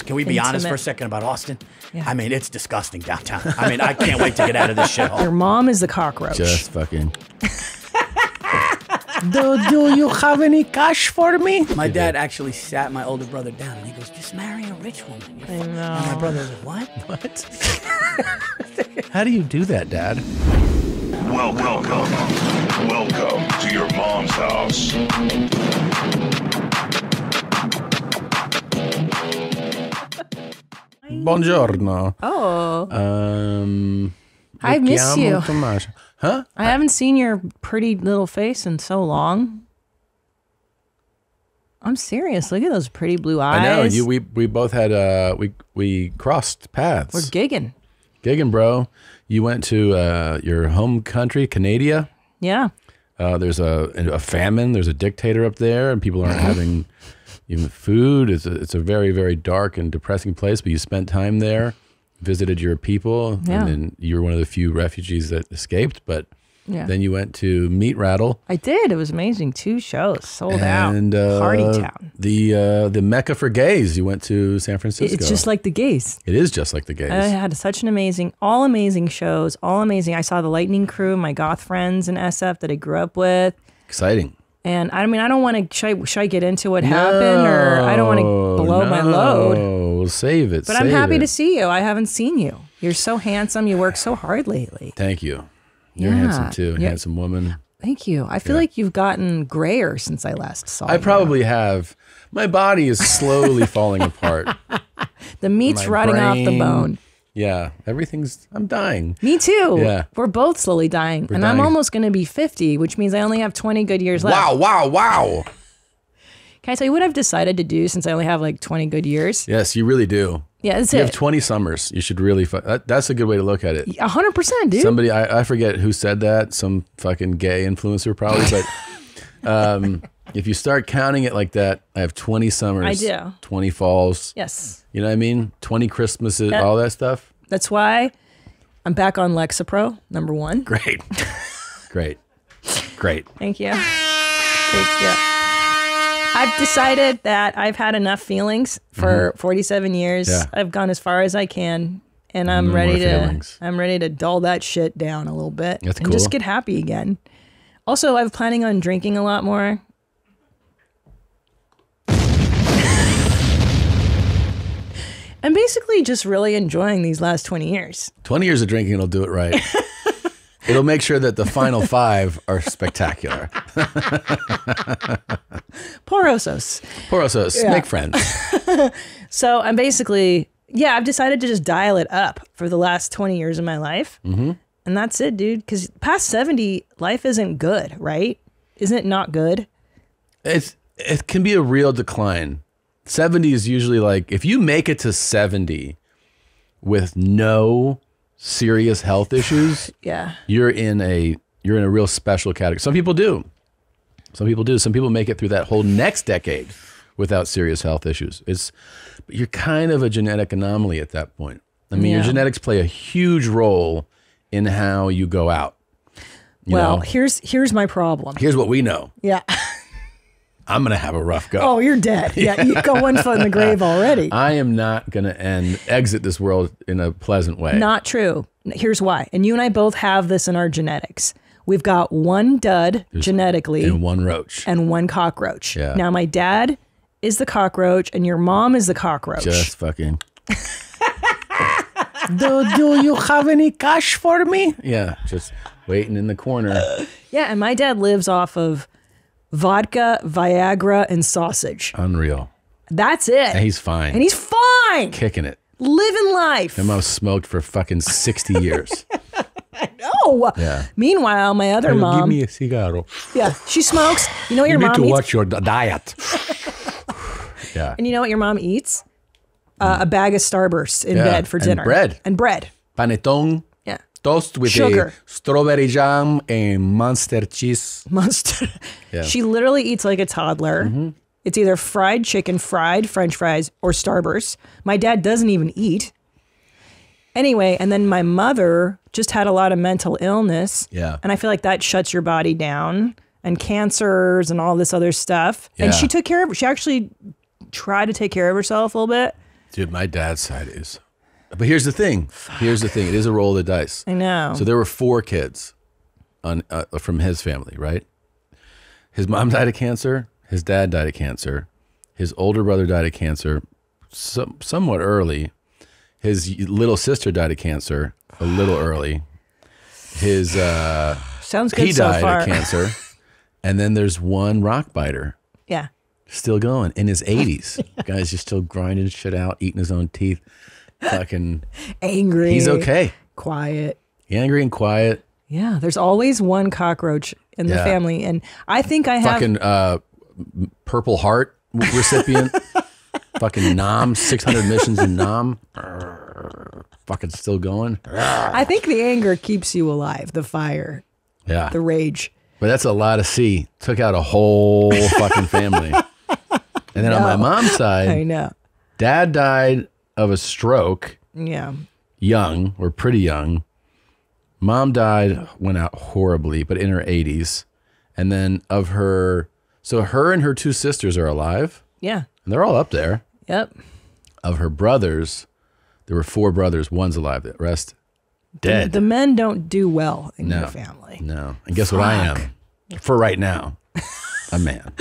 Can we be honest for a second about Austin? Yeah. I mean, it's disgusting downtown. I mean, I can't wait to get out of this shithole. Your mom is the cockroach. Just fucking. Do you have any cash for me? My dad actually sat my older brother down and he goes, just marry a rich woman. I know. And my brother was like, what? What? How do you do that, Dad? Welcome to your mom's house. Buongiorno. Oh. I miss you. Tommaso. Huh? I haven't seen your pretty little face in so long. I'm serious. Look at those pretty blue eyes. I know. We both had we crossed paths. We're gigging. Gigging, bro. You went to your home country, Canada. Yeah. There's a famine. There's a dictator up there, and people aren't having even food. It's a very, very dark and depressing place. But you spent time there, visited your people, and then you were one of the few refugees that escaped. But then you went to Meat Rattle. I did. It was amazing. 2 shows sold out. Party town. The Mecca for gays. You went to San Francisco. It's just like the gays. It is just like the gays. I had such an all amazing shows, all amazing. I saw the Lightning Crew, my goth friends in SF that I grew up with. Exciting. And I mean, I don't want to, should I get into what happened, or I don't want to blow my load. We'll save it. But I'm happy to see you. I haven't seen you. You're so handsome. You work so hard lately. Thank you. You're handsome too. Handsome woman. Thank you. I feel like you've gotten grayer since I last saw you. I probably have. My body is slowly falling apart. The meat's rotting off the bone. Yeah, I'm dying. Me too. Yeah. We're both slowly dying. We're and dying. I'm almost going to be 50, which means I only have 20 good years left. Wow. Can I tell you what I've decided to do since I only have like 20 good years? Yes, you really do. Yeah, that's You it. have 20 summers. You should really, that's a good way to look at it. 100%, dude. Somebody, I forget who said that, some fucking gay influencer probably, but if you start counting it like that, I have 20 summers. I do. 20 falls. Yes. You know what I mean? 20 Christmases, all that stuff. That's why I'm back on Lexapro, #1. Great. Great. Thank you. Thank you. I've decided that I've had enough feelings for 47 years. Yeah. I've gone as far as I can, and I'm ready to dull that shit down a little bit. That's and cool. just get happy again. Also, I'm planning on drinking a lot more. I'm basically just really enjoying these last 20 years. 20 years of drinking will do it right. It'll make sure that the final 5 are spectacular. Porosos. Make friends. So I'm basically, I've decided to just dial it up for the last 20 years of my life. Mm-hmm. And that's it, dude. Because past 70, life isn't good, right? Isn't it not good? It can be a real decline. 70 is usually like, if you make it to 70 with no serious health issues, you're in a real special category. Some people do. Some people make it through that whole next decade without serious health issues. But you're kind of a genetic anomaly at that point. I mean, your genetics play a huge role in how you go out. You know? Here's my problem. Here's what we know. Yeah. I'm going to have a rough go. Oh, you're dead. Yeah, you got one foot in the grave already. I am not going to exit this world in a pleasant way. Not true. Here's why. And you and I both have this in our genetics. We've got one dud genetically. And one roach. And one cockroach. Yeah. Now, my dad is the cockroach and your mom is the cockroach. Just fucking. Do you have any cash for me? Yeah, just waiting in the corner. Yeah, and my dad lives off of vodka, Viagra, and sausage. Unreal. That's it. And he's fine. And he's fine. Kicking it. Living life. My mom smoked for fucking 60 years. I know. Yeah. Meanwhile, my other mom. Give me a cigarro. Yeah, she smokes. You know what your mom eats? You need to watch your diet. Yeah. And you know what your mom eats? A bag of Starbursts in bed for dinner. And bread. Panettone. Yeah. Toast with sugar, strawberry jam, and Monster cheese. Monster. Yeah. She literally eats like a toddler. Mm-hmm. It's either fried chicken, fried French fries, or Starbursts. My dad doesn't even eat. Anyway, and then my mother just had a lot of mental illness. Yeah. And I feel like that shuts your body down, and cancers and all this other stuff. Yeah. And she took care of, she actually tried to take care of herself a little bit. Dude, my dad's side is. But here's the thing. Here's the thing. It is a roll of the dice. I know. So there were 4 kids from his family, right? His mom died of cancer. His dad died of cancer. His older brother died of cancer somewhat early. His little sister died of cancer a little early. His sounds good he so died far. of cancer. And then there's one rock biter. Yeah. Still going in his 80s. Guy's just still grinding shit out, eating his own teeth. Fucking angry. He's okay. Quiet. Angry and quiet. Yeah. There's always one cockroach in the family. And I think I have. Fucking Purple Heart recipient. Fucking Nam, 600 missions in Nam. Fucking still going. I think the anger keeps you alive. The fire. Yeah. The rage. But that's a lot of C. Took out a whole fucking family. And then on my mom's side, I know. Dad died of a stroke. Yeah. Young, or pretty young. Mom died, went out horribly, but in her 80s. And then of her, so her and her 2 sisters are alive. Yeah. And they're all up there. Yep. Of her brothers, there were 4 brothers. One's alive. The rest dead. The men don't do well in your family. No. And guess what I am? For right now, a man.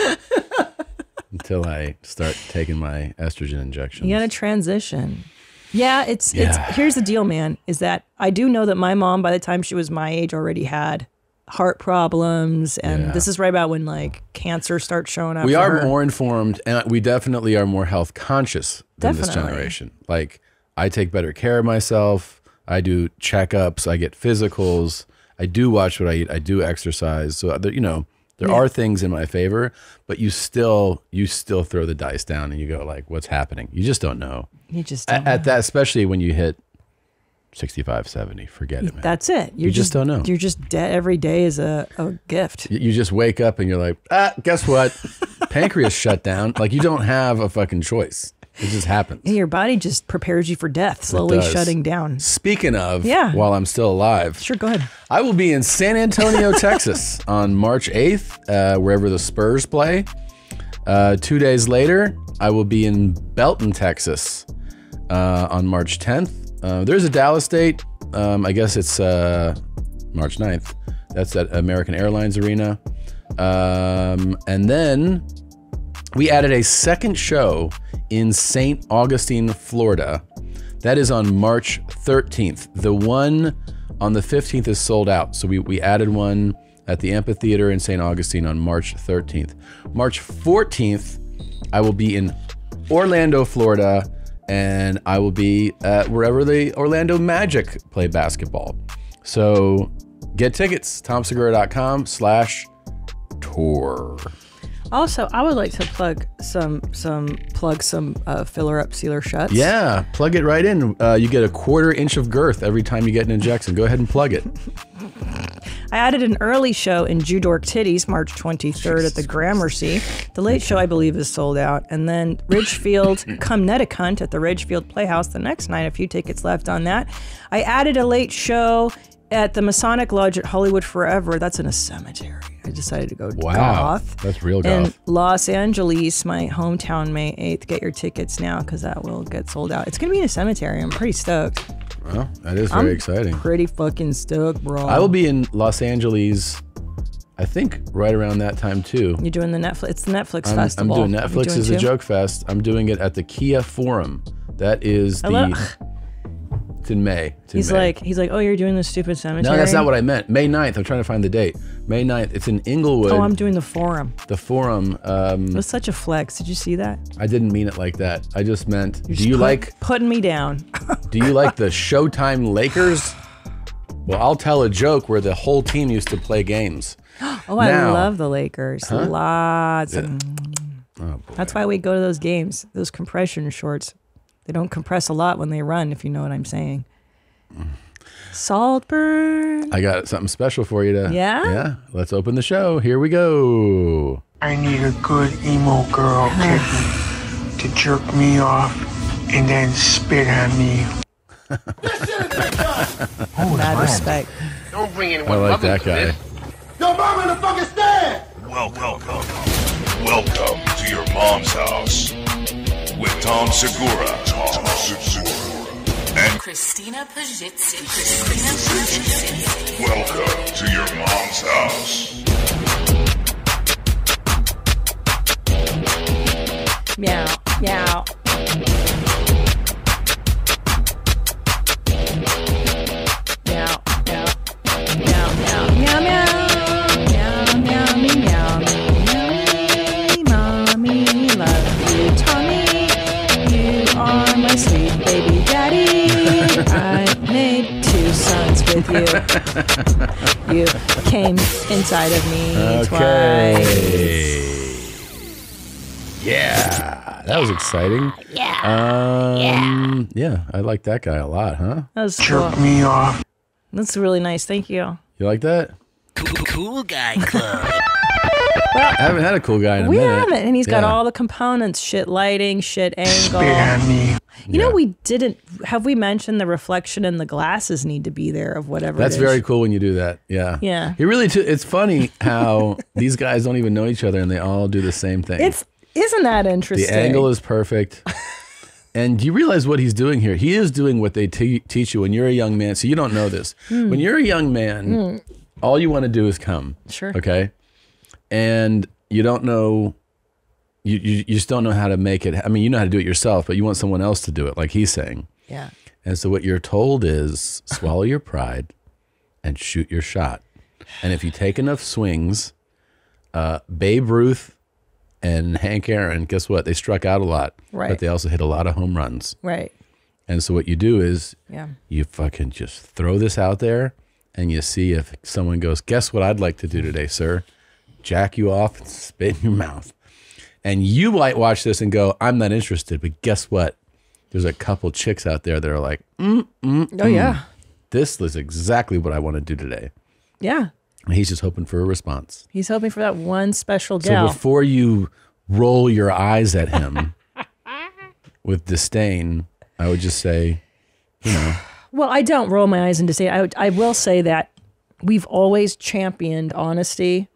Until I start taking my estrogen injections. You got to transition. Yeah, it's here's the deal, man, is that I do know that my mom, by the time she was my age, already had heart problems. And this is right about when like cancer starts showing up. We are more informed, and we definitely are more health conscious than this Definitely. generation. Like, I take better care of myself. I do checkups. I get physicals. I do watch what I eat. I do exercise. So, you know, there are things in my favor, but you still throw the dice down and you go like, what's happening? You just don't know. You just don't at that, especially when you hit 65, 70, forget it, man. That's it. You just don't know. You're just dead. Every day is a gift. You just wake up and you're like, guess what? Pancreas shut down. Like, you don't have a fucking choice. It just happens. And your body just prepares you for death, slowly shutting down. Speaking of, while I'm still alive. Sure, go ahead. I will be in San Antonio, Texas on March 8th, wherever the Spurs play. 2 days later, I will be in Belton, Texas on March 10th. There's a Dallas date. I guess it's March 9th. That's at American Airlines Arena. And then we added a second show in St. Augustine, Florida. That is on March 13th. The one on the 15th is sold out. So we added one at the amphitheater in St. Augustine on March 13th. March 14th, I will be in Orlando, Florida, and I will be at wherever the Orlando Magic play basketball. So get tickets, tomsegura.com/tour. Also, I would like to plug some filler up, sealer shuts. Yeah, plug it right in. You get a 1/4 inch of girth every time you get an injection. Go ahead and plug it. I added an early show in Judork Titties, March 23rd at the Gramercy. The late show, I believe, is sold out. And then Ridgefield, come Netticunt at the Ridgefield Playhouse the next night. A few tickets left on that. I added a late show at the Masonic Lodge at Hollywood Forever. That's in a cemetery. I decided to go goth. That's real goth. In Los Angeles, my hometown, May 8th. Get your tickets now because that will get sold out. It's going to be in a cemetery. I'm pretty stoked. Well, that is very exciting. Pretty fucking stoked, bro. I will be in Los Angeles, I think, right around that time too. You're doing the Netflix. It's the Netflix festival. I'm doing Netflix as a joke fest. I'm doing it at the Kia Forum. That is it's in May. He's like, oh, you're doing the stupid cemetery? No, that's not what I meant. May 9th. I'm trying to find the date. May 9th. It's in Inglewood. Oh, I'm doing the Forum. The Forum. It was such a flex. Did you see that? I didn't mean it like that. I just meant, putting me down? Do you like the Showtime Lakers? Well, I'll tell a joke where the whole team used to play games. Oh, I love the Lakers. Huh? Lots. Oh, boy. That's why we go to those games. Those compression shorts. They don't compress a lot when they run, if you know what I'm saying. Saltburn. I got something special for you to. Yeah? Yeah. Let's open the show. Here we go. I need a good emo girl kitten to jerk me off and then spit on me. Mad respect. Don't bring anyone. I like that guy. Yo, mom in the fucking stand! Welcome to your mom's house with Tom Segura. And Christina Pajitsi. welcome to your mom's house. Meow, meow. Meow, meow, meow, meow, meow, meow, meow, meow, meow, meow, mommy, love you, Tommy. You are my sweet baby daddy. I made 2 sons with you. You came inside of me twice. Yeah, that was exciting. Yeah, I like that guy a lot, huh? That was cool. Jerk me off. That's really nice. Thank you. You like that? Cool guy club. I haven't had a cool guy in a We minute. haven't, and he's got Yeah. all the components: shit lighting, shit angle. Spit at me. You know, we didn't. Have we mentioned the reflection and the glasses need to be there of whatever? That's it is. very cool when you do that. Yeah. Yeah. He really. It's funny how these guys don't even know each other and they all do the same thing. Isn't that interesting? The angle is perfect. And do you realize what he's doing here? He is doing what they teach you when you're a young man. So you don't know this. When you're a young man, all you want to do is come. Sure. Okay. And you don't know, you just don't know how to make it. I mean, you know how to do it yourself, but you want someone else to do it, like he's saying. Yeah. And so what you're told is swallow your pride and shoot your shot. And if you take enough swings, Babe Ruth and Hank Aaron, guess what? They struck out a lot, Right. but they also hit a lot of home runs. Right. And so what you do is Yeah. you fucking just throw this out there and you see if someone goes, guess what I'd like to do today, sir? Jack you off and spit in your mouth. And you might watch this and go, I'm not interested. But guess what? There's a couple chicks out there that are like, Oh yeah. this is exactly what I want to do today. Yeah. And he's just hoping for a response. He's hoping for that one special So gal. before you roll your eyes at him with disdain, I would just say, you know. Well, I don't roll my eyes into say. I will say that we've always championed honesty,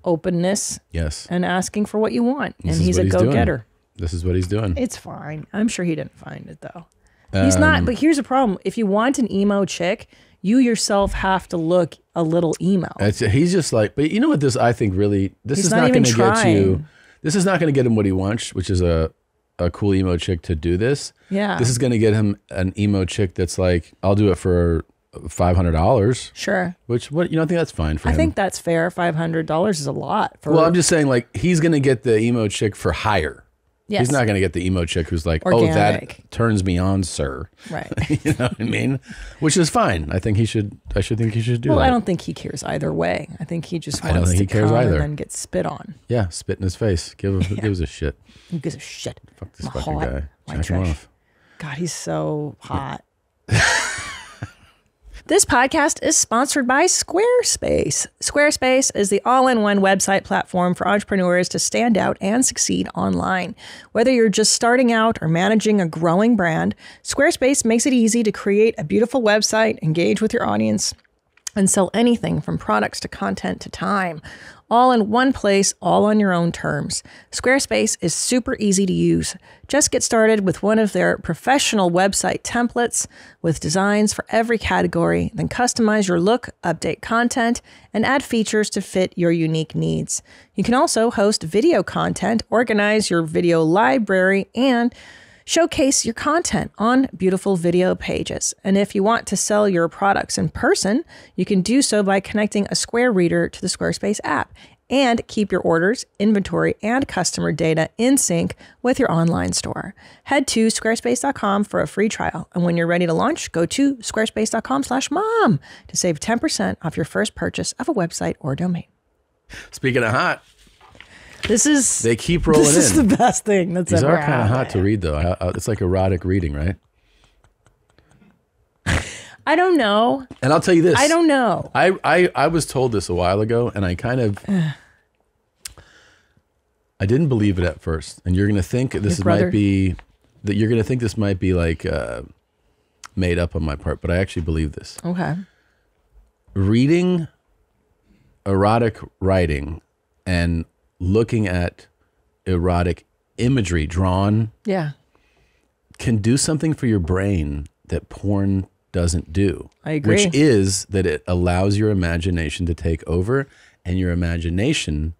openness, Yes. and asking for what you want. This and is he's what a doing. go-getter. This is what he's doing. It's fine. I'm sure he didn't find it though. He's not. But here's the problem: if you want an emo chick, you yourself have to look a little emo. He's just like, but you know what? This I think really, this He's is not not even going to get you. trying. This is not going to get him what he wants, which is a cool emo chick to do this. Yeah. This is going to get him an emo chick that's like, I'll do it for $500. Sure. Which what you don't think that's fine for I him? think that's fair. $500 is a lot. For, Well, I'm just saying, like, he's going to get the emo chick for hire. Yes. He's not going to get the emo chick who's like, Organic. oh, that turns me on, sir. Right. You know what I mean? Which is fine. I think he should. I should think he should do Well, that. I don't think he cares either way. I think he just I don't wants think to he cares come either. and then get spit on. Yeah, spit in his face. Gives a shit. Who gives a shit? Fuck this I'm fucking hot. guy. White Jack him trash. off. God, he's so hot. This podcast is sponsored by Squarespace. Squarespace is the all-in-one website platform for entrepreneurs to stand out and succeed online. Whether you're just starting out or managing a growing brand, Squarespace makes it easy to create a beautiful website, engage with your audience, and sell anything from products to content to time. All in one place, all on your own terms. Squarespace is super easy to use. Just get started with one of their professional website templates with designs for every category, then customize your look, update content, and add features to fit your unique needs. You can also host video content, organize your video library, and showcase your content on beautiful video pages. And if you want to sell your products in person, you can do so by connecting a Square Reader to the Squarespace app and keep your orders, inventory, and customer data in sync with your online store. Head to squarespace.com for a free trial. And when you're ready to launch, go to squarespace.com/mom to save 10% off your first purchase of a website or domain. Speaking of hot, They keep rolling This is in. the best thing that's These ever are kind of happened. hot to read, though. It's like erotic reading, right? I don't know. And I'll tell you this. I don't know. I was told this a while ago, and I kind of I didn't believe it at first. And you're gonna think this brother? might be that you're gonna think this might be like made up on my part, but I actually believe this. Okay. Reading erotic writing and looking at erotic imagery drawn Yeah. can do something for your brain that porn doesn't do. I agree. Which is that it allows your imagination to take over, and your imagination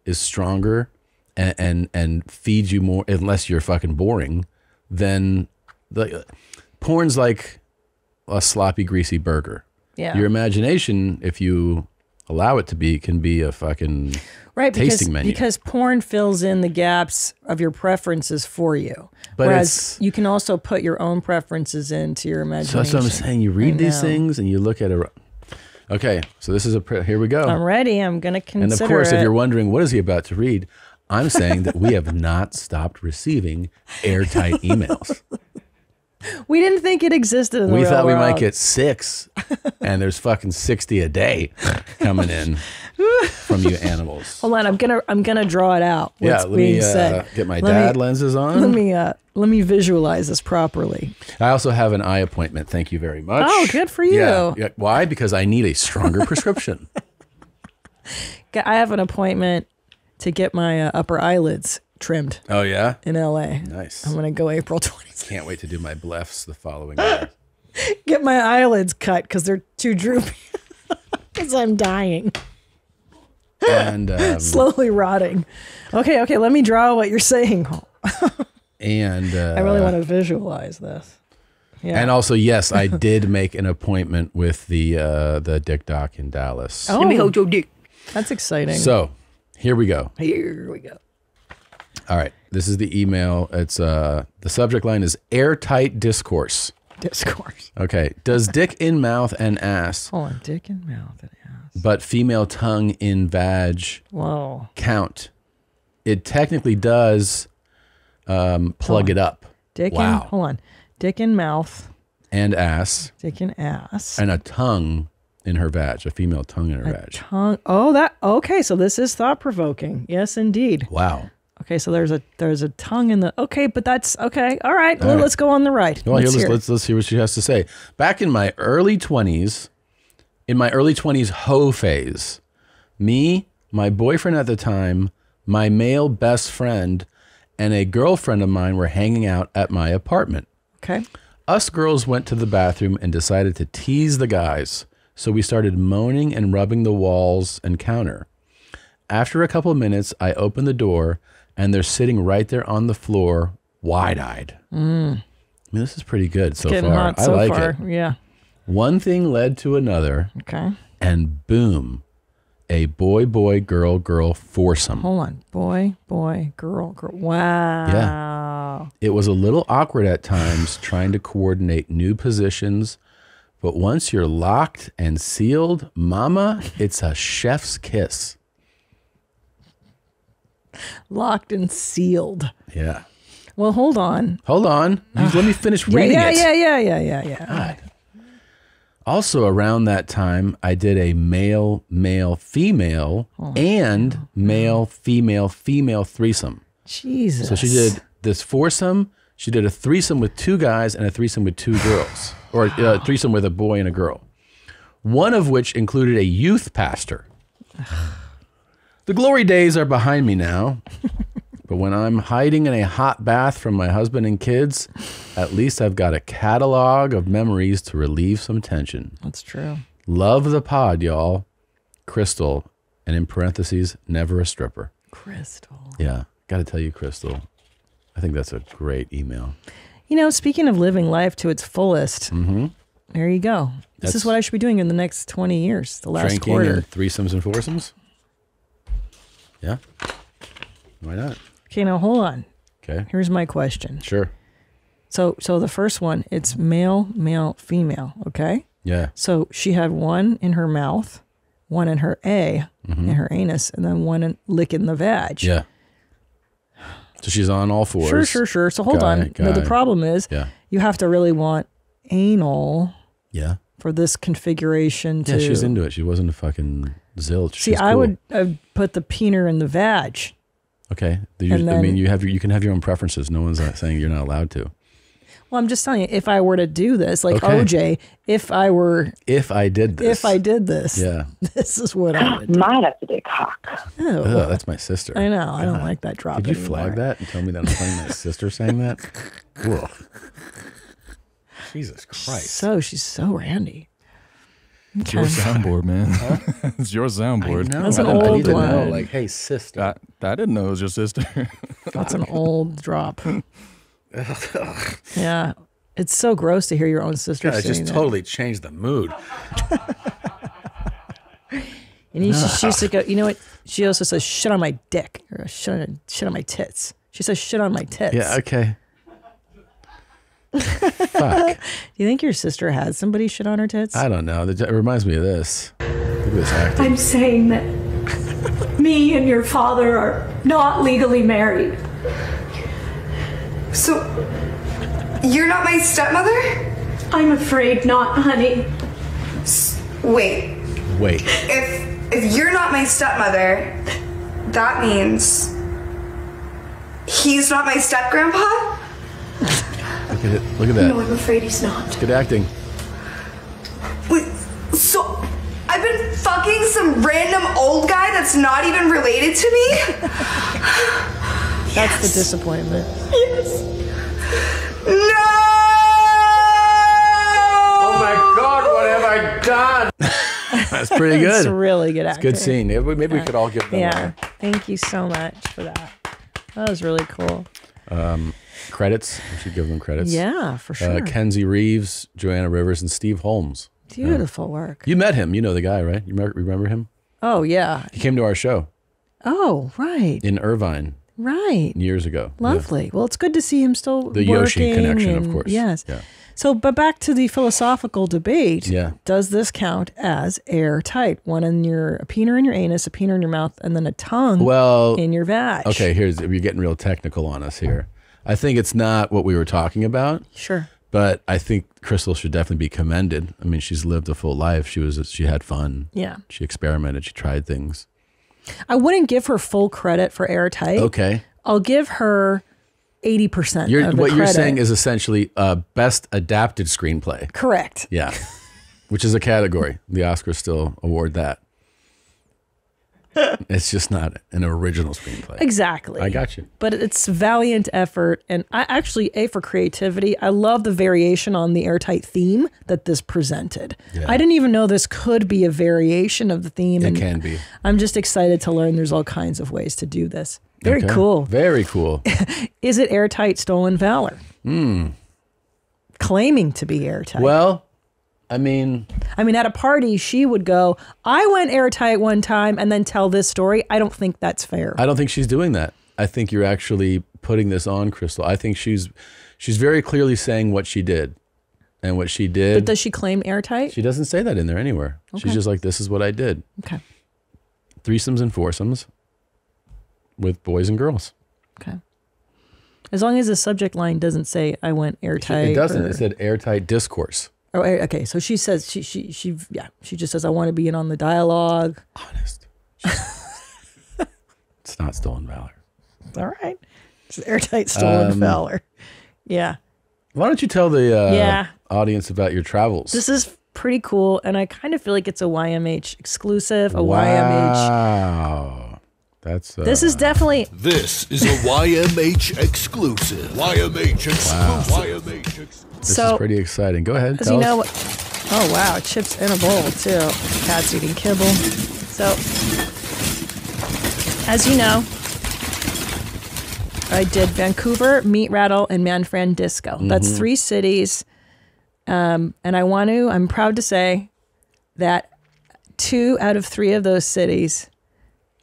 is stronger and feeds you more, unless you're fucking boring, than porn's like a sloppy, greasy burger. Yeah. Your imagination, if you allow it to be, can be a fucking tasting menu. Because porn fills in the gaps of your preferences for you. But whereas you can also put your own preferences into your imagination. So that's what I'm saying. You read these things and you look at it. Okay, so this is here we go. I'm ready. I'm going to consider And of course, if you're wondering, what is he about to read? I'm saying that we have not stopped receiving airtight emails. We didn't think it existed in the We real thought we world. might get 6, and there's fucking 60 a day coming in from you animals. Hold on, I'm gonna draw it out. Yeah, let me get my dad lenses on. Let me visualize this properly. I also have an eye appointment. Thank you very much. Oh, good for you. Yeah. Why? Because I need a stronger prescription. I have an appointment to get my upper eyelids trimmed. Oh yeah, in LA. Nice. I'm gonna go April 20th. Can't wait to do my blephs the following year. Get my eyelids cut because they're too droopy. Because I'm dying. And slowly rotting. Okay. Let me draw what you're saying. And I really want to visualize this. Yeah. And also, yes, I did make an appointment with the Dick Doc in Dallas. Let me hold your dick. That's exciting. So here we go. Here we go. All right. This is the email. It's the subject line is airtight discourse. Discourse. Okay. Does dick in mouth and ass? Hold on. Dick in mouth and ass. But female tongue in vag. Whoa. Count. It technically does plug it up. Dick wow. in, hold on. Dick in mouth. And ass. Dick in ass. And a tongue in her vag. A female tongue in her vag. Tongue. Oh, okay. So this is thought provoking. Yes, indeed. Wow. Okay, so there's a tongue in the. Okay, but that's okay. All right, well, let's go on the right. Well, let's hear what she has to say. Back in my early 20s, hoe phase, me, my boyfriend at the time, my male best friend, and a girlfriend of mine were hanging out at my apartment. Okay. Us girls went to the bathroom and decided to tease the guys, so we started moaning and rubbing the walls and counter. After a couple of minutes, I opened the door, and they're sitting right there on the floor, wide-eyed. I mean, this is pretty good so Getting far. hot I so like far. it. Yeah. One thing led to another. Okay. And boom, a boy, girl foursome. Hold on. Boy, girl. Wow. Yeah. It was a little awkward at times trying to coordinate new positions, but once you're locked and sealed, mama, it's a chef's kiss. Locked and sealed. Yeah. Well, hold on. Let me finish reading it. Yeah. God. Also, around that time, I did a male, female, and male, female threesome. Jesus. So she did this foursome. She did a threesome with 2 guys and a threesome with 2 girls, or a threesome with a boy and a girl. One of which included a youth pastor. The glory days are behind me now, but when I'm hiding in a hot bath from my husband and kids, at least I've got a catalog of memories to relieve some tension. That's true. Love the pod, y'all. Crystal, and in parentheses, never a stripper. Crystal. Yeah, got to tell you, Crystal, I think that's a great email. You know, speaking of living life to its fullest, there you go. This is what I should be doing in the next 20 years, the last drinking quarter. And threesomes and foursomes? Yeah. Why not? Okay, now hold on. Okay. Here's my question. Sure. So the first one, it's male, female, okay? Yeah. So she had one in her mouth, one in her in her anus, and then one licking the vag. Yeah. So she's on all fours. Sure. So hold on. No, the problem is you have to really want anal for this configuration to... Yeah, she's into it. She wasn't a fucking zilch. See, I would put the peener in the vag. Okay. You can have your own preferences. No one's saying you're not allowed to. Well, I'm just telling you, if I were to do this, like Okay. OJ, if I did this, Yeah. this is what I would do. Might have to dig cock. Oh, Ugh, that's my sister. I know. I don't like that drop. Could you anymore. flag that and tell me that I'm playing my sister saying that? Whoa. Jesus Christ. She's so randy. It's your soundboard, man. It's your soundboard. I know. That's an I need old to know, one. like, hey, sister. I didn't know it was your sister. That's an old drop. Yeah. It's so gross to hear your own sister God, it saying just that. totally changed the mood. And she used to go, you know what? She also says shit on my dick or shit on my tits. She says shit on my tits. Yeah, okay. Fuck. Do you think your sister has somebody shit on her tits? I don't know. It reminds me of this. Look at this acting. I'm saying that me and your father are not legally married. So, you're not my stepmother? I'm afraid not, honey. Wait. If you're not my stepmother, that means he's not my step-grandpa? Look at it. Look at that. No, I'm afraid he's not. It's good acting. Wait, so I've been fucking some random old guy that's not even related to me? That's the disappointment. Yes. No! Oh my God, what have I done? That's pretty good. It's really good acting. It's a good scene. Maybe we could all give them Yeah. Thank you so much for that. That was really cool. credits. We should give them credits. Yeah, for sure. Kenzie Reeves, Joanna Rivers, and Steve Holmes. Beautiful work. You met him. You know the guy, right? You remember him? Oh, yeah. He came to our show Oh, right. in Irvine Right. years ago. Lovely. Yeah. Well, it's good to see him still The Yoshi working connection, of and- course. Yes. Yeah. So, but back to the philosophical debate. Yeah. Does this count as airtight? One in a peener in your anus, a peener in your mouth, and then a tongue in your vag. Okay, you're getting real technical on us here. I think it's not what we were talking about. Sure. But I think Crystal should definitely be commended. I mean, she's lived a full life. She had fun. Yeah. She experimented. She tried things. I wouldn't give her full credit for airtight. Okay. I'll give her 80% of the What you're credit. saying is essentially best adapted screenplay. Correct. Yeah. Which is a category. The Oscars still award that. It's just not an original screenplay. Exactly. I got you. But it's valiant effort. And I actually, for creativity, I love the variation on the airtight theme that this presented. Yeah. I didn't even know this could be a variation of the theme. It can be. I'm just excited to learn there's all kinds of ways to do this. Very Okay. cool. Very cool. Is it airtight stolen valor? Claiming to be airtight. Well, I mean, at a party, she would go, I went airtight one time and then tell this story. I don't think that's fair. I don't think she's doing that. I think you're actually putting this on Crystal. I think she's very clearly saying what she did. And what she did. But does she claim airtight? She doesn't say that in there anywhere. Okay. She's just like, this is what I did. Okay. Threesomes and foursomes with boys and girls. Okay. As long as the subject line doesn't say I went airtight. It doesn't. or- It said airtight discourse. Oh, okay. So she says she just says I want to be in on the dialogue. Honest. It's not stolen valor. All right. It's airtight stolen valor. Yeah. Why don't you tell the audience about your travels? This is pretty cool, and I kind of feel like it's a YMH exclusive. YMH. Wow. That's This is definitely. This is a YMH exclusive. YMH exclusive. YMH exclusive. This is pretty exciting. Go ahead. As Tell you know, us. oh wow, chips in a bowl too. Cat's eating kibble. So, as you know, I did Vancouver, Meat Rattle, and Manfran Disco. That's 3 cities, and I'm proud to say that 2 out of 3 of those cities,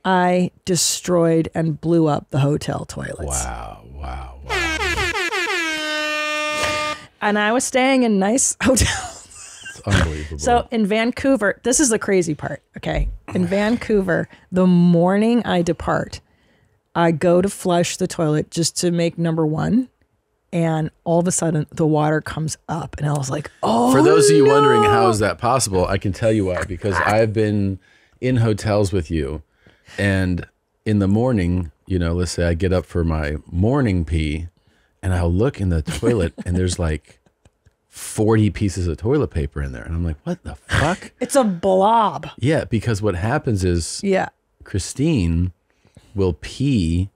I destroyed and blew up the hotel toilets. Wow. And I was staying in nice hotels. It's unbelievable. So in Vancouver, this is the crazy part, okay? In Vancouver, the morning I depart, I go to flush the toilet just to make number 1, and all of a sudden the water comes up, and I was like, oh, For those of you wondering how is that possible, I can tell you why. Because I've been in hotels with you, and in the morning, let's say I get up for my morning pee, and I'll look in the toilet and there's like 40 pieces of toilet paper in there. And I'm like, what the fuck? It's a blob. Yeah, because what happens is Christine will pee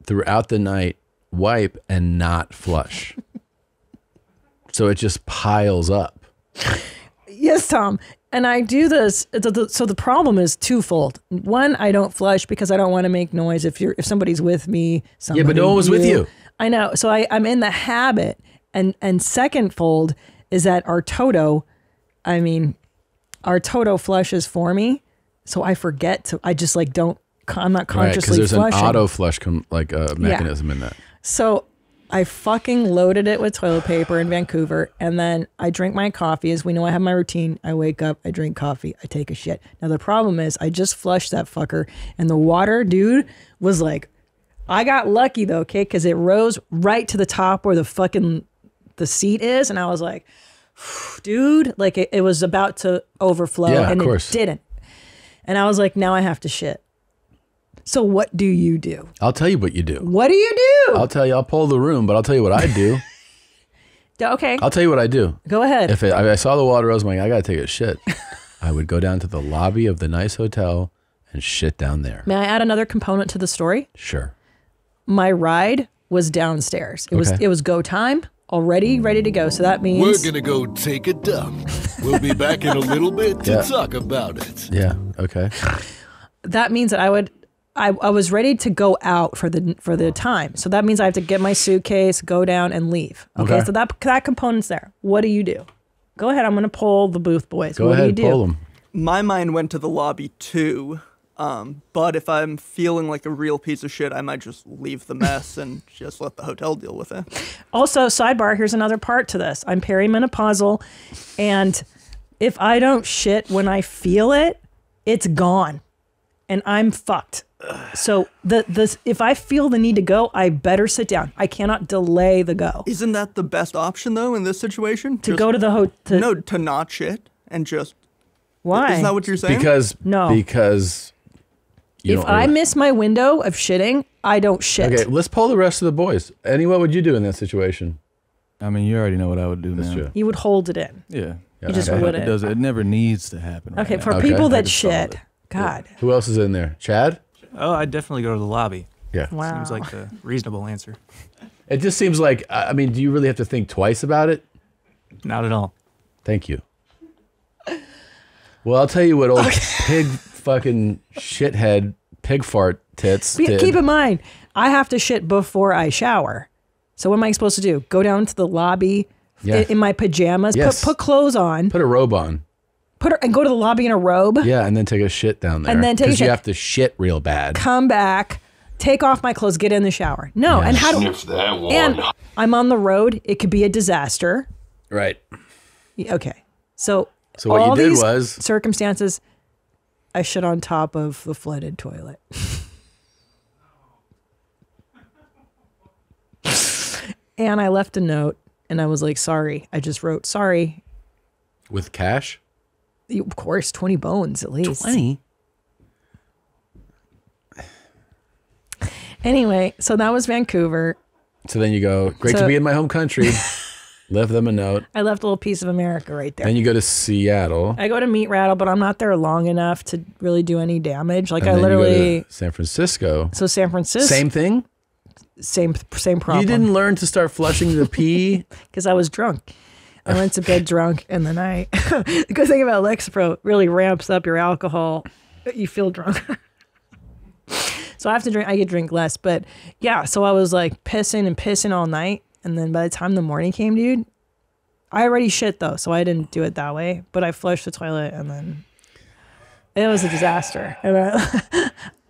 throughout the night, wipe, and not flush. So it just piles up. Yes, Tom. And I do this. So the problem is twofold. One, I don't flush because I don't want to make noise if somebody's with me. Yeah, but no one was with you. I know. So I'm in the habit. And second fold is that our Toto flushes for me. So I forget to, I just like don't, I'm not consciously because there's flushing. an auto flush mechanism in that. So I fucking loaded it with toilet paper in Vancouver, and then I drink my coffee. As we know, I have my routine. I wake up, I drink coffee, I take a shit. Now the problem is I just flushed that fucker, and the water, dude, was like, I got lucky though, okay, because it rose right to the top where the seat is, and I was like, dude, like it was about to overflow, and it didn't. And I was like, now I have to shit. So what do you do? I'll tell you what you do. What do you do? I'll tell you. I'll pull the room, but I'll tell you what I do. Okay. I'll tell you what I do. Go ahead. If I saw the water, I was like, I gotta take a shit. I would go down to the lobby of the nice hotel and shit down there. May I add another component to the story? Sure. My ride was downstairs. It was go time. Already ready to go. So that means we're gonna go take a dump. We'll be back in a little bit to talk about it. Yeah. Okay. That means that I was ready to go out for the time. So that means I have to get my suitcase, go down, and leave. Okay. So that component's there. What do you do? Go ahead. I'm gonna pull the booth boys. Go ahead. Pull them. My mind went to the lobby too. But if I'm feeling like a real piece of shit, I might just leave the mess and just let the hotel deal with it. Also, sidebar, here's another part to this. I'm perimenopausal, and if I don't shit when I feel it, it's gone, and I'm fucked. So if I feel the need to go, I better sit down. I cannot delay the go. Isn't that the best option though in this situation? To go to the hotel? No, to not shit and just. Why? Isn't that what you're saying? Because if I miss my window of shitting, I don't shit. Okay, let's poll the rest of the boys. Annie, what would you do in that situation? I mean, you already know what I would do. That's now. true. You would hold it in. Yeah. You just wouldn't. It never needs to happen. Okay, right for now. people that shit, God. Who else is in there? Chad? Oh, I'd definitely go to the lobby. Yeah. Wow. Seems like the reasonable answer. It just seems like, I mean, do you really have to think twice about it? Not at all. Thank you. Well, I'll tell you what old pig fucking shithead pig fart tits did. Keep in mind, I have to shit before I shower. So what am I supposed to do? Go down to the lobby in my pajamas, put clothes on. Put a robe on. And go to the lobby in a robe. Yeah, and then take a shit down there. And then take a shit. Because you have to shit real bad. Come back, take off my clothes, get in the shower. No, and how do and I'm on the road. It could be a disaster. Right. Okay. So what all you did these was circumstances, I shit on top of the flooded toilet. And I left a note and I was like, sorry. I just wrote sorry. With cash? Of course, 20 bones at least. 20? Anyway, so that was Vancouver. So then you go, great to be in my home country. Left them a note. I left a little piece of America right there. Then you go to Seattle. I go to Meat Rattle, but I'm not there long enough to really do any damage. Like And I then literally you go to San Francisco. So San Francisco. Same thing? Same problem. You didn't learn to start flushing the pee? Because I was drunk. I went to bed drunk, and then the good thing about Lexapro, it really ramps up your alcohol. You feel drunk. So I have to drink. I could drink less, but yeah. So I was like pissing all night, and then by the time the morning came, dude, I already shit though, so I didn't do it that way. But I flushed the toilet, and then it was a disaster.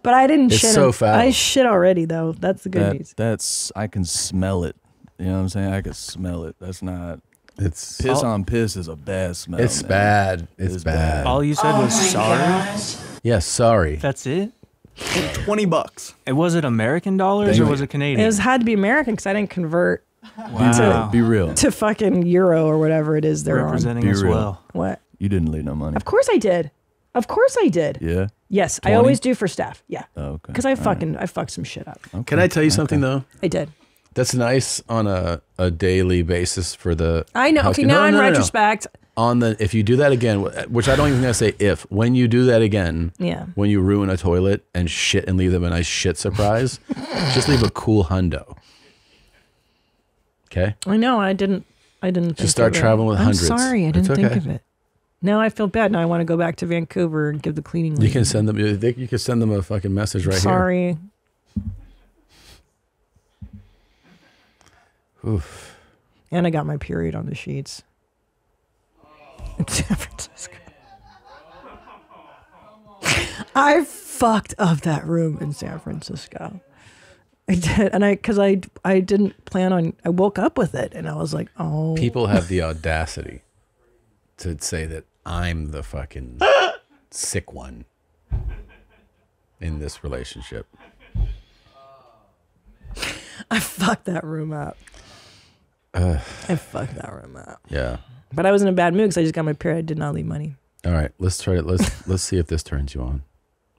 But I didn't shit. So foul. I shit already though. That's the good news. I can smell it. You know what I'm saying? I can smell it. That's not. It's piss on piss is a bad smell. It's man. bad. It's bad. All you said was sorry? Yes, sorry. That's it? $20. And was it American dollars or was it Canadian? It had to be American because I didn't convert. Wow. Be real. To fucking euro or whatever it is they're representing on. us well. What? You didn't leave no money. Of course I did. Of course I did. Yeah. Yes, 20? I always do for staff. Yeah. Oh, okay. Because I fucked some shit up. Can I tell you something though? I did. That's nice on a daily basis for the. I know. Okay, now in retrospect. On the if you do that again, which I don't even gonna say if, when you do that again, yeah, when you ruin a toilet and shit and leave them a nice shit surprise, just leave a cool hundo. Okay. I know. I didn't. Just start traveling with hundreds. I'm sorry, I didn't think of it. Now I feel bad. Now I want to go back to Vancouver and give the cleaning lady. You can send them. You can send them a fucking message right sorry. here. Sorry. Oof. And I got my period on the sheets. In San Francisco. I fucked up that room in San Francisco. I did, and because I didn't plan on. I woke up with it, and I was like, oh. People have the audacity to say that I'm the fucking sick one in this relationship. I fucked that room up. I fucked that room up. Yeah. But I was in a bad mood because I just got my period. I did not leave money. All right, let's try it. Let's see if this turns you on.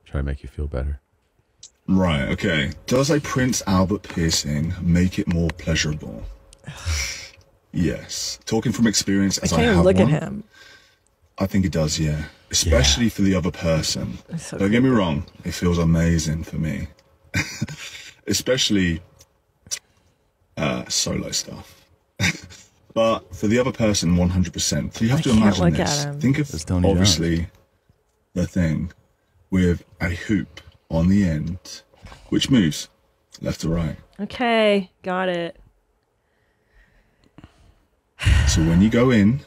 Try to make you feel better. Right, okay. Does a Prince Albert piercing make it more pleasurable? Yes. Talking from experience, as I can't have even look one, at him. I think it does, yeah. Especially for the other person. So Don't get me wrong, it feels amazing for me. Especially solo stuff. But for the other person, 100%. You have to imagine this. Think of, obviously, the thing with a hoop on the end, which moves left to right. Okay, got it. So when you go in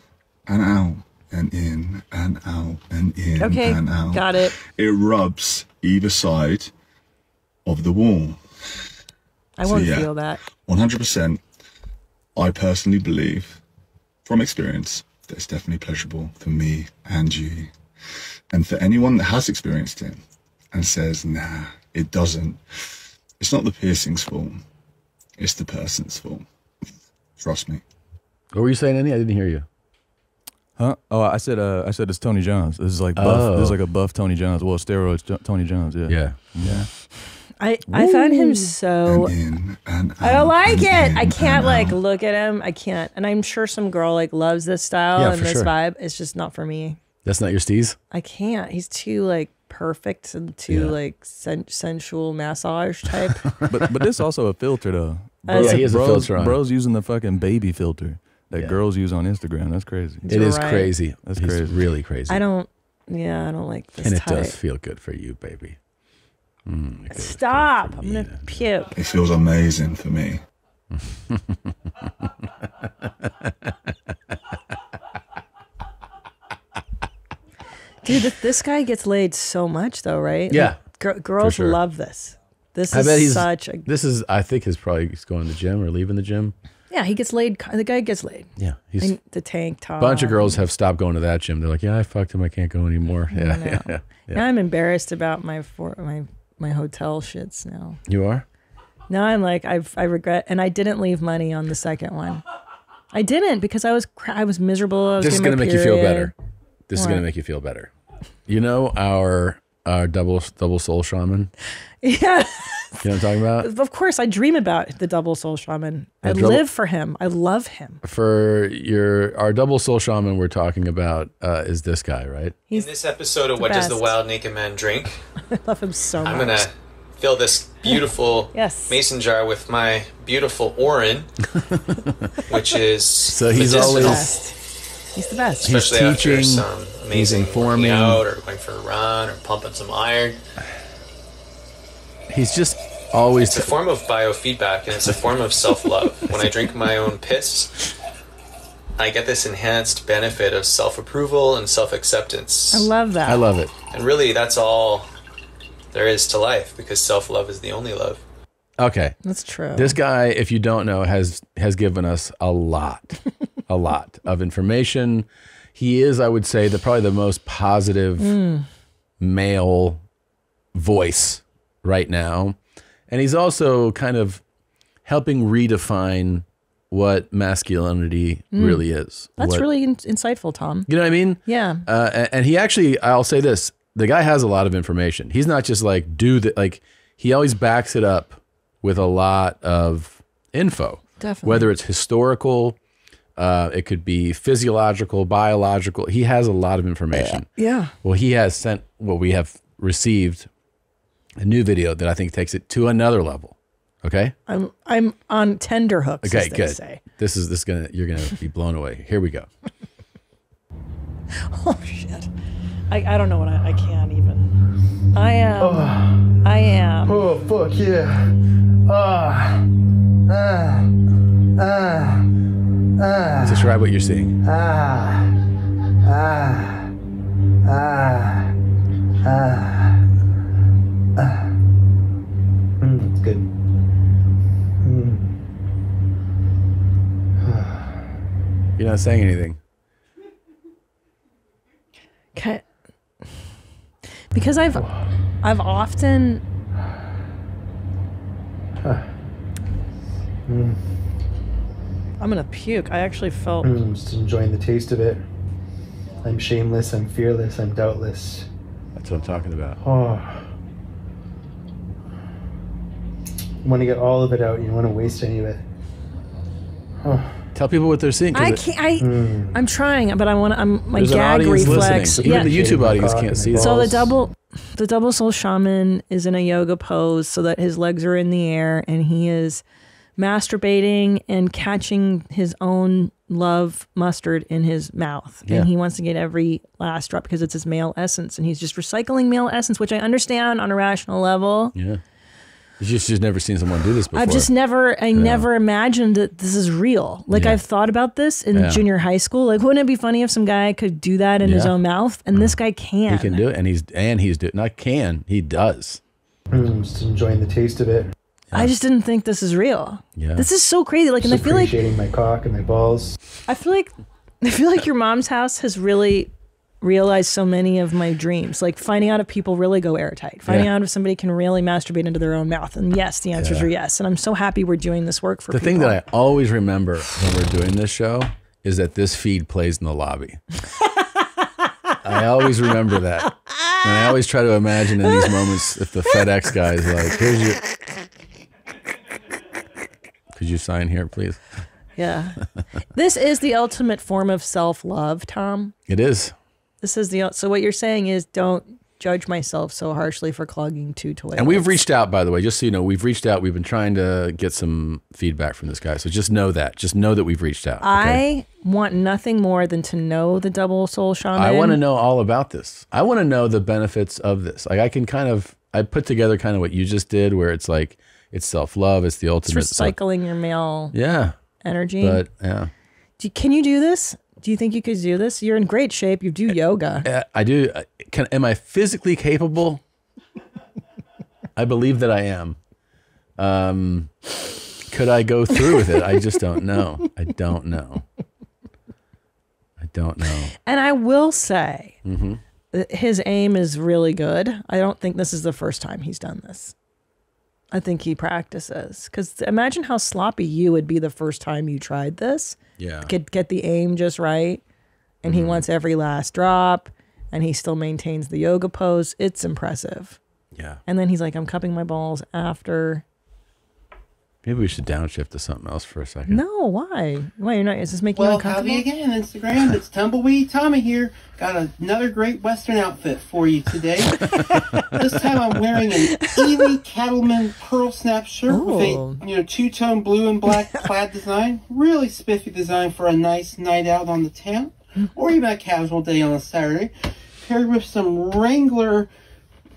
and out and in and out and in and out, got it. It rubs either side of the wall. I won't feel that. 100%. I personally believe, from experience, that it's definitely pleasurable for me and you. And for anyone that has experienced it and says, nah, it doesn't, it's not the piercing's fault. It's the person's fault. Trust me. What were you saying, Andy? I didn't hear you. Huh? Oh, I said it's Tony Johns. This is like buff. This is like a buff Tony Johns. Well, steroids Tony Johns. Yeah. Yeah. Yeah. I found him so. I don't like it. I can't like look at him. I can't. And I'm sure some girl like loves this style and this vibe. It's just not for me. That's not your steez? I can't. He's too like perfect and too like sensual massage type. but this also a filter though. He has a filter on. Bro's using the fucking baby filter that girls use on Instagram. That's crazy. It is crazy. That's He's crazy. really crazy. I don't like this And it type. does feel good for you, baby. Stop. I'm going to puke. It feels amazing for me. Dude, this guy gets laid so much though, right? Yeah. Like, girls sure. love this. This I is bet he's, such a... This is, I think, he's probably going to the gym or leaving the gym. Yeah, he gets laid. The guy gets laid. Yeah. He's and the tank top. A bunch of girls have stopped going to that gym. They're like, yeah, I fucked him. I can't go anymore. Yeah. Now I'm embarrassed about my hotel shits now. You are? Now I'm like, I regret, and I didn't leave money on the second one. I didn't because I was miserable. This is going to make you feel better. This is going to make you feel better. You know our double soul shaman? Yeah. You know what I'm talking about? Of course, I dream about the double soul shaman. I live for him. I love him. For our double soul shaman we're talking about is this guy, right? In this episode of What Does the Wild Naked Man Drink? I love him so much. I'm going to fill this beautiful mason jar with my beautiful Orin, which is so he's always... He's the best. Especially he's teaching, after some amazing informing, working out or going for a run or pumping some iron. He's just always... It's a form of biofeedback, and it's a form of self-love. When I drink my own piss, I get this enhanced benefit of self-approval and self-acceptance. I love that. I love it. And really, that's all there is to life, because self-love is the only love. Okay. That's true. This guy, if you don't know, has given us a lot of information. He is, I would say, probably the most positive male voice right now. And he's also kind of helping redefine what masculinity really is. That's really insightful, Tom. You know what I mean? Yeah. And he actually, I'll say this, the guy has a lot of information. He's not just like, he always backs it up with a lot of info. Definitely. Whether it's historical, it could be physiological, biological. He has a lot of information. Yeah. Well, he has sent, we have received a new video that I think takes it to another level. Okay? I'm on tender hooks, Okay, as they good. say. You're gonna be blown away. Here we go. Oh shit. I don't know what I can't even. I am. Oh fuck yeah. Describe what you're seeing. It's good. You're not saying anything. Okay. Because I've often I'm gonna puke. I actually felt I'm just enjoying the taste of it. I'm shameless, I'm fearless, I'm doubtless. That's what I'm talking about. Oh. You want to get all of it out, you don't want to waste any of it. Oh. Tell people what they're seeing. I can't. I'm trying, but my There's an gag audience reflex. listening. Even the YouTube audience can't see So this. the double soul shaman is in a yoga pose so that his legs are in the air and he is masturbating and catching his own love mustard in his mouth. Yeah. And he wants to get every last drop because it's his male essence. And he's just recycling male essence, which I understand on a rational level. Yeah. You've just never seen someone do this before. I've just never imagined that this is real. Like I've thought about this in junior high school. Like, wouldn't it be funny if some guy could do that in his own mouth? And this guy can. He can do it, and he's doing. Not can, he does. I'm just enjoying the taste of it. I just didn't think this is real. Yeah. This is so crazy. Like, and Just I feel like appreciating my cock and my balls. I feel like your mom's house has really realized so many of my dreams. Like finding out if people really go airtight, finding out if somebody can really masturbate into their own mouth. And yes, the answers are yes. And I'm so happy we're doing this work for the people. thing that I always remember when we're doing this show is that this feed plays in the lobby. I always remember that. And I always try to imagine in these moments if the FedEx guy is like, here's your... Could you sign here, please? Yeah. This is the ultimate form of self-love, Tom. It is. This is so what you're saying is don't judge myself so harshly for clogging 2 toilets. And we've reached out, by the way, just so you know, we've reached out. We've been trying to get some feedback from this guy. So just know that. Just know that we've reached out. Okay? I want nothing more than to know the double soul shaman. I want to know all about this. I want to know the benefits of this. Like I put together kind of what you just did, where it's like, it's self-love. It's the ultimate. It's recycling your male energy. But yeah. Can you do this? Do you think you could do this? You're in great shape. You do yoga. I do. Am I physically capable? I believe that I am. Could I go through with it? I just don't know. I don't know. And I will say, that his aim is really good. I don't think this is the first time he's done this. I think he practices. Because imagine how sloppy you would be the first time you tried this. Yeah. Get the aim just right. And he wants every last drop. And he still maintains the yoga pose. It's impressive. Yeah. And then he's like, I'm cupping my balls after. Maybe we should downshift to something else for a second. No, why? Why you're not? Is this making you Well, uncomfortable? howdy again, Instagram. It's Tumbleweed Tommy here. Got another great Western outfit for you today. This time I'm wearing an Ely Cattleman pearl snap shirt with a two-tone blue and black plaid design. Really spiffy design for a nice night out on the town, or even a casual day on a Saturday. Paired with some Wrangler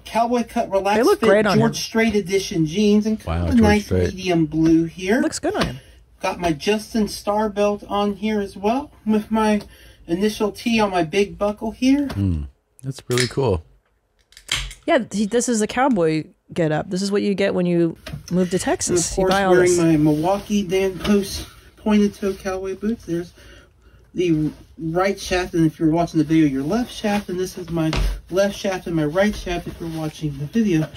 cowboy cut relaxed look fit great on George him. Strait edition jeans and kind of a George nice Strait. medium blue here. Looks good on him. Got my Justin Star belt on here as well with my initial T on my big buckle here. That's really cool. Yeah, this is a cowboy get up. This is what you get when you move to Texas. And of course, you buy all wearing this. my Milwaukee Dan Post pointed toe cowboy boots. There's the right shaft, and if you're watching the video, your left shaft, and this is my left shaft and my right shaft if you're watching the video.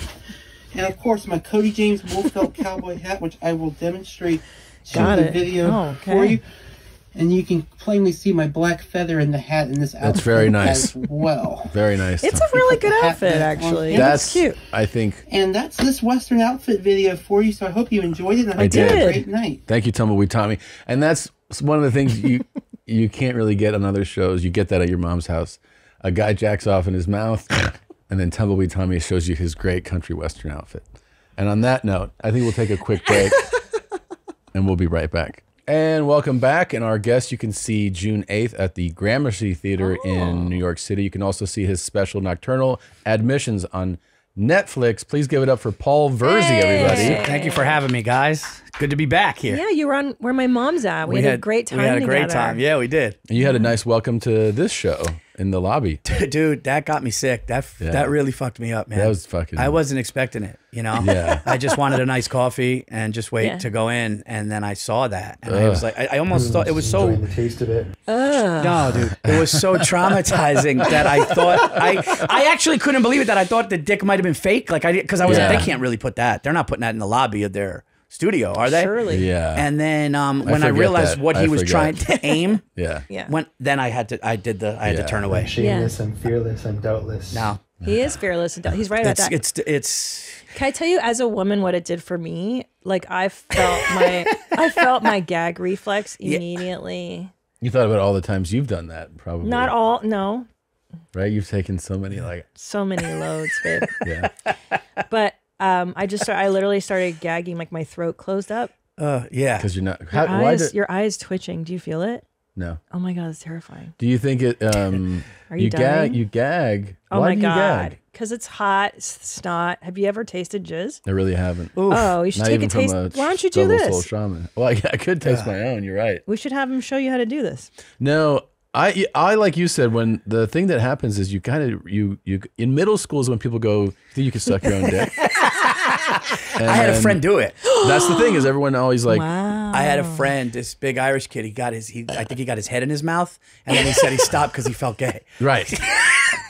And of course, my Cody James wool felt cowboy hat, which I will demonstrate to the video for you. And you can plainly see my black feather in the hat in this outfit. That's very nice. As well. Very nice. It's a really good outfit, actually. That's cute. I think. And that's this Western outfit video for you. So I hope you enjoyed it. And I hope you had a great night. Thank you, Tumbleweed Tommy. And that's one of the things you can't really get on other shows. You get that at your mom's house. A guy jacks off in his mouth, and then Tumbleweed Tommy shows you his great country Western outfit. And on that note, I think we'll take a quick break, and we'll be right back. And welcome back. And our guest you can see June 8th at the Gramercy Theater in New York City. You can also see his special Nocturnal Admissions on Netflix. Please give it up for Paul Virzi, everybody. Thank you for having me, guys. Good to be back here. Yeah, you were on Where My Mom's At. We had a great time together. We had a great time. Yeah, we did. And you had a nice welcome to this show in the lobby. Dude, that got me sick. That really fucked me up, man. That was fucking... I wasn't expecting it, you know? Yeah. I just wanted a nice coffee and just wait to go in, and then I saw that. And I was like, I almost thought it was so... Enjoying the taste of it. No, dude. It was so traumatizing that I thought... I actually couldn't believe it, that I thought the dick might have been fake. Like, because I was like, they can't really put that. They're not putting that in the lobby of their studio, are they? Surely. Yeah. And then when I realized what he was trying to aim, then I had to turn away. I'm shameless, I'm fearless, I'm doubtless. No. He is fearless. He's right about that. It's. Can I tell you, as a woman, what it did for me? Like, I felt my gag reflex immediately. You thought about all the times you've done that, probably. Not all, no. Right? You've taken so many, so many loads, babe. Yeah. But I literally started gagging, like my throat closed up. Yeah. Because you're not. Your eyes twitching. Do you feel it? No. Oh my God, it's terrifying. Do you think it? Are you dying? You gag. Oh Why my do you God. gag? Because it's hot, it's snot. Have you ever tasted jizz? I really haven't. Oof. Oh, you should take a taste. Why don't you do Double this? Soul Shaman. Well, I could taste my own. You're right. We should have him show you how to do this. No, I like you said, when the thing that happens is you kind of you in middle school is when people go, you think you can suck your own dick. I had a friend do it. That's the thing, is everyone always like. Wow. I had a friend, this big Irish kid. I think he got his head in his mouth, and then he said he stopped because he felt gay. Right.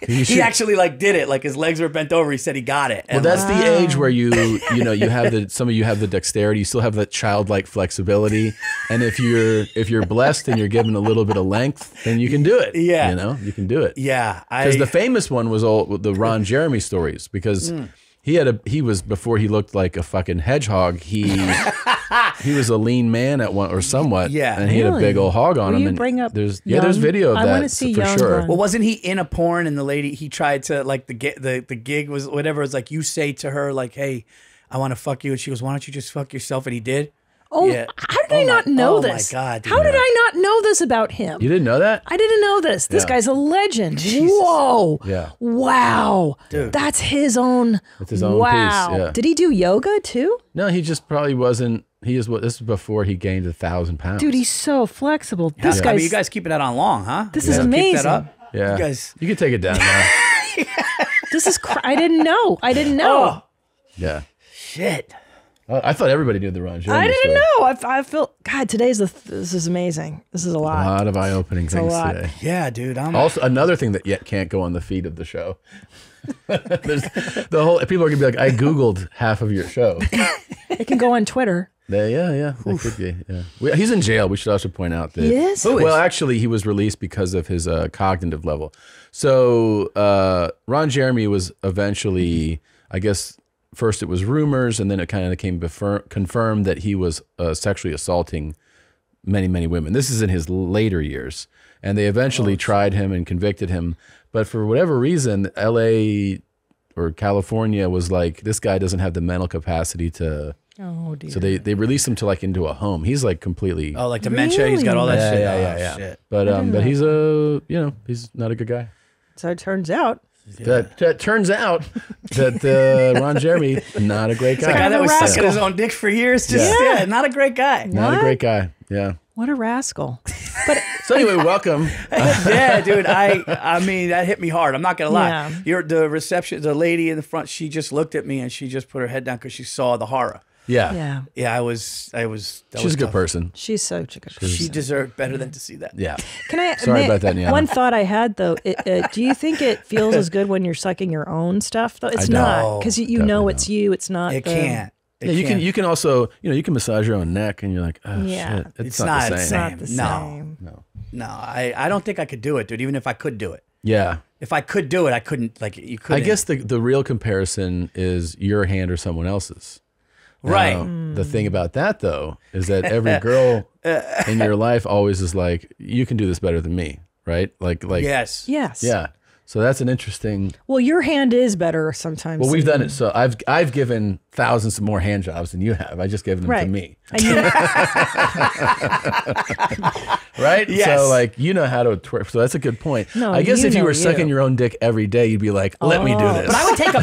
He actually did it. Like his legs were bent over. He said he got it. Well, that's the age where you have some of you have the dexterity. You still have that childlike flexibility, and if you're blessed and you're given a little bit of length, then you can do it. Yeah, you can do it. Yeah, because the famous one was all the Ron Jeremy stories, because. He was, before he looked like a fucking hedgehog, he was a lean man at one, or somewhat. Yeah. And he had a big old hog on him. You bring up there's video of that. I want to see for young sure. Ron. Well, wasn't he in a porn, and the lady, he tried to, like, the gig was whatever. It was like, you say to her, like, hey, I want to fuck you. And she goes, why don't you just fuck yourself? And he did. Oh, yeah. How did I not know this? Oh my God. How did I not know this about him? You didn't know that? I didn't know this. This guy's a legend. Jesus. Whoa. Yeah. Wow. Dude. That's his own. That's his own wow. piece. Yeah. Did he do yoga too? No, he just probably wasn't. This is before he gained 1,000 pounds. Dude, he's so flexible. Yeah. This I guy's. mean, you guys keeping that on long, huh? This is amazing. Keep that up? Yeah. You can take it down now. This is. I didn't know. I didn't know. Oh. Yeah. Shit. I thought everybody knew the Ron Jeremy I didn't story. know. I feel. God, this is amazing. This is a lot. A lot of eye-opening things today. Yeah, dude. Also, another thing that yet can't go on the feed of the show. There's the whole. People are gonna be like, I Googled half of your show. It can go on Twitter. Yeah. It could be. Yeah. He's in jail. We should also point out that. He is? Who is? Well, actually, he was released because of his cognitive level. So Ron Jeremy was eventually, I guess. First, it was rumors, and then it kind of came confirmed that he was sexually assaulting many, many women. This is in his later years, and they eventually tried him and convicted him. But for whatever reason, L.A. or California was like, this guy doesn't have the mental capacity to. Oh dear. So they released him to into a home. He's like completely. Oh, like dementia. Really? He's got all that shit. Yeah. Shit. But he's he's not a good guy. So it turns out. That turns out that Ron Jeremy, not a great guy. It's a guy that was sucking his own dick for years. Not a great guy. Not a great guy. Yeah. What a rascal. But so anyway, welcome. Yeah, dude. I mean, that hit me hard. I'm not gonna lie. Yeah. The lady in the front, she just looked at me and she just put her head down because she saw the horror. Yeah. Yeah. I was. She's a good person. She's such a good person. She deserved better than to see that. Yeah. Can I? Sorry about that, Neana. One thought I had though. Do you think it feels as good when you're sucking your own stuff? Though it's not, because you know it's you. It's not. It can't. Yeah, you can also, you can massage your own neck, and you're like, oh shit, it's not the same. Not the same. No, I don't think I could do it, dude. Even if I could do it. Yeah. If I could do it, I couldn't. Like you couldn't. I guess the real comparison is your hand or someone else's. Right. Now, the thing about that though is that every girl in your life always is like, you can do this better than me, right? Like yes. Yeah. So that's an interesting. Well, your hand is better sometimes. Well, we've done it. So I've given thousands more hand jobs than you have. I just given them to me. Right? Yes. So like, you know how to twerk. So that's a good point. No, I guess if you were you. sucking your own dick every day, you'd be like, let me do this. But I would take a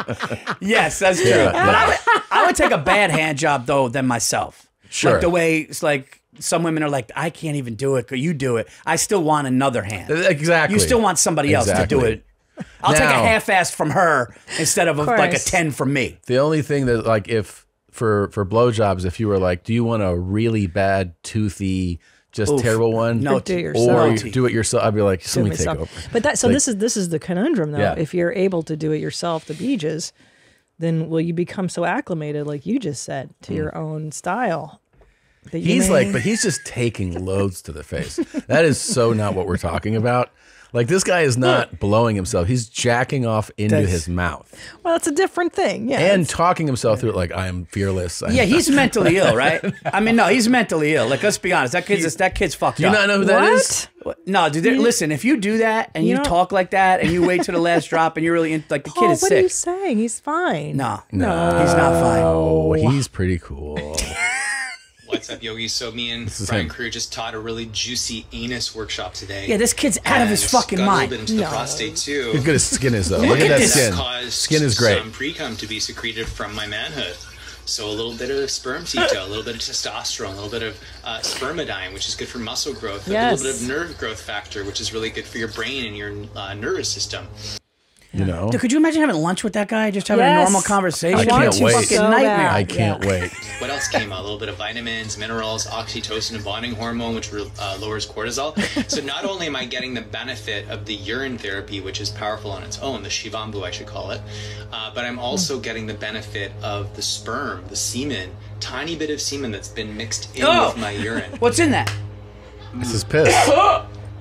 bad. Yes, that's true. Yeah, But I would take a bad hand job though than myself. Sure. Like the way it's like. Some women are like, I can't even do it. You do it. I still want another hand. Exactly. You still want somebody else to do it. I'll take a half-ass from her instead of like a 10 from me. The only thing that like if for blowjobs, if you were like, do you want a really bad, toothy, just terrible one? No, do it yourself. Or you do it yourself. I'd be like, let me take over. But that Like, this is the conundrum though. Yeah. If you're able to do it yourself, the beaches, then will you become so acclimated, like you just said, to your own style? He's like, but he's just taking loads to the face. That is so not what we're talking about. Like this guy is not blowing himself. He's jacking off into his mouth. Well, it's a different thing. Yeah. And talking himself through it like, I am fearless. Yeah, he's mentally ill, right? I mean, no, he's mentally ill. Like, let's be honest. That kid's fucked up. Do you not know who that is? No, dude, listen, if you do that and you talk like that and you wait to the last drop and you're really like the kid is what sick. are you saying? He's fine. No, he's not fine. Oh, he's pretty cool. What's up, yogis? So me and Brian Crew just taught a really juicy anus workshop today. Yeah, this kid's out of his fucking mind. A little bit into the prostate too. Look at his skin is though. Look at that skin. Skin is great. Some pre-cum to be secreted from my manhood. So a little bit of spermaceta, a little bit of testosterone, a little bit of spermidine, which is good for muscle growth, a little bit of nerve growth factor, which is really good for your brain and your nervous system. You know, Dude, could you imagine having lunch with that guy? Just having a normal conversation. I can't wait. Fucking nightmare. I can't wait. What else came out? A little bit of vitamins, minerals, oxytocin, and bonding hormone, which lowers cortisol. So not only am I getting the benefit of the urine therapy, which is powerful on its own, the shivambu I should call it, but I'm also getting the benefit of the sperm, the semen, tiny bit of semen that's been mixed in with my urine. What's in that? This is piss.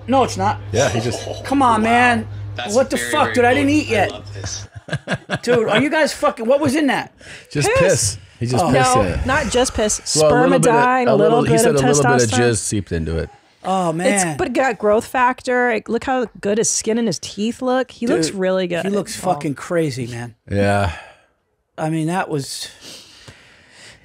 No, it's not. Yeah, he just. Come on, man. That's what the very, fuck, very dude? I didn't potent. eat yet. I love this. Dude, are you guys fucking? What was in that? Just piss. He just pissed in it. Not just piss. Well, Spermidine, a little bit he said of a little bit of testosterone. jizz seeped into it. Oh man! But it got growth factor. Look how good his skin and his teeth look. He looks really good. He looks fucking crazy, man. Yeah. I mean, that was.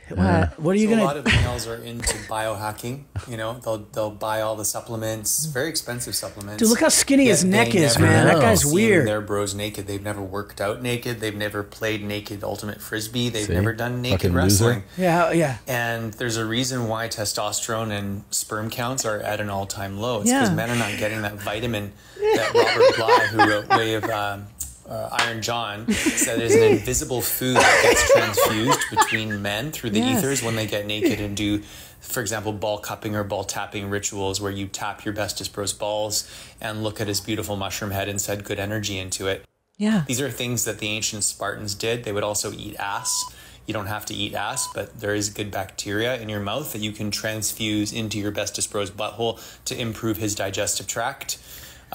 What are you So gonna? A lot of males are into biohacking. You know, they'll buy all the supplements, very expensive supplements. Dude, look how skinny his Yet neck they is, never man. That guy's seen weird. Their bros naked. They've never worked out naked. They've never played naked ultimate frisbee. They've See? never done naked Fucking loser. wrestling. Yeah. And there's a reason why testosterone and sperm counts are at an all-time low. It's because men are not getting that vitamin that Robert Bly, who wrote Way of Iron John, said there's an invisible food that gets transfused between men through the ethers when they get naked and do, for example, ball cupping or ball tapping rituals where you tap your bestest bro's balls and look at his beautiful mushroom head and send good energy into it. Yeah. These are things that the ancient Spartans did. They would also eat ass. You don't have to eat ass, but there is good bacteria in your mouth that you can transfuse into your bestest bro's butthole to improve his digestive tract.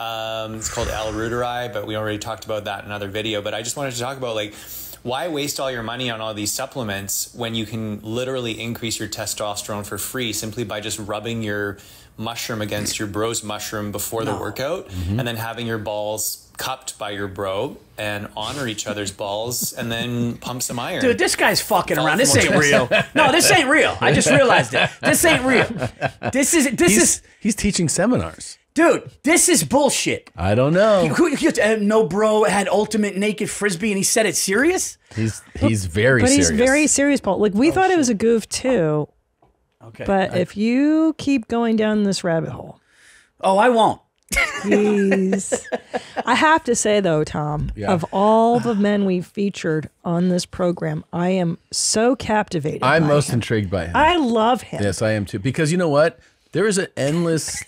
It's called L-reuteri, but we already talked about that in another video. But I just wanted to talk about, like, why waste all your money on all these supplements when you can literally increase your testosterone for free simply by just rubbing your mushroom against your bro's mushroom before the workout and then having your balls cupped by your bro and honor each other's balls and then pump some iron. Dude, this guy's fucking around. This ain't real. No, this ain't real. I just realized it. This ain't real. He's teaching seminars. Dude, this is bullshit. I don't know. No bro had ultimate naked frisbee and he said it's serious? He's very but serious. he's very serious, Paul. Like, we thought it was a goof too. Okay. But if you keep going down this rabbit hole. Oh, I won't. Please. I have to say, though, Tom, of all the men we've featured on this program, I am so captivated I'm by most him. intrigued by him. I love him. Yes, I am too. Because you know what? There is an endless.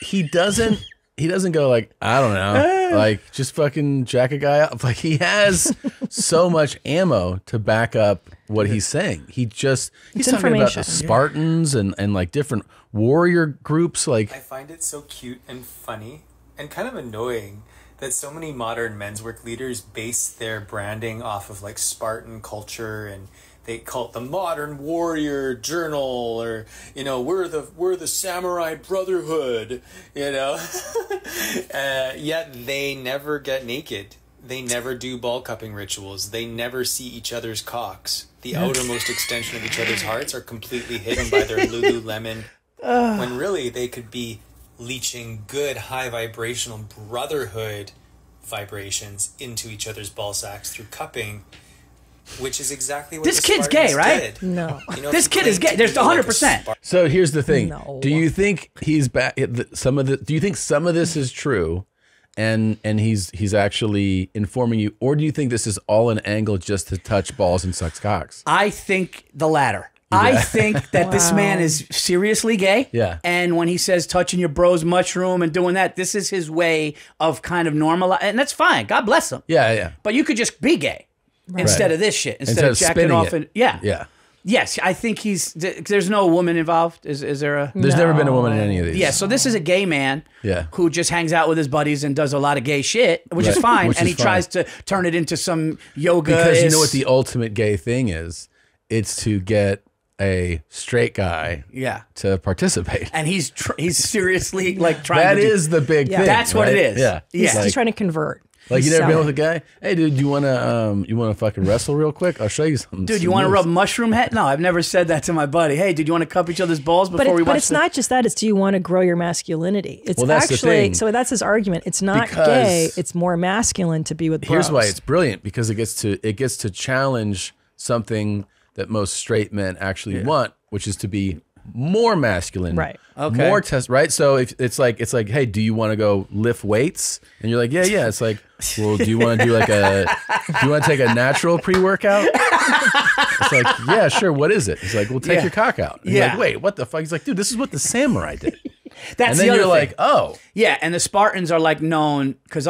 He doesn't he doesn't go like, I don't know, like just fucking jack a guy up. Like he has so much ammo to back up what he's saying. He's talking about the Spartans and like different warrior groups. Like I find it so cute and funny and kind of annoying that so many modern men's work leaders base their branding off of like Spartan culture, and they call it the Modern Warrior Journal, or we're the Samurai Brotherhood, yet they never get naked. They never do ball cupping rituals. They never see each other's cocks. The outermost extension of each other's hearts are completely hidden by their Lululemon, when really they could be leeching good high vibrational brotherhood vibrations into each other's ball sacks through cupping, which is exactly what this kid's gay, right? did. No, this kid is gay. There's 100%. So here's the thing: No. do you think he's back? Do you think some of this is true, and he's actually informing you, or do you think this is all an angle just to touch balls and suck cocks? I think the latter. I think that this man is seriously gay. Yeah. And when he says touching your bro's mushroom and doing that, this is his way of kind of normalizing. And that's fine. God bless him. Yeah, yeah. But you could just be gay instead of this shit. Instead of jacking off. And, yeah. Yes, I think there's no woman involved. Is there a? There's never been a woman in any of these. Yeah, so this is a gay man who just hangs out with his buddies and does a lot of gay shit, which is fine. And he tries to turn it into some yoga. Because you know what the ultimate gay thing is? It's to get a straight guy to participate. And he's seriously like trying that to is the big thing. That's what it is. Yeah. He's trying to convert. Like you never been with a guy? Hey dude, you wanna fucking wrestle real quick? I'll show you something. Dude, you wanna rub mushroom head? No, I've never said that to my buddy. Hey, dude, you wanna cup each other's balls before we watch? But it's not just that, it's do you want to grow your masculinity? It's that's the thing. So that's his argument. It's not gay, it's more masculine to be with bros. Here's why it's brilliant, because it gets to challenge something that most straight men actually want, which is to be more masculine, right? Okay, more right. So if it's like, hey, do you want to go lift weights? And you're like, yeah. It's like, well, do you want to do like do you want to take a natural pre-workout? It's like, yeah, sure. What is it? It's like, well, take your cock out. And you're like, wait, what the fuck? He's like, dude, this is what the samurai did. That's and then the other you're thing. like, oh, yeah. And the Spartans are like known because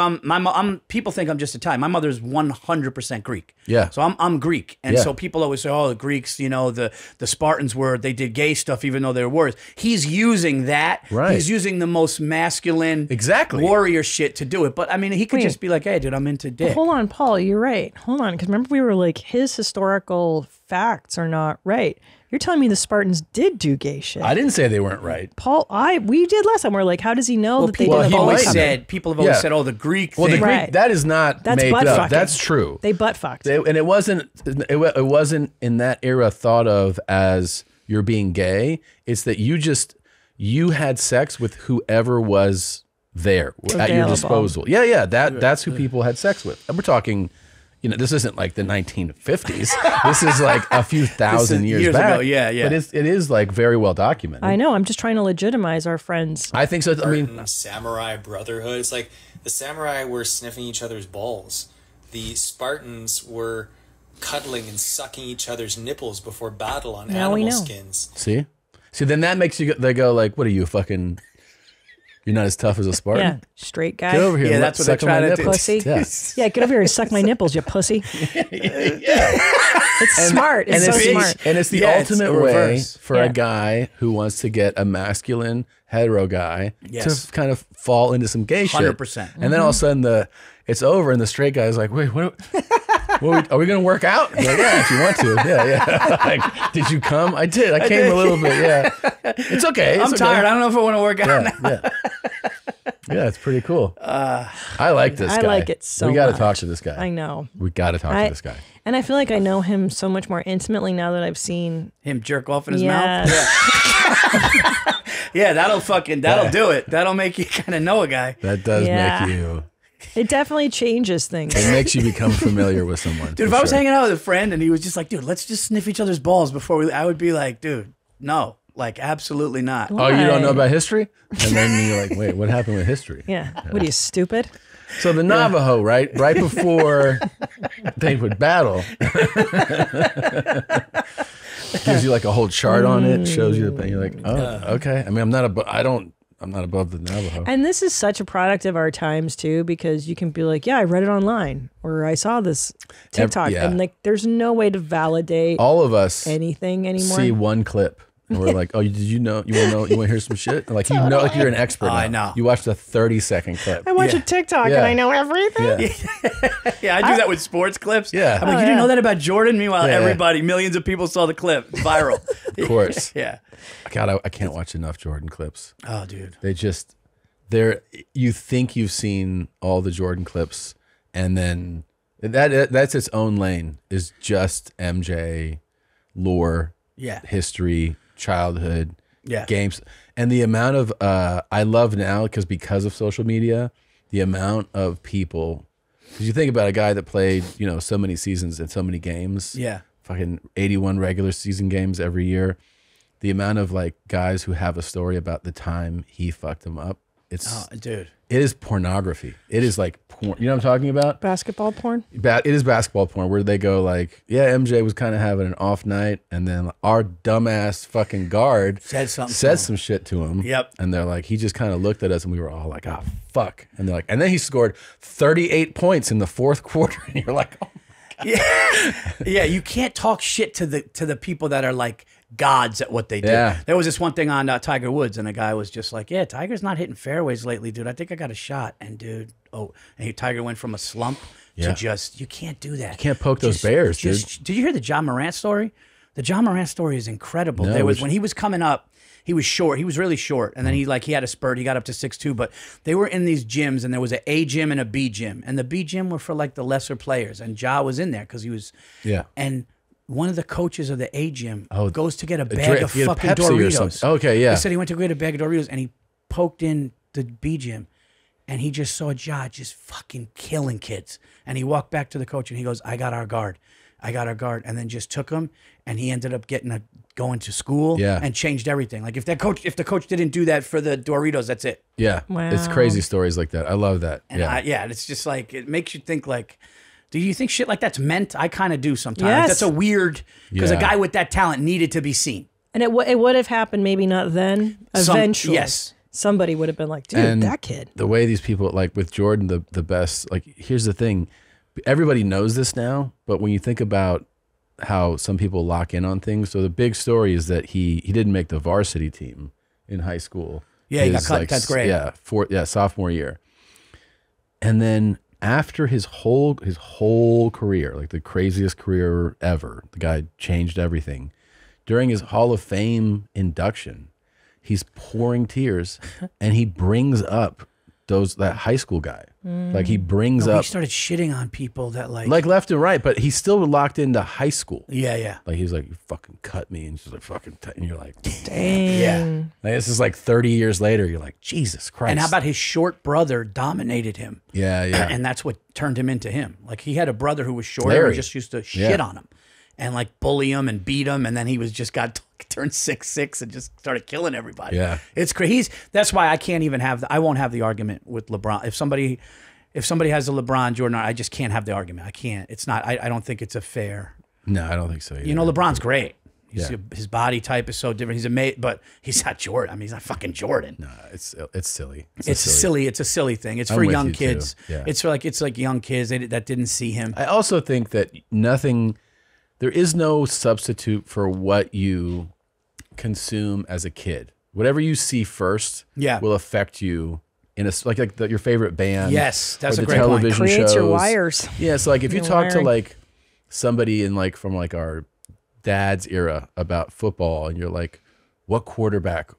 people think I'm just Italian. My mother's 100% Greek. Yeah. So I'm Greek, and so people always say, oh, the Greeks, the Spartans they did gay stuff even though they were warriors. He's using that. Right. He's using the most masculine, warrior shit to do it. But I mean, he could just be like, hey, dude, I'm into dick. Hold on, Paul, you're right. Hold on, because remember we were like, his historical facts are not right. You're telling me the Spartans did do gay shit. I didn't say they weren't right. Paul, we did last time. We're like, how does he know that they did? People have always said, oh, the Greek thing. The Greek, that is not made up. Fucking. That's true. They butt fucked. And it wasn't in that era thought of as you're being gay. It's that you had sex with whoever was there at your disposal. Yeah. That's who people had sex with. And we're talking, this isn't like the 1950s. This is like a few thousand years back. Ago. Yeah. But it is like very well documented. I know. I'm just trying to legitimize our friends. I think so. I mean, samurai brotherhood. It's like the samurai were sniffing each other's balls. The Spartans were cuddling and sucking each other's nipples before battle on animal skins. See, then that makes they go like, what are you fucking? You're not as tough as a Spartan? Yeah, straight guy. Get over here. Yeah, that's what they try to do. Pussy. Yeah, get over here and suck my nipples, you pussy. It's smart. It's so smart. And it's the ultimate way for a guy who wants to get a masculine hetero guy to kind of fall into some gay shit. 100%. And then all of a sudden it's over and the straight guy is like, wait, what are we going to work out? Like, yeah, if you want to. Yeah. Like, did you come? I did. I came a little bit. Yeah. It's okay. I'm tired. I don't know if I want to work out now. Yeah, it's pretty cool. I like this guy. I like it so much. We got to talk to this guy. I know. We got to talk to this guy. And I feel like I know him so much more intimately now that I've seen him jerk off in his mouth. Yeah, that'll do it. That'll make you kind of know a guy. That does make you. It definitely changes things. It makes you become familiar with someone. Dude, if I was hanging out with a friend and he was just like, dude, let's just sniff each other's balls before I would be like, dude, no. Like, absolutely not. Why? Oh, you don't know about history? And then you're like, wait, what happened with history? Yeah. What are you, stupid? So the Navajo, right before they would battle, gives you like a whole chart on it, shows you the, you're like, oh, okay. I mean, I'm I'm not above the Navajo. And this is such a product of our times too, because you can be like, yeah, I read it online or I saw this TikTok, and like, there's no way to validate all of us anything anymore. See one clip. And we're like, oh, did you know? You want to know? You want to hear some shit? Like you know, like you're an expert. I know. You watched a 30-second clip. I watch a TikTok and I know everything. Yeah, I do that with sports clips. Yeah. I'm like, you didn't know that about Jordan? Meanwhile, everybody, millions of people saw the clip. It's viral. Of course. Yeah. God, I can't watch enough Jordan clips. Oh, dude. You think you've seen all the Jordan clips, and then that's its own lane, is just MJ lore, history, childhood, games. And the amount of I love now, because of social media, the amount of people, because you think about a guy that played, you know, so many seasons and so many games, fucking 81 regular season games every year, the amount of like guys who have a story about the time he fucked them up, dude, it is pornography. It is like porn. You know what I'm talking about? Basketball porn. It is basketball porn, where they go like, yeah, MJ was kind of having an off night, and then our dumbass fucking guard said some shit to him. Yep. And they're like, he just kind of looked at us, and we were all like, oh fuck. And they're like, and then he scored 38 points in the fourth quarter, and you're like, oh my God. Yeah, you can't talk shit to the people that are like gods at what they do. Yeah. There was this one thing on Tiger Woods, and a guy was just like, yeah, Tiger's not hitting fairways lately, dude. I think I got a shot. And dude, Tiger went from a slump to just, you can't do that. You can't poke those bears, dude. Did you hear the John Morant story? The John Morant story is incredible. No, when he was coming up, he was short. He was really short. And then he had a spurt. He got up to 6'2". But they were in these gyms, and there was an A gym and a B gym. And the B gym were for like the lesser players. And Ja was in there because he was. Yeah. And one of the coaches of the A gym goes to get a bag of Pepsi fucking or Doritos. something. Okay, yeah. He said he went to go get a bag of Doritos, and he poked in the B gym, and he just saw Ja just fucking killing kids. And he walked back to the coach, and he goes, I got our guard. And then just took him, and he ended up going to school and changed everything. Like if the coach didn't do that for the Doritos, that's it. Yeah. Wow. It's crazy stories like that. I love that. And it's just like, it makes you think like, do you think shit like that's meant? I kind of do sometimes. Yes. That's a weird, because a guy with that talent needed to be seen. And it would have happened, maybe not then. Eventually, yes, somebody would have been like, dude, and that kid. The way these people, like with Jordan, the best, like, here's the thing. Everybody knows this now, but when you think about how some people lock in on things, so the big story is that he didn't make the varsity team in high school. Yeah, he got cut. That's great. Yeah, sophomore year. And then after his whole career, like the craziest career ever, the guy changed everything. During his Hall of Fame induction, he's pouring tears, and he brings up that high school guy. Like he brings up. He started shitting on people that like left and right, but he's still locked into high school. Yeah. Like he's like, you fucking cut me, and she's like, fucking, and you're like, dang. Yeah. Like, this is like 30 years later. You're like, Jesus Christ. And how about his short brother dominated him? Yeah. And that's what turned him into him. Like he had a brother who was shorter and just used to shit on him and like bully him and beat him, and then he was turned 6'6" and just started killing everybody. Yeah, it's crazy. That's why I can't even I won't have the argument with LeBron. If somebody has a LeBron Jordan, I just can't have the argument. I can't. It's not. I don't think it's a fair. No, I don't think so either. You know, LeBron's great. His body type is so different. He's amazing, but he's not Jordan. I mean, he's not fucking Jordan. No, it's silly. It's silly. It's a silly thing. It's for young kids. Yeah. It's like young kids that didn't see him. I also think that there is no substitute for what you consume as a kid. Whatever you see first will affect you in your favorite band. Yes, that's or a the great point. television Creates shows. your wires. Yeah, so like if you Your talk to wiring. like somebody from like our dad's era about football, and you're like, what quarterback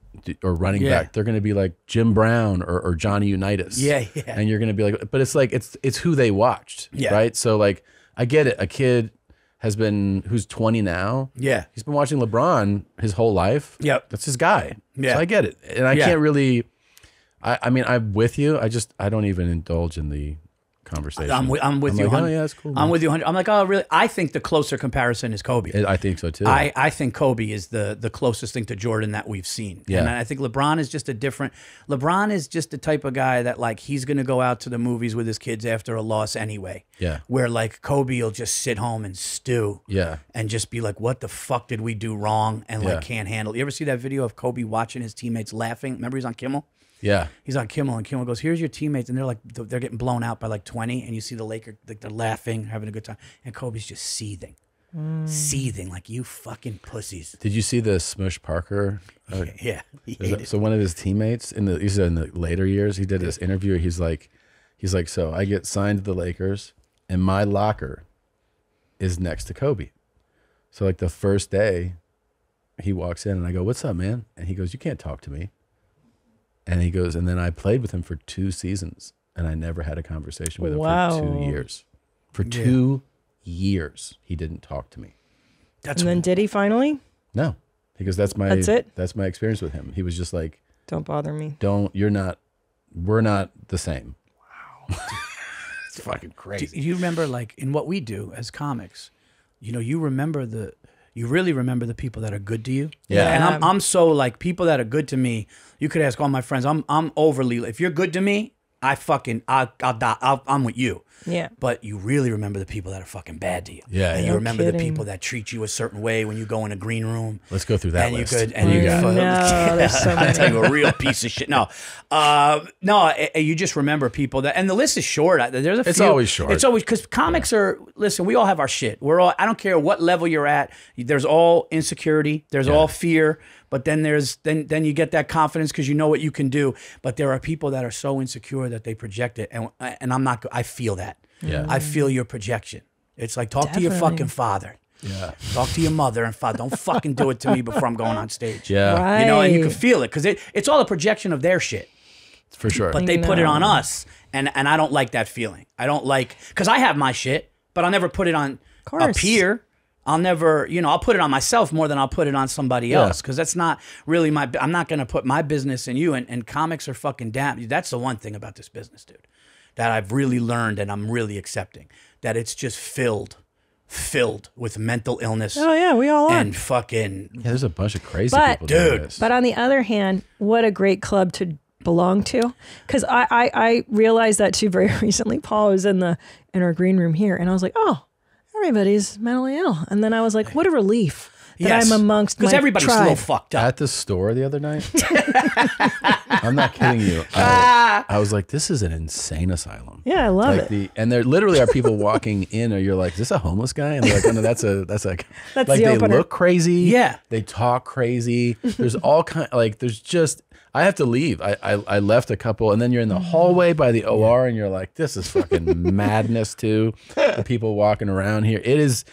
or running back? They're going to be like Jim Brown or Johnny Unitas. Yeah. And you're going to be like, but it's like it's who they watched, right? So like I get it. A kid who's 20 now. Yeah. He's been watching LeBron his whole life. Yep. That's his guy. Yeah. So I get it. And I can't really, I mean, I'm with you. I don't even indulge in the conversation. I'm with you. Like, 100. oh, yeah, that's cool. I'm with you. 100. I'm like, oh, really? I think the closer comparison is Kobe. I think so too. I think Kobe is the closest thing to Jordan that we've seen. Yeah. And I think LeBron is just LeBron is just the type of guy that like he's gonna go out to the movies with his kids after a loss anyway. Yeah. Where like Kobe will just sit home and stew. Yeah. And just be like, what the fuck did we do wrong? And like can't handle it. You ever see that video of Kobe watching his teammates laughing? Remember he's on Kimmel? Yeah. He's on Kimmel, and Kimmel goes, here's your teammates, and they're like, they're getting blown out by like 20, and you see the Lakers, like they're laughing, having a good time, and Kobe's just seething. Seething, like, you fucking pussies. Did you see the Smush Parker? Yeah. So one of his teammates in the later years, he did this interview. He's like, so I get signed to the Lakers, and my locker is next to Kobe. So like the first day, he walks in, and I go, what's up, man? And he goes, you can't talk to me. And he goes, and then I played with him for 2 seasons, and I never had a conversation with him for 2 years. For 2 years, he didn't talk to me. And then did he finally? No, because that's my it? That's my experience with him. He was just like, don't bother me. we're not the same. Wow, it's fucking crazy. Do you remember, like, in what we do as comics, you know, you really remember the people that are good to you. Yeah. And I'm so like, people that are good to me, you could ask all my friends, I'm overly, if you're good to me, I'll die. I'm with you. Yeah. But you really remember the people that are fucking bad to you. Yeah. And yeah. you remember the people that treat you a certain way when you go in a green room. Let's go through that and list. You could, and you there's so I'll tell you a real piece of shit. No, you just remember people that, and the list is short. There's a few. It's always short. It's always, because comics are, listen, we all have our shit. I don't care what level you're at. There's all insecurity. There's all fear. But then then you get that confidence because you know what you can do. But there are people that are so insecure that they project it, and I feel that. Yeah. I feel your projection. It's like, talk to your fucking father. Yeah. Talk to your mother and father. Don't fucking do it to me before I'm going on stage. Yeah. Right. You know, and you can feel it because it's all a projection of their shit. For sure. But they put it on us, and I don't like that feeling. I don't like, because I have my shit, but I'll never put it on a peer. I'll never, I'll put it on myself more than I'll put it on somebody else, because that's not really I'm not going to put my business in you, and comics are fucking damn. That's the one thing about this business, dude, that I've really learned and I'm really accepting, that it's just filled with mental illness. Oh yeah, we all are. And fucking there's a bunch of crazy people dude. doing this. But on the other hand, what a great club to belong to, because I realized that too very recently. Paul was in our green room here, and I was like, oh, everybody's mentally ill, and then I was like, what a relief that I'm amongst my because everybody's tribe. a little fucked up. At the store the other night, I'm not kidding you. I was like, this is an insane asylum. Yeah, I love it. And there literally are people walking in, or you're like, is this a homeless guy? And they're like, oh, no, that's like That's like the they opener. look crazy. Yeah. They talk crazy. There's all kind, like, there's just, I have to leave. I left a couple, and then you're in the hallway by the OR, and you're like, this is fucking madness too. The people walking around here. It is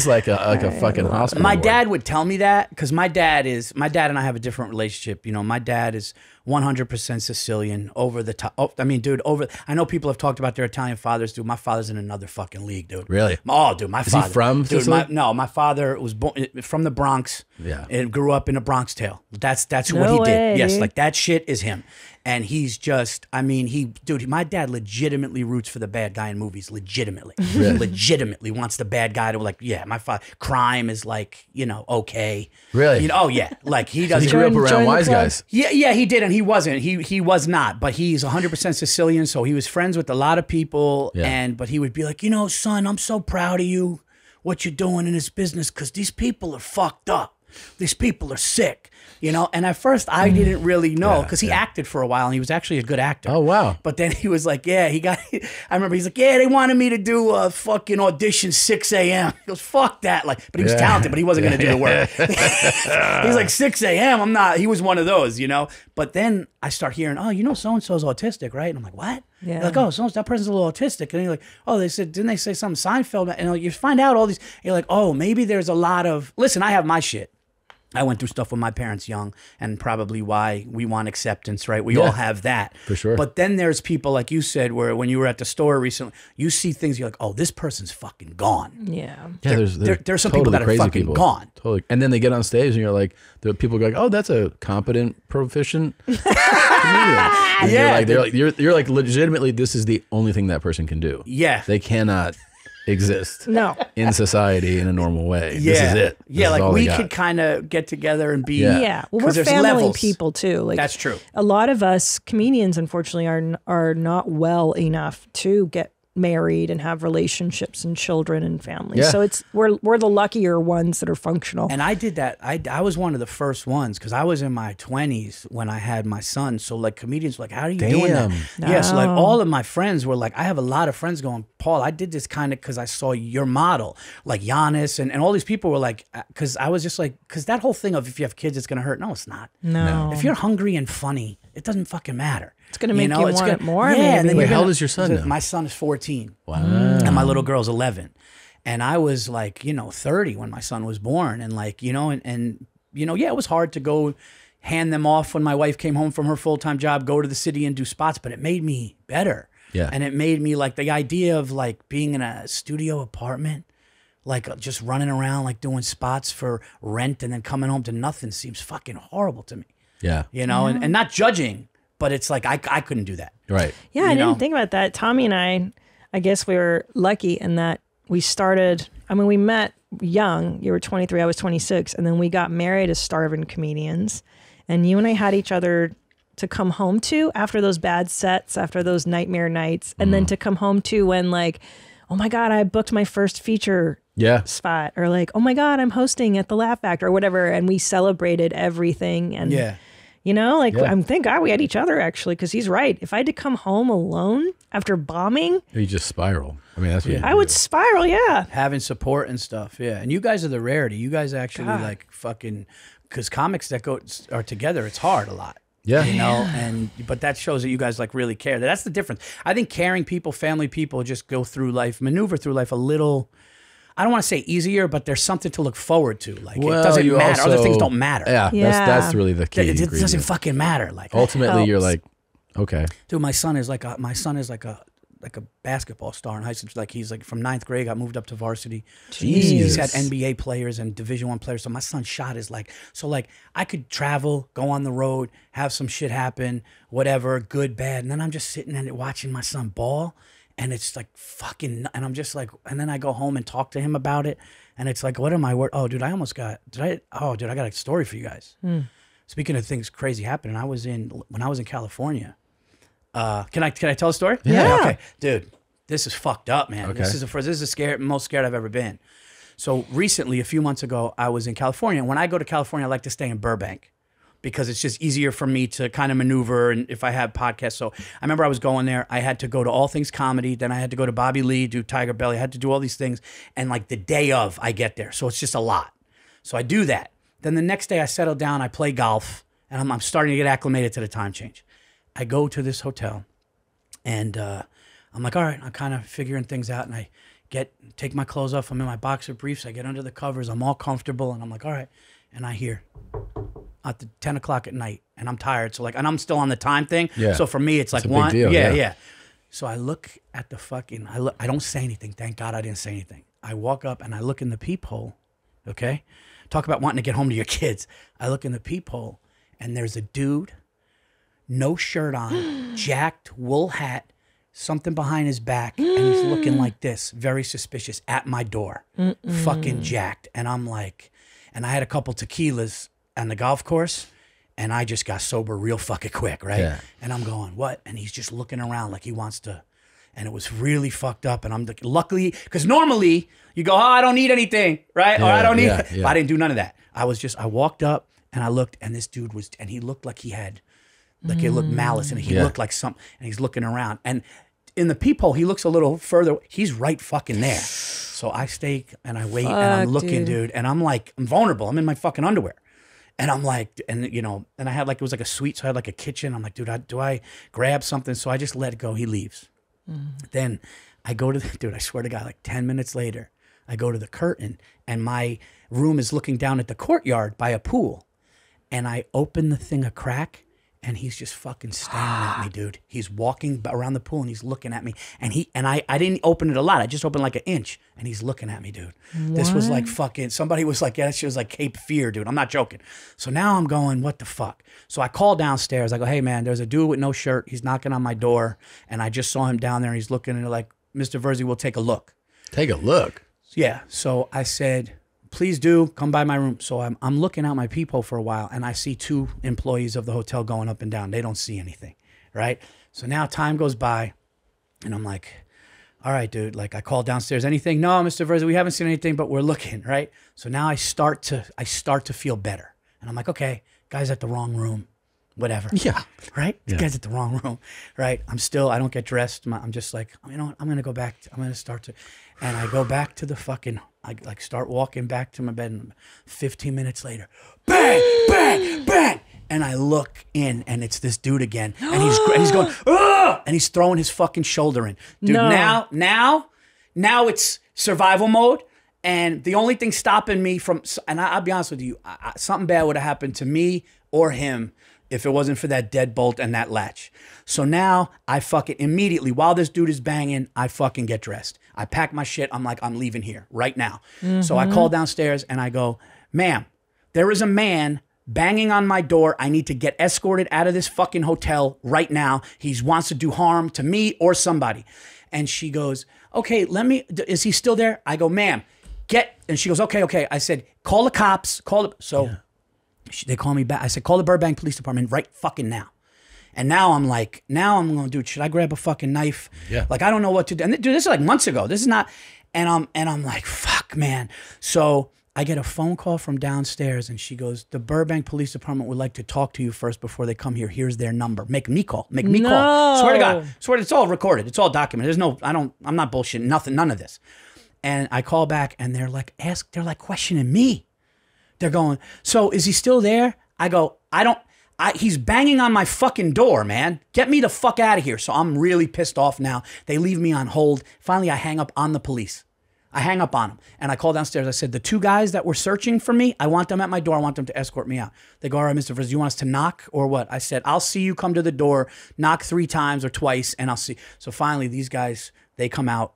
like a fucking hospital. My ward. dad would tell me that, because my dad and I have a different relationship. My dad is 100% Sicilian, over the top. Oh, I mean, dude, I know people have talked about their Italian fathers, dude. My father's in another fucking league, dude. Really? Oh, dude, my father. Is he from Sicily? My father was born from the Bronx. Yeah. And grew up in a Bronx tale. That's No what he way, did. Yes, dude. like that shit is him. And he's just, I mean, my dad legitimately roots for the bad guy in movies. Legitimately. Really? Legitimately wants the bad guy to, like, yeah, my father, crime is like, okay. Really? Oh, yeah. Like, he doesn't. He grew up around wise guys. Yeah, he did, and he wasn't. He was not, but he's 100% Sicilian, so he was friends with a lot of people, but he would be like, son, I'm so proud of you, what you're doing in this business, because these people are fucked up. These people are sick, and at first I didn't really know, because he acted for a while, and he was actually a good actor. Oh, wow. But then he was like, I remember he's like, they wanted me to do a fucking audition 6 a.m. He goes, fuck that. Like, but he was talented, but he wasn't going to do the work. He's like, 6 a.m. I'm not, he was one of those, But then I start hearing, so-and-so's autistic, right? And I'm like, what? Yeah. They're like, oh, that person's a little autistic. And you're like, oh, didn't they say something Seinfeld? And you find out all these, you're like, oh, maybe there's a lot of, listen, I have my shit. I went through stuff with my parents young, and probably why we want acceptance, right? We all have that. For sure. But then there's people, like you said, where when you were at the store recently, you see things, you're like, oh, this person's fucking gone. Yeah. Yeah, there's some people that are fucking gone. Totally. And then they get on stage and you're like, the people go like, oh, that's a competent, proficient comedian. And you're like legitimately, this is the only thing that person can do. Yeah. They cannot exist in society in a normal way. Yeah. This is it. Yeah, like we could kind of get together and be. Yeah, well, we're there's family levels. people too. Like that's true. A lot of us comedians, unfortunately, are not well enough to get married and have relationships and children and families. Yeah. So it's we're the luckier ones that are functional. And I did that. I was one of the first ones because I was in my 20s when I had my son. So like comedians were like, how are you doing that? Yeah. So like all of my friends were like, I have a lot of friends going, Paul, I did this kind of because I saw your model, like Giannis and all these people were like, because I was just like, because that whole thing of if you have kids, it's going to hurt. No, it's not. No. If you're hungry and funny, it doesn't fucking matter. It's going to make you want it more. Yeah. Maybe. And then Wait, how old is your son now? My son is 14. Wow. And my little girl's 11. And I was like, 30 when my son was born. And like, and it was hard to go hand them off when my wife came home from her full-time job, go to the city and do spots, but it made me better. Yeah. And it made me like the idea of like being in a studio apartment, like just running around, like doing spots for rent and then coming home to nothing seems fucking horrible to me. Yeah. And not judging, but it's like, I couldn't do that. Right. Yeah, I didn't think about that. Tommy and I guess we were lucky in that we started, we met young. You were 23, I was 26. And then we got married as starving comedians. And you and I had each other to come home to after those bad sets, after those nightmare nights. And then to come home to when like, oh my God, I booked my first feature spot. Or like, oh my God, I'm hosting at the Laugh Factory or whatever. And we celebrated everything. And thank God we had each other actually, because he's right. If I had to come home alone after bombing, you just spiral. I mean, that's what I would spiral. Yeah, having support and stuff. Yeah, and you guys are the rarity. You guys actually like fucking because comics that are together, it's hard a lot. Yeah, but that shows that you guys like really care. That's the difference. I think caring people, family people, just go through life, maneuver through life a little. I don't want to say easier, but there's something to look forward to. Like it doesn't matter. Other things don't matter. Yeah, that's really the key. It doesn't fucking matter. Like ultimately, you're like, okay, dude. My son is like a basketball star in high school. Like he's like from 9th grade, got moved up to varsity. He's had NBA players and Division I players. So my son's shot is like I could travel, go on the road, have some shit happen, whatever, good, bad, and then I'm just sitting and watching my son ball. And it's like fucking, and I'm just like, and then I go home and talk to him about it. And it's like, what am I, oh dude, I got a story for you guys. Speaking of things crazy happening, when I was in California, can I tell a story? Yeah. Okay, dude, this is fucked up, man. Okay. This is the most scared I've ever been. So recently, a few months ago, I was in California. And when I go to California, I like to stay in Burbank, because it's just easier for me to kind of maneuver and if I have podcasts. So I remember I was going there. I had to go to All Things Comedy. Then I had to go to Bobby Lee, do Tiger Belly. I had to do all these things. And like the day of, I get there. So it's just a lot. So I do that. Then the next day I settle down, I play golf, and I'm starting to get acclimated to the time change. I go to this hotel, and I'm like, all right, I'm kind of figuring things out. And I take my clothes off. I'm in my boxer briefs. I get under the covers. I'm all comfortable. And I'm like, all right. And I hear at 10 o'clock at night, and I'm tired. So like, and I'm still on the time thing. Yeah. So for me, it's like a big deal, yeah. So I look at the fucking, I don't say anything. Thank God I didn't say anything. I walk up and I look in the peephole. Okay. Talk about wanting to get home to your kids. I look in the peephole, and there's a dude, no shirt on, jacked, wool hat, something behind his back, and he's looking like this, very suspicious, at my door. Fucking jacked. And I'm like, and I had a couple tequilas on the golf course, and I just got sober real fucking quick, right? Yeah. And I'm going, what? And he's just looking around like he wants to, and it was really fucked up. And I'm like, luckily, because normally you go, oh, I don't need anything, right? Or I don't need, but I didn't do none of that. I walked up and I looked, and this dude was, and he looked like he had, like it looked malice, and he looked like something, and he's looking around. And in the peephole, he looks a little further. He's right fucking there. So I stay and I wait, and I'm looking, dude, and I'm like, I'm vulnerable. I'm in my fucking underwear. And I'm like, and I had like, it was like a suite, so I had like a kitchen. I'm like, dude, do I grab something? So I just let it go. He leaves. Then I go to dude, I swear to God, like 10 minutes later, I go to the curtain, and my room is looking down at the courtyard by a pool. And I open the thing a crack, and he's just fucking staring at me, dude. He's walking around the pool, and he's looking at me. And I didn't open it a lot. I just opened like an inch, and he's looking at me, dude. This was like fucking, somebody was like, yeah, that shit was like Cape Fear, dude. I'm not joking. So now I'm going, what the fuck? So I call downstairs. I go, hey, man, there's a dude with no shirt. He's knocking on my door, and I just saw him down there, and he's looking, and like, Mr. Virzi, we'll take a look. Take a look? Yeah. So I said, please do come by my room. So I'm looking out my peephole for a while, and I see 2 employees of the hotel going up and down. They don't see anything, right? So now time goes by, and I'm like, all right, dude. Like, I call downstairs. Anything? No, Mr. Virzi, we haven't seen anything, but we're looking, right? So now I start to feel better, and I'm like, okay, guy's at the wrong room, whatever. Yeah. Right? Yeah. The guy's at the wrong room, right? I don't get dressed. I'm just like, you know what? I'm gonna go back. I'm gonna start to, and I go back to the fucking. I like start walking back to my bed, and 15 minutes later, bang, bang, bang, and I look in, and it's this dude again, and he's going, ah, and he's throwing his fucking shoulder in, dude. No. Now it's survival mode, and the only thing stopping me from, and I'll be honest with you, something bad would have happened to me or him if it wasn't for that deadbolt and that latch. So now I fucking immediately, while this dude is banging, I fucking get dressed. I pack my shit. I'm like, I'm leaving here right now. So I call downstairs and I go, ma'am, there is a man banging on my door. I need to get escorted out of this fucking hotel right now. He wants to do harm to me or somebody. And she goes, okay, is he still there? I go, ma'am, and she goes, okay. I said, call the cops, they call me back. I said, call the Burbank Police Department right fucking now. And now I'm like, going, dude, should I grab a fucking knife? Yeah. Like, I don't know what to do. And dude, this is like months ago. This is not, and I'm like, fuck, man. So I get a phone call from downstairs, and she goes, the Burbank Police Department would like to talk to you first before they come here. Here's their number. Make me call. Swear to God. It's all recorded. It's all documented. I'm not bullshitting, nothing, none of this. And I call back, and they're like questioning me. They're going, so is he still there? I go, he's banging on my fucking door, man. Get me the fuck out of here. So I'm really pissed off now. They leave me on hold. Finally, I hang up on the police. I hang up on them. And I call downstairs. I said, the 2 guys that were searching for me, I want them at my door. I want them to escort me out. They go, all right, Mr. Virzi, you want us to knock or what? I said, I'll see you come to the door, knock 3 times or twice, and I'll see. So finally, these guys, they come out.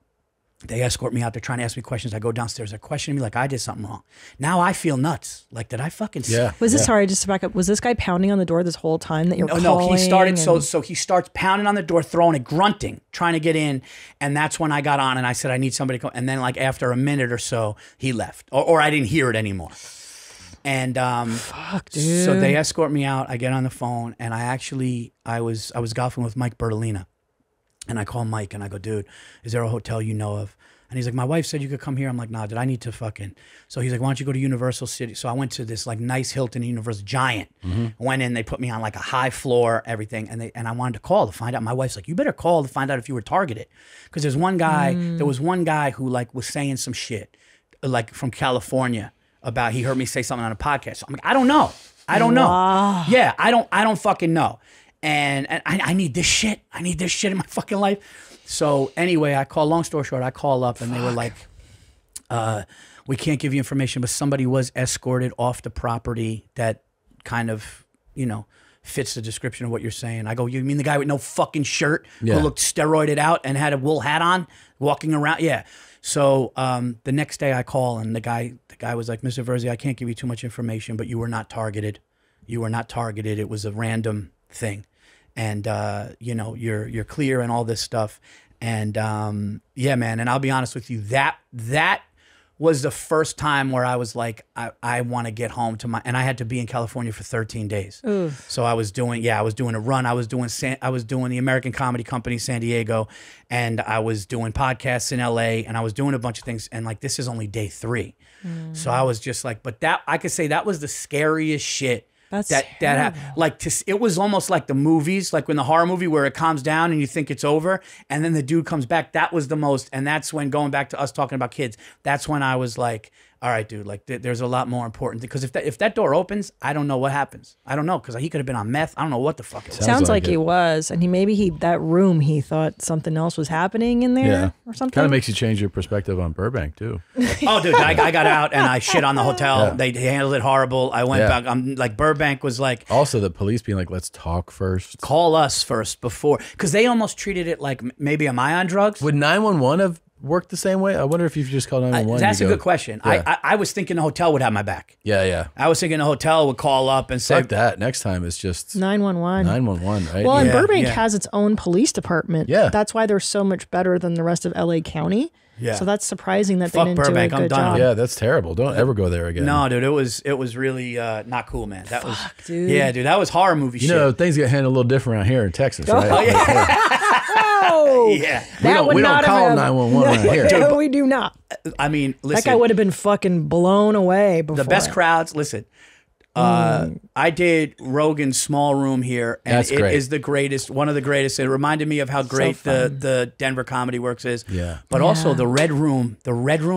They escort me out. They're trying to ask me questions. I go downstairs. They're questioning me like I did something wrong. Now I feel nuts. Like, did I fucking... Was this, sorry, just to back up, was this guy pounding on the door this whole time that you're calling? No, he started, so he starts pounding on the door, throwing it, grunting, trying to get in. And that's when I got on and I said, I need somebody to come. And then like after a minute or so, he left. Or I didn't hear it anymore. And fuck, dude. So they escort me out. I get on the phone, and I was golfing with Mike Bertolina. And I call Mike and I go, dude, is there a hotel you know of? And he's like, my wife said you could come here. I'm like, nah, dude, I need to fucking. So he's like, why don't you go to Universal City? So I went to this like nice Hilton Universal, giant. Went in, they put me on like a high floor, everything. And I wanted to call to find out. My wife's like, you better call to find out if you were targeted. Because there was one guy who like was saying some shit, like from California about, he heard me say something on a podcast. So I'm like, I don't know. Wow. Yeah, I don't fucking know. And I need this shit. I need this shit in my fucking life. So anyway, long story short, I call up and they were like, we can't give you information, but somebody was escorted off the property that kind of, fits the description of what you're saying. I go, you mean the guy with no fucking shirt who looked steroided out and had a wool hat on walking around? Yeah. So the next day I call and the guy was like, Mr. Virzi, I can't give you too much information, but you were not targeted. You were not targeted. It was a random thing. And, you're clear and all this stuff. And, yeah, man. And I'll be honest with you, that was the first time where I was like, I want to get home to and I had to be in California for 13 days. Ooh. So I was doing a run. I was doing the American Comedy Company, San Diego, and I was doing podcasts in LA, and I was doing a bunch of things. And like, this is only day 3. So I was just like, but I could say that was the scariest shit. It was almost like the movies, like when the horror movie where it calms down and you think it's over, and then the dude comes back. That was the most, and that's when, going back to us talking about kids, that's when I was like, all right, dude, like there's a lot more important because if that door opens, I don't know what happens. I don't know because he could have been on meth. I don't know what the fuck it was. Sounds like he was, and that room he thought something else was happening in there or something. Kind of makes you change your perspective on Burbank too. Oh, dude, I got out and I shit on the hotel. They handled it horrible. I went back. I'm like Burbank was like. Also, the police being like, let's talk first. Call us first before because they almost treated it like maybe am I on drugs? Would 911 have worked the same way? I wonder if you've just called 911. That's a good question. Yeah. I was thinking the hotel would have my back. Yeah. I was thinking the hotel would call up and say fuck that. Next time it's just 911. 911, right? Well, and Burbank has its own police department. Yeah. That's why they're so much better than the rest of LA County. Yeah. So that's surprising that Fuck they didn't Burbank, do a I'm good done. job. Yeah, that's terrible. Don't ever go there again. No, dude, it was really not cool, man. That was dude. Yeah, dude, that was horror movie shit. You know, things get handled a little different around here in Texas, right? Oh, yeah. Yeah. We don't call 911 around here. No, we do not. I mean, listen. That guy would have been fucking blown away before. The best crowds, listen. I did Rogan's Small Room here, and That's it great. is the greatest, one of the greatest. It reminded me of how great the Denver Comedy Works is. Yeah. But also the Red Room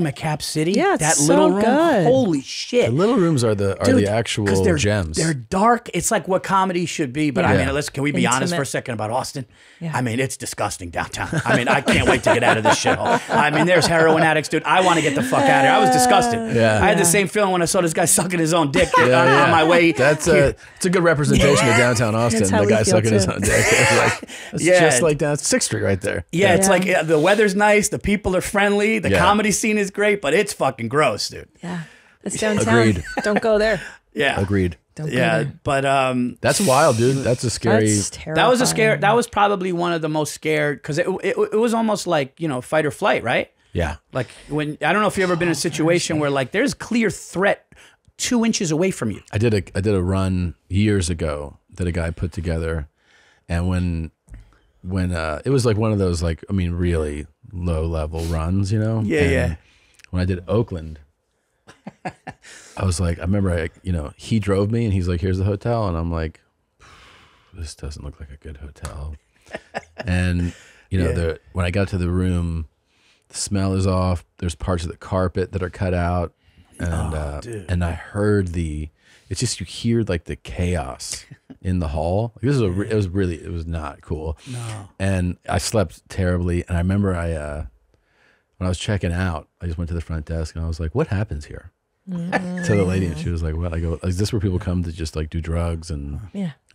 at Cap City. Yeah, it's that so little room. good. Holy shit. The little rooms are the Dude, actual 'cause they're, gems. They're dark. It's like what comedy should be. But I Yeah. mean, can we be honest for a Intimate. second about Austin? Yeah. I mean, it's disgusting downtown. I mean, I can't wait to get out of this shithole. I mean, there's heroin addicts, dude. I want to get the fuck out of here. I was disgusted. Yeah. I had the same feeling when I saw this guy sucking his own dick on my way. It's a good representation of downtown Austin. That's how The we guy feel, sucking his too. own dick. It's just like down 6th Street right there. Yeah, it's like the weather's nice, the people are friendly, the comedy scene is great, but it's fucking gross, dude. Yeah. It's downtown. Agreed. Don't go there. Yeah. Agreed. Don't go Yeah, there. but that's wild, dude. That's a scary. That's that was a terrifying. scare. That was probably one of the most scared because it was almost like fight or flight, right? Yeah. Like when I don't know if you've ever been in a situation where like there's clear threat 2 inches away from you. I did a run years ago that a guy put together, and when it was like one of those really low level runs, Yeah, And yeah. When I did Oakland, I was like, I remember he drove me and he's like, here's the hotel, and I'm like, this doesn't look like a good hotel, and when I got to the room, the smell is off. There's parts of the carpet that are cut out. And I heard it's just you hear like the chaos in the hall. Like, it was not cool. No. And I slept terribly. And I remember when I was checking out, I just went to the front desk and I was like, what happens here? To the lady, and she was like, what? I go, is this where people come to just like do drugs? And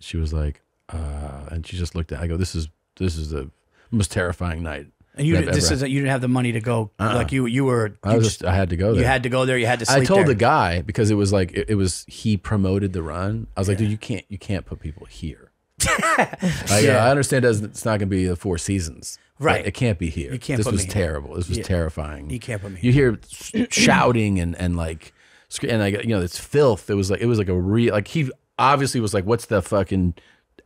she was like, and she just looked at, I go, this is the most terrifying night. And you didn't have the money to go. Like you were. I had to go there. You had to go there. You had to sleep I told there. the guy because it was like he promoted the run. I was like, dude, you can't put people here. I understand it's not going to be the Four Seasons. Right. It can't be here. You can't this put was me terrible. This was terrifying. You can't put me You hear shouting and like it's filth. It was like a real he obviously was like, what's the fucking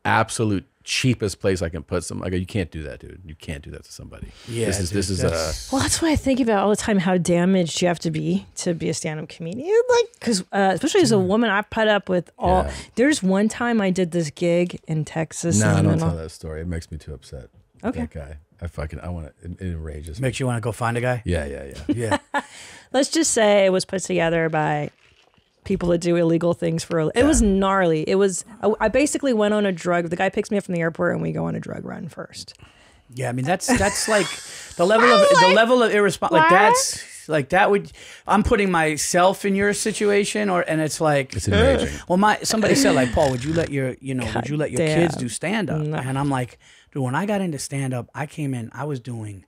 absolute cheapest place I can put some. I go, you can't do that, dude. You can't do that to somebody. Yeah, this is Well, that's why I think about all the time how damaged you have to be a stand-up comedian. Like, because especially as a woman, I put up with all. There's one time I did this gig in Texas. No, don't tell that story. It makes me too upset. Okay. That guy. I want to. It enrages me. Makes you want to go find a guy. Yeah. Let's just say it was put together by people that do illegal things for. It was gnarly. It was. I basically went on a drug. The guy picks me up from the airport, and we go on a drug run first. Yeah, I mean that's like the level of irresponsible. Like that would. I'm putting myself in your situation, and it's like it's enraging. Well, somebody said like, Paul, would you let your kids do stand up? No. And I'm like, dude, when I got into stand up, I came in. I was doing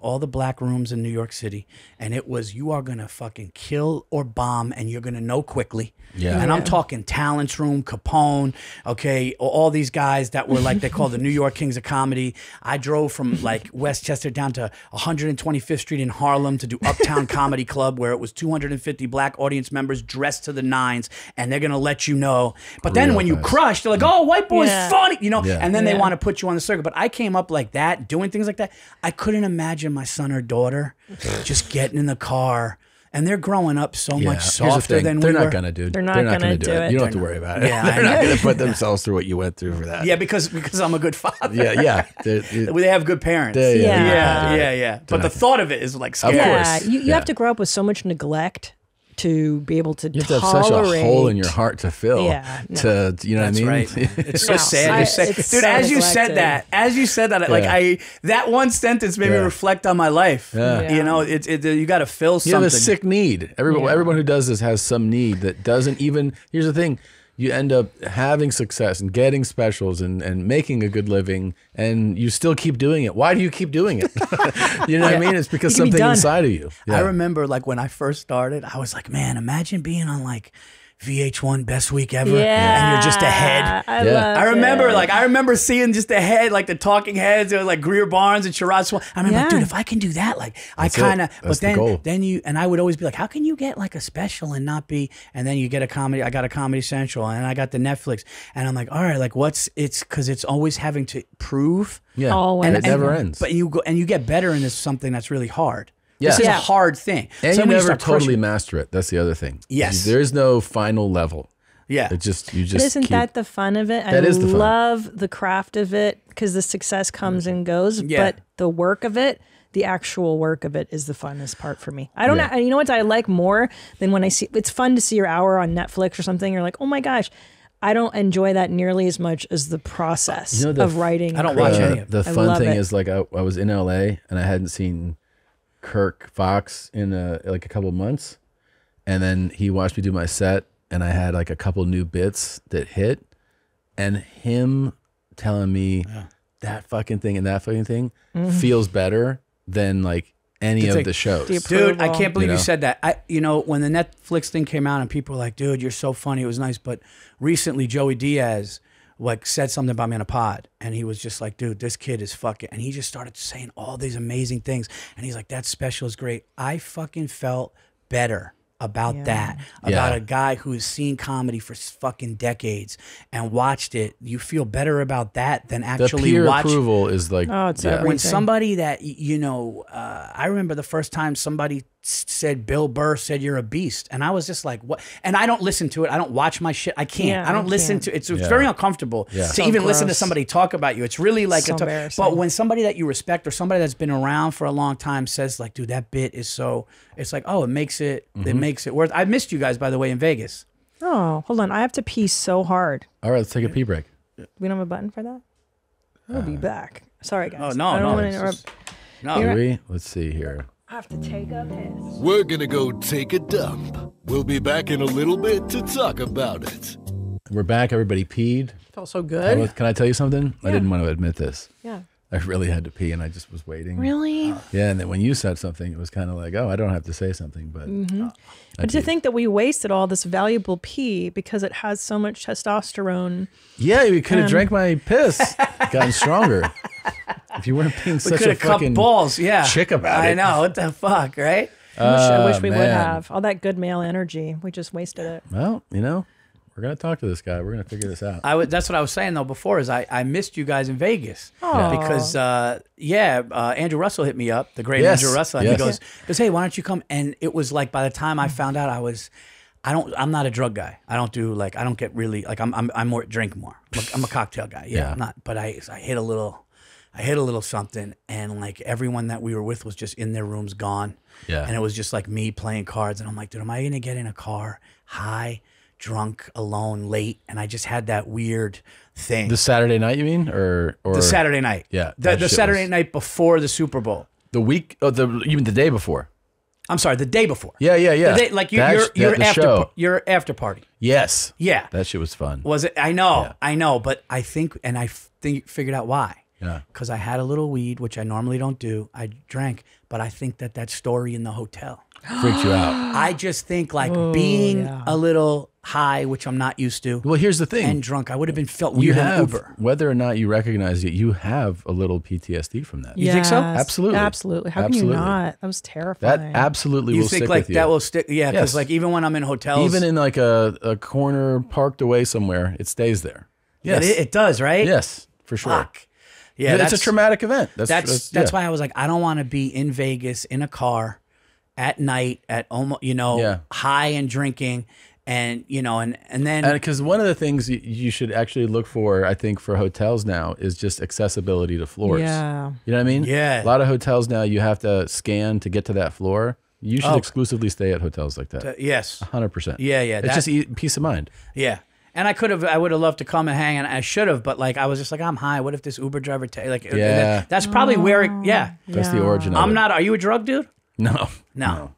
all the black rooms in New York City, and it was, you are gonna fucking kill or bomb, and you're gonna know quickly. Yeah. And I'm talking Talents Room, Capone, okay, all these guys that were like, they call the New York Kings of Comedy. I drove from like Westchester down to 125th Street in Harlem to do Uptown Comedy Club, where it was 250 black audience members dressed to the nines, and they're gonna let you know. But then when you crush, they're like, oh, white boy's funny, and then they want to put you on the circuit. But I came up like that, doing things like that. I couldn't imagine my son or daughter just getting in the car And they're growing up so much Here's the softer thing. than they're we not were. gonna do. They're not gonna do it. You don't have They're to worry not. about it. Yeah, they're I not know. gonna put themselves through what you went through for that. Yeah, because I'm a good father. Yeah. They have good parents. Yeah. But the thought of it is like scary. Yeah, you have to grow up with so much neglect to be able to You have to tolerate. have such a hole in your heart to fill. Yeah, no. To you know That's what I mean? right. It's so sad. You say, it's dude, so as you neglected. said that, like that one sentence made me reflect on my life. Yeah. You know, you got to fill You something. have a sick need. Everyone who does this has some need that doesn't even. Here's the thing: you end up having success and getting specials and making a good living, and you still keep doing it. Why do you keep doing it? You know what I mean? It's because something inside of you. I remember, like when I first started, I was like, man, imagine being on like VH1 Best Week Ever, and you're just ahead. I remember seeing just ahead, like the talking heads. It was like Greer Barnes and Sherrod Swan. I remember, like, dude, if I can do that, like That's I kind of. it. But That's the goal. then you and I would always be like, how can you get like a special and not be? And then you get a comedy. I got a Comedy Central, and I got the Netflix, and I'm like, all right, like it's because it's always having to prove. Yeah, always. And it never ends. But you go and you get better in this something that's really hard. Yeah. This is a hard thing. And So you when never start totally crushing- master it. That's the other thing. Yes. There is no final level. Yeah. It just But isn't keep, that the fun of it? That is the fun. love the craft of it because the success comes and goes, but the work of it, the actual work of it, is the funnest part for me. I don't know. You know what I like more than when I see? It's fun to see your hour on Netflix or something. You're like, oh my gosh. I don't enjoy that nearly as much as the process of writing. I don't watch any of it. The fun thing is like I was in LA and I hadn't seen Kirk Fox in like a couple months, and then he watched me do my set, and I had like a couple new bits that hit, and him telling me that fucking thing and that fucking thing feels better than like any of the shows. Dude, I can't believe you know? said that. When the Netflix thing came out and people were like, dude, you're so funny. It was nice. But recently Joey Diaz like said something about me in a pod, and he was just like, dude, this kid is fucking, and he just started saying all these amazing things. And he's like, that special is great. I fucking felt better about that, about a guy who's seen comedy for fucking decades and watched it. You feel better about that than actually the peer watch approval is like when somebody that I remember the first time somebody said Bill Burr said you're a beast, and I was just like, what? And I don't listen to it. I don't watch my shit. I can't. I don't listen to it. It's very uncomfortable to even listen to somebody talk about you. It's really like but when somebody that you respect or somebody that's been around for a long time says like, dude, that bit is so, it's like, oh, it makes it makes it worth. I missed you guys, by the way, in Vegas. Oh, hold on. I have to pee so hard. All right, let's take a pee break. We don't have a button for that? We'll be back. Sorry, guys. Oh, no, I don't no. want to interrupt. Do we? Let's see here. I have to take a piss. We're gonna go take a dump. We'll be back in a little bit to talk about it. We're back. Everybody peed. Felt so good. Can I tell you something? I didn't want to admit this. Yeah. I really had to pee, and I just was waiting. Really? Yeah, and then when you said something, it was kind of like, oh, I don't have to say something, but. But to think that we wasted all this valuable pee because it has so much testosterone. Yeah, you could have drank my piss, gotten stronger. If you weren't being such a fucking balls, chick about it. I know, what the fuck, right? I wish we would have all that good male energy. We just wasted it. Well, we're gonna talk to this guy. We're gonna figure this out. That's what I was saying though before. Is I missed you guys in Vegas Aw. because Andrew Russell hit me up, the great Andrew Russell. And he goes, hey, why don't you come? And it was like by the time I found out, I'm not a drug guy. I don't get really like I'm more drink more. I'm a cocktail guy. Yeah, I'm not. But I hit a little something, and like everyone that we were with was just in their rooms gone. Yeah, and it was just like me playing cards, and I'm like, dude, am I gonna get in a car high, drunk, alone, late? And I just had that weird thing. The Saturday night, you mean, or the Saturday night? Yeah, the Saturday night before the Super Bowl. The week, even the day before. I'm sorry, the day before. Yeah. The day, like your after party. Yes. Yeah. That shit was fun. Was it? I know, but I figured out why. Yeah. Because I had a little weed, which I normally don't do. I drank, but I think that story in the hotel freaked you out. I just think like being a little high, which I'm not used to. Well, here's the thing. And drunk, I would have felt weird in Uber. Whether or not you recognize it, you have a little PTSD from that. You think so? Absolutely. Absolutely. How can you not? That was terrifying. That absolutely will stick with you. You think like that will stick? Yeah, because like even when I'm in hotels. Even in like a corner parked away somewhere, it stays there. Yes. It does, right? Yes, for sure. Fuck. Yeah, it's a traumatic event. That's why I was like, I don't want to be in Vegas in a car at night at almost, you know, high and drinking. And, you know, and then. Because one of the things you should actually look for, I think, for hotels now is just accessibility to floors. Yeah. You know what I mean? Yeah. A lot of hotels now, you have to scan to get to that floor. You should exclusively stay at hotels like that. Yes. 100%. Yeah, yeah. It's just peace of mind. Yeah. And I would have loved to come and hang, and I should have, but like I was just like, I'm high. What if this Uber driver that's probably where it, That's the origin of it. I'm not, are you a drug dude? No. No,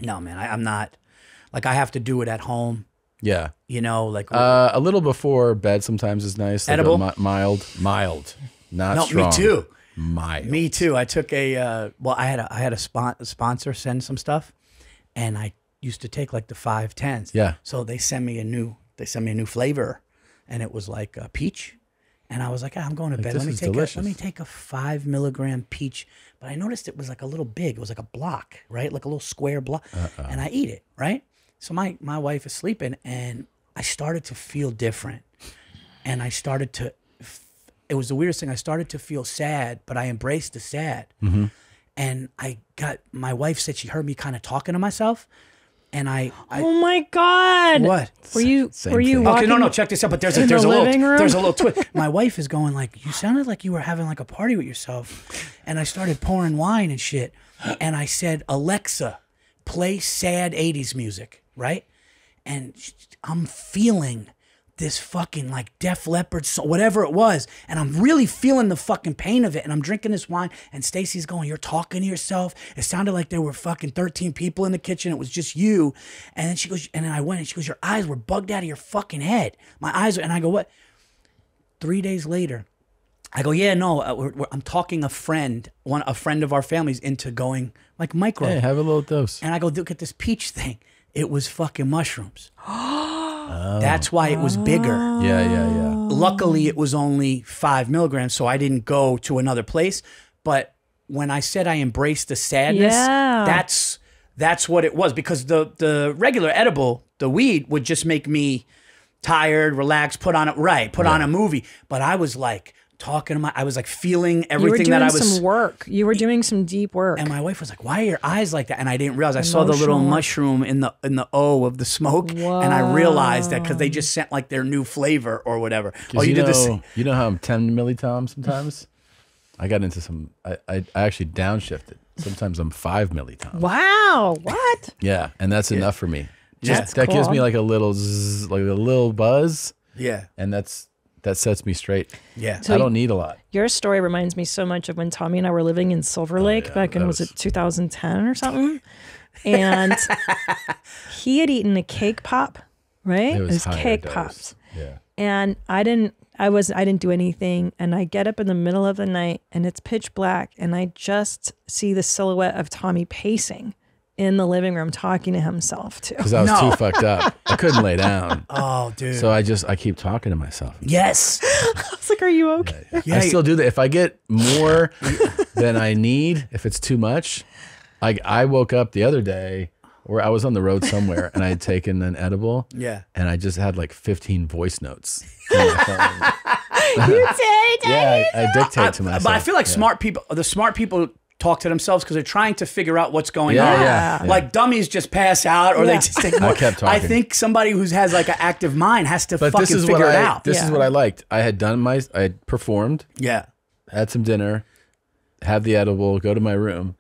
man, I'm not. Like I have to do it at home. Yeah. You know, like a little before bed sometimes is nice. Like edible? Mild, not strong. Me too. Mild. Me too. I took I had a sponsor send some stuff, and I used to take like the 5-10s. Yeah. So they sent me a new flavor, and it was like a peach, and I was like, I'm going to bed. Let me take a 5 milligram peach. But I noticed it was like a little big. It was like a block, right? Like a little square block. And I eat it, right? So my wife is sleeping, and I started to feel different. And I started to, it was the weirdest thing. I started to feel sad, but I embraced the sad. Mm-hmm. And my wife said she heard me kind of talking to myself. And oh my God. What? Were you walking? Okay, no, check this out. But there's a living room? there's a little twist. My wife is going like, you sounded like you were having like a party with yourself. And I started pouring wine and shit. And I said, Alexa, play sad 80s music, right? And I'm feeling this fucking like Def Leppard song, whatever it was, and I'm really feeling the fucking pain of it, and I'm drinking this wine, and Stacy's going, you're talking to yourself. It sounded like there were fucking 13 people in the kitchen. It was just you. And then she goes, and then I went, and she goes, your eyes were bugged out of your fucking head. My eyes were, and I go, what? 3 days later, I go, yeah, no, I'm talking a friend of our family's into going like micro. Hey, have a little dose. And I go, look at this peach thing. It was fucking mushrooms. That's why it was bigger. Yeah. Luckily, it was only 5 milligrams, so I didn't go to another place. But when I said I embraced the sadness, that's what it was. Because the regular edible, the weed, would just make me tired, relaxed, put on a movie. But I was like talking to I was like feeling everything that I was. You were doing some work. You were doing some deep work. And my wife was like, "Why are your eyes like that?" And I didn't realize. I saw the little mushroom in the O of the smoke, and I realized that because they just sent like their new flavor or whatever. Oh, you did this. You know how I'm 10 millitom sometimes. I got into some. I actually downshifted. Sometimes I'm 5 millitom. Wow! What? Yeah, and that's enough for me. That's that cool. gives me like a little zzz, like a little buzz. Yeah, and that sets me straight. Yeah. So I don't need a lot. Your story reminds me so much of when Tommy and I were living in Silver Lake back in, was it 2010 or something? And he had eaten a cake pop, right? It was cake dose. pops. Yeah. And I didn't do anything. And I get up in the middle of the night and it's pitch black. And I just see the silhouette of Tommy pacing in the living room talking to himself too. Because I was too fucked up. I couldn't lay down. Oh, dude. So I keep talking to myself. Yes. I was like, are you okay? I still do that. If I get more than I need, if it's too much, like I woke up the other day where I was on the road somewhere and I had taken an edible. Yeah. And I just had like 15 voice notes on my phone. You did? Yeah, I dictate to myself. But I feel like the smart people talk to themselves because they're trying to figure out what's going on. Yeah. Like dummies just pass out or they just take more. I kept talking. I think somebody who has like an active mind has to fucking figure it out. This is what I liked. I had performed. Yeah. Had some dinner, have the edible, go to my room.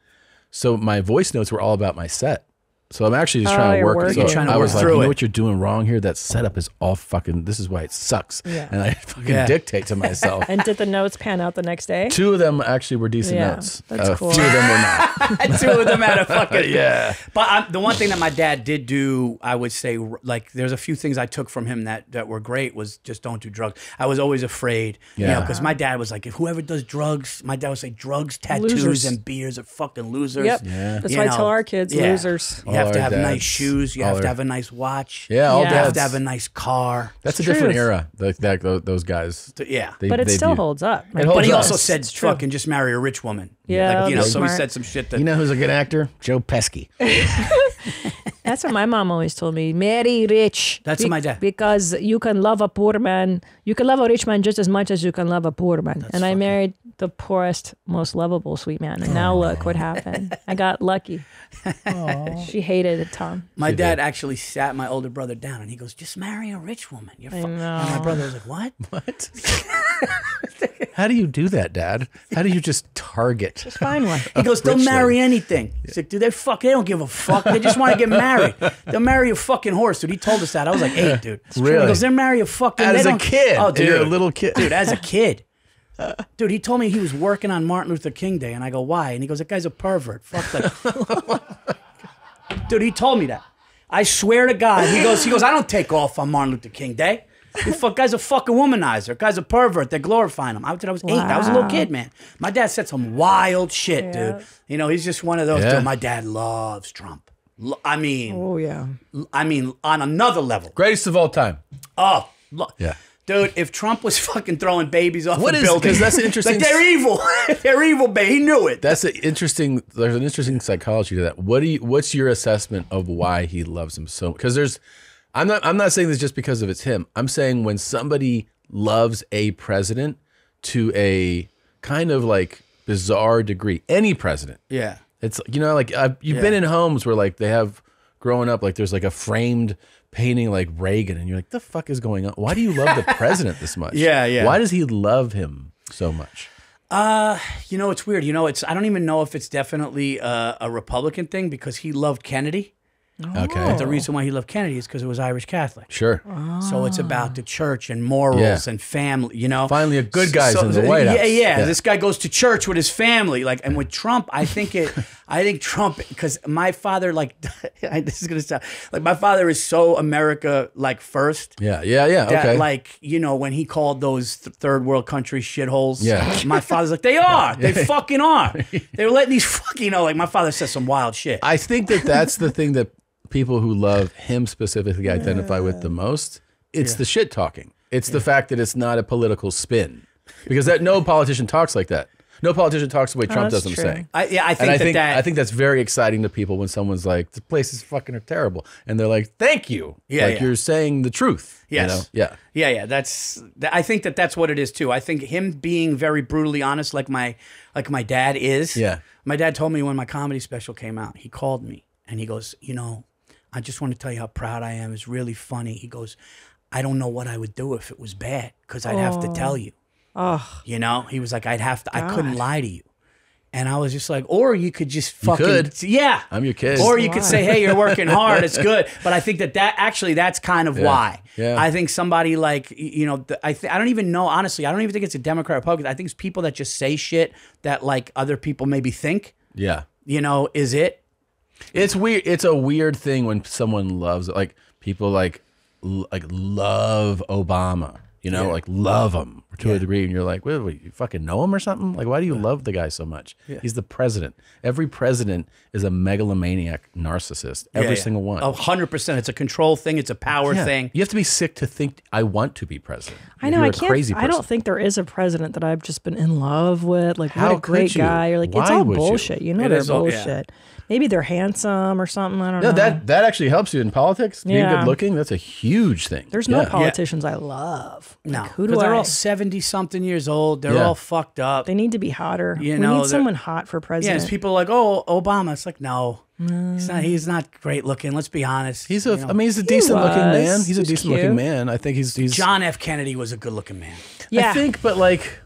So my voice notes were all about my set. So I'm actually just trying to work. So I was like, you know what you're doing wrong here? That setup is all fucking, this is why it sucks. Yeah. And I fucking dictate to myself. And did the notes pan out the next day? 2 of them actually were decent notes. That's cool. A few of them were not. 2 of them had a fucking yeah. But the one thing that my dad did do, I would say, like there's a few things I took from him that were great was just don't do drugs. I was always afraid, you know, because my dad was like, if whoever does drugs, my dad would say drugs, tattoos, and beers are fucking losers. Yep. Yeah. That's why I tell our kids, losers. You have to have nice shoes. You have to have a nice watch. Yeah, you have to have a nice car. That's a different era. Those guys. Yeah, but it still holds up. But he also said, "Fucking just marry a rich woman." Yeah, like, you know. So he said some shit that you know who's a good actor? Joe Pesci. That's what my mom always told me. Marry rich. That's what my dad. Because you can love a poor man. You can love a rich man just as much as you can love a poor man. I married the poorest, most lovable sweet man. And now look what happened. I got lucky. She hated it, Tom. My dad actually sat my older brother down and he goes, just marry a rich woman. You're I know. And my brother was like, what? What? How do you do that, Dad? How do you just target? Just find one. He goes, they'll marry anything. He's like, dude, they don't give a fuck. They just want to get married. They'll marry a fucking horse, dude. He told us that. I was like, 8, dude. Really? He goes, they'll marry a fucking... As they a don't- kid. Oh, dude. You're a little kid. Dude, as a kid. Dude, he told me he was working on Martin Luther King Day, and I go, why? And he goes, that guy's a pervert. Fuck that. Dude, he told me that. I swear to God. He goes, I don't take off on Martin Luther King Day. Guy's a fucking womanizer. Guy's a pervert. They're glorifying him. I was 8. I was a little kid, man. My dad said some wild shit, dude. You know, he's just one of those. Yeah. Dude, my dad loves Trump. I mean, oh yeah. I mean, on another level. Greatest of all time. Oh, yeah. Dude, if Trump was fucking throwing babies off What the is- building, 'cause that's interesting- Like, they're evil. They're evil, babe. He knew it. There's an interesting psychology to that. What's your assessment of why he loves him so much? Because I'm not saying this just because of it's him. I'm saying when somebody loves a president to a kind of like bizarre degree, any president. Yeah. It's, you know, like you've been in homes where like they have growing up, like there's like a framed painting like Reagan and you're like, the fuck is going on? Why do you love the president this much? Yeah, yeah. Why does he love him so much? You know, it's weird. You know, I don't even know if it's definitely a Republican thing because he loved Kennedy. Okay. But the reason why he loved Kennedy is because it was Irish Catholic. Sure. So it's about the church and morals and family, you know. Finally a good guy's in the White House. Yeah. This guy goes to church with his family. Like, and with Trump, I think Trump, because my father, like, this is going to sound, like, my father is so America, like, first. Yeah. That, Okay. like, you know, when he called those third world countries shitholes, Yeah. my father's like, they are. They fucking are. They were letting these fucking, you know, like, my father says some wild shit. I think that's the thing that people who love him specifically identify with the most. It's the shit talking. It's the fact that it's not a political spin, because no politician talks like that. No politician talks the way Trump does. I'm saying. I think that's very exciting to people when someone's like, "The place is fucking terrible," and they're like, "Thank you." Yeah, you're saying the truth. Yes. You know? Yeah. I think that's what it is too. I think him being very brutally honest, like my dad is. Yeah. My dad told me when my comedy special came out, he called me and he goes, you know, I just want to tell you how proud I am. It's really funny. He goes, I don't know what I would do if it was bad because I'd have to tell you. Oh. You know, he was like, I couldn't lie to you. And I was just like, or you could just fucking, yeah. I'm your kid. Or you could say, hey, you're working hard. It's good. But I think that's kind of why. Yeah. I think somebody like, you know, I don't even know, honestly, I don't even think it's a Democrat or Republican. I think it's people that just say shit that like other people maybe think. Yeah. You know, is it? It's weird. It's a weird thing when someone loves, like people like love Obama, you know, like love him to a degree. And you're like, wait, you fucking know him or something? Like, why do you love the guy so much? Yeah. He's the president. Every president is a megalomaniac narcissist. Every single one. 100%. It's a control thing. It's a power thing. You have to be sick to think, I want to be president. I know. You're I a can't. crazy I person. don't think there is a president that I've just been in love with. Like, How what a great could you? guy. You're like, Why it's all would you? bullshit. You know, It they're is all- bullshit. Maybe they're handsome or something. I don't No, know. that actually helps you in politics. Being Yeah. good looking, that's a huge thing. There's no politicians I love. No, Like, who do because they're I? all 70-something years old. They're all fucked up. They need to be hotter. You we know, need they're- someone hot for Yeah, president. it's people like, oh, Obama. It's like, no, he's not great looking. Let's be honest. He's a decent looking man. He's a decent looking cute. man. I think he's John F. Kennedy was a good looking man. Yeah. I think, but like,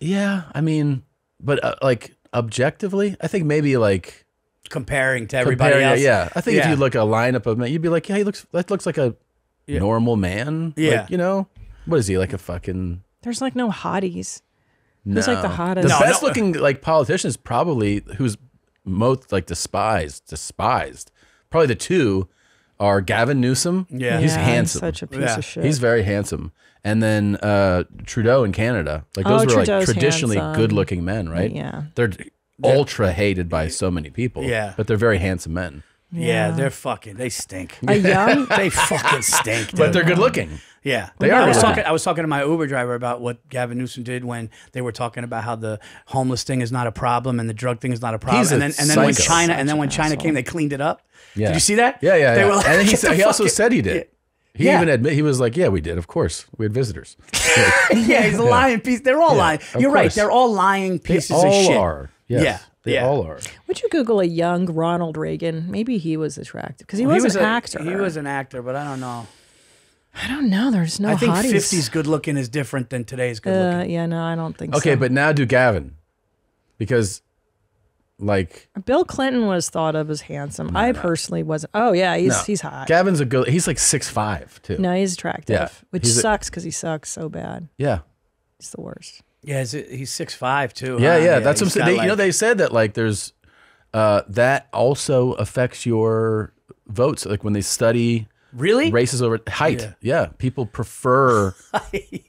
yeah, I mean, but like objectively, I think maybe like Comparing to everybody else. Yeah, I think if you look at a lineup of men, you'd be like, yeah, that looks like a normal man. Yeah. Like, you know, what is he, like a fucking? There's like no hotties. No. Who's like the hottest? The best looking like politician is probably who's most like despised. Probably the two are Gavin Newsom. Yeah. He's Yeah, handsome. such a piece of shit. He's very handsome. And then Trudeau in Canada. Like those were like Trudeau's traditionally handsome. good looking men, right? Yeah. They're ultra hated by so many people. Yeah. But they're very handsome men. Yeah, they're fucking. They stink. A young- they fucking stink. But dude. they're good looking. Yeah, They are I was good talking. looking. I was talking to my Uber driver about what Gavin Newsom did when they were talking about how the homeless thing is not a problem and the drug thing is not a problem. He's a and then when psycho. China China came, they cleaned it up. Yeah. Did you see that? Yeah. They were like, and then "Get the he also fucking-" said he did. He even admit he was like, yeah, we did. Of course, we had visitors. Yeah, he's a lying piece. They're all lying. You're right. They're all lying pieces of shit. They all are. Yes, yeah, they all are. Would you Google a young Ronald Reagan? Maybe he was attractive because he was an actor. He was an actor, but I don't know. I don't know. There's no. I think hotties. 50s good looking is different than today's good looking. Yeah, no, I don't think so. Okay, but now do Gavin, because like Bill Clinton was thought of as handsome. I personally wasn't. Oh yeah, he's hot. Gavin's a good. He's like 6'5" too. No, he's attractive. Yeah, which sucks because he sucks so bad. Yeah, he's the worst. Yeah, he's 6'5" too. Yeah, huh? yeah, that's what I'm saying. got, You know, they said that like there's that also affects your votes. Like when they study races over height. Yeah, people prefer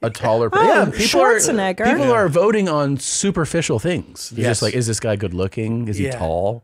a taller person. Yeah, people are voting on superficial things. They're just like, is this guy good looking? Is he tall?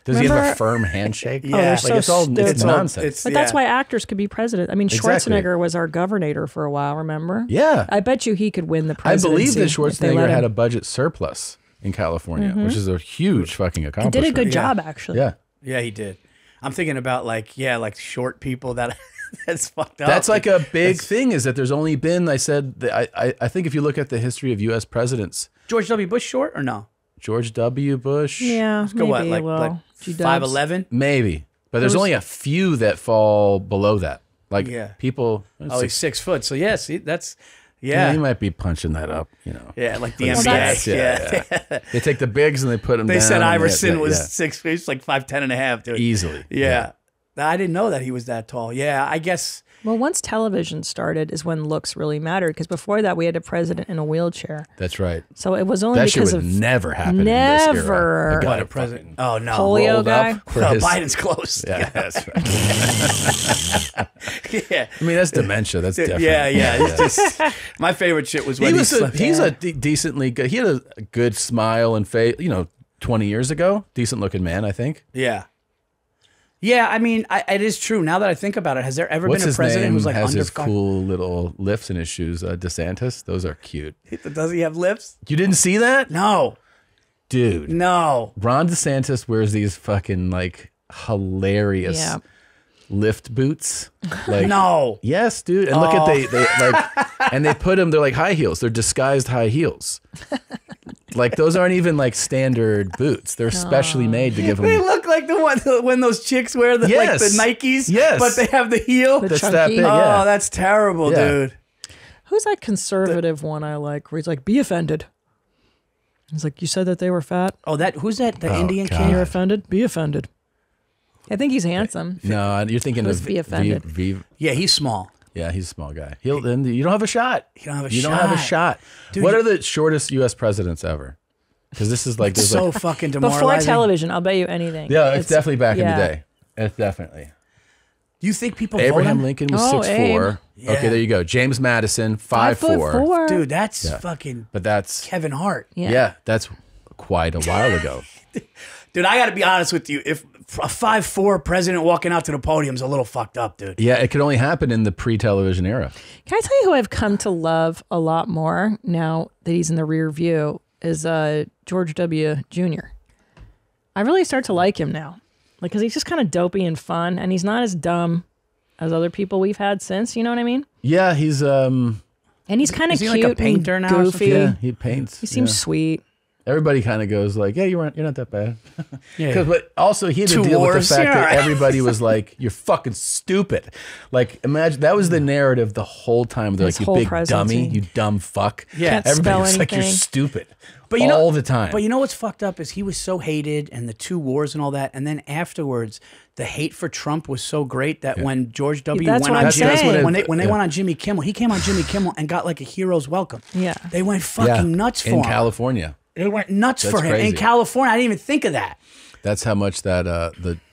Does he have a firm handshake? Yeah, like it's nonsense. But that's why actors could be president. I mean, Schwarzenegger was our governor for a while. Remember? Yeah, I bet you he could win the I presidency. believe that Schwarzenegger had a budget surplus in California, which is a huge fucking accomplishment. He did a good job, actually. Yeah, yeah, he did. I'm thinking about like short people that that's fucked up. That's like a big thing. Is that there's only been I think if you look at the history of U.S. presidents, George W. Bush short or no? George W. Bush. Yeah, let's go maybe, like 5'11"? Maybe, but there's only a few that fall below that. Like people. Oh, he's 6 foot. So yes, that's he might be punching that up. You know. Yeah, like the NBA. Yeah. They take the bigs and they put them. They down said and Iverson was 6 feet, he's like 5'10" and a half, dude. Easily. Yeah. I didn't know that he was that tall. Yeah, I guess. Well, once television started is when looks really mattered, because before that we had a president in a wheelchair. That's right. So it was only that because shit would never happen. Never. In this era. What a president? Oh no, polio guy. Biden's close. Yeah, that's right. Yeah, I mean that's dementia. That's different. Yeah. It's just my favorite shit was when he's a decently good. He had a good smile and face. 20 years ago, decent looking man. I think. Yeah. Yeah, I mean, it is true. Now that I think about it, has there ever been a president who's like has under his cool little lifts in his shoes? DeSantis, those are cute. Does he have lifts? You didn't see that? No, dude. No. Ron DeSantis wears these fucking like hilarious lift boots. Like, no. Yes, dude. And look at they like, and they put them. They're like high heels. They're disguised high heels. Like those aren't even like standard boots. They're specially made to give them. They look like the one when those chicks wear the like the Nikes. Yes, but they have the heel. The that's chunky. that big. Yeah. Oh, that's terrible, dude. Who's that conservative one I like? Where he's like, "Be offended." He's like, "You said that they were fat." Oh, who's that? The Indian God. king. You're offended. Be offended. I think he's handsome. No, you're thinking of Be offended. Yeah, he's small. Yeah, he's a small guy. You don't have a shot. You don't have a You shot. don't have a shot. Dude, what are the shortest U.S. presidents ever? Because this is like It's so like, fucking demoralizing. Before television, I'll bet you anything. Yeah, it's definitely back in the day. It's definitely. Do you think people Abraham vote him? Lincoln was 6'4". Abe. Okay, there you go. James Madison, 5'4". Dude, that's fucking. But that's Kevin Hart. Yeah, that's quite a while ago. Dude, I got to be honest with you. If a 5'4" president walking out to the podium is a little fucked up, dude. Yeah, it could only happen in the pre-television era. Can I tell you who I've come to love a lot more now that he's in the rear view is George W. Jr. I really start to like him now. Like, because he's just kind of dopey and fun, and he's not as dumb as other people we've had since, you know what I mean? Yeah, he's And he's kind of Is he cute like a painter and now or goofy. something? Yeah, he paints. He seems yeah. sweet. Everybody kind of goes like, yeah, you're not that bad. Yeah. But also he had to Two deal with wars, the fact yeah, that right. everybody was like, you're fucking stupid. Like, imagine, that was the narrative the whole time. They're His like, you whole big presidency. dummy, you dumb fuck. Yeah. Can't Everybody spell was like, you're anything. stupid. But you know, all the time. But you know what's fucked up is he was so hated and the 2 wars and all that. And then afterwards, the hate for Trump was so great that when George W. That's went what on I'm Jimmy, saying. when they went on Jimmy Kimmel, he came on Jimmy Kimmel and got like a hero's welcome. Yeah. They went fucking nuts for in him. California. They went nuts That's for him. crazy. In California, I didn't even think of that. That's how much that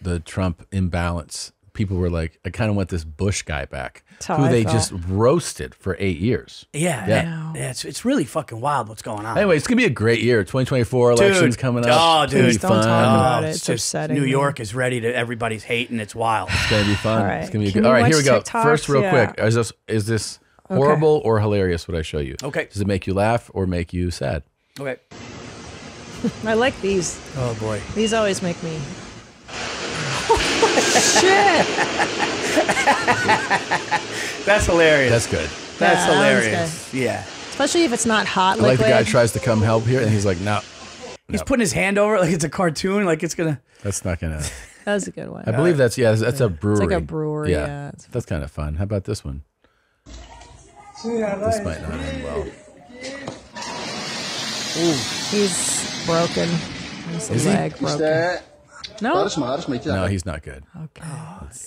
the Trump imbalance. People were like, I kind of want this Bush guy back, how who I they felt. just roasted for 8 years. Yeah. It's really fucking wild what's going on. Anyway, it's gonna be a great year. 2024 elections coming up. Oh, It's gonna be dude. Don't fun. talk about it. It's It's just upsetting. New York is ready to everybody's hating. It's wild. It's gonna be fun. All right. It's gonna be Can good. you All right, here we watch go. TikToks? First, real Yeah. quick, is this horrible or hilarious? What I show you? Okay. Does it make you laugh or make you sad? Okay. I like these. Oh boy. These always make me. Shit! That's hilarious. That's good. That's Yeah, that was hilarious. Yeah. Especially if it's not hot I like liquid. the guy tries to come help here, and he's like, no. He's putting his hand over it like it's a cartoon, like it's gonna. That's not gonna. That was a good one. I believe that's that's a brewery. It's like a brewery. Yeah. That's kind of fun. How about this one? This might not end well. Ooh. He's broken. His Is he? leg broken. No. No, he's not good. Okay.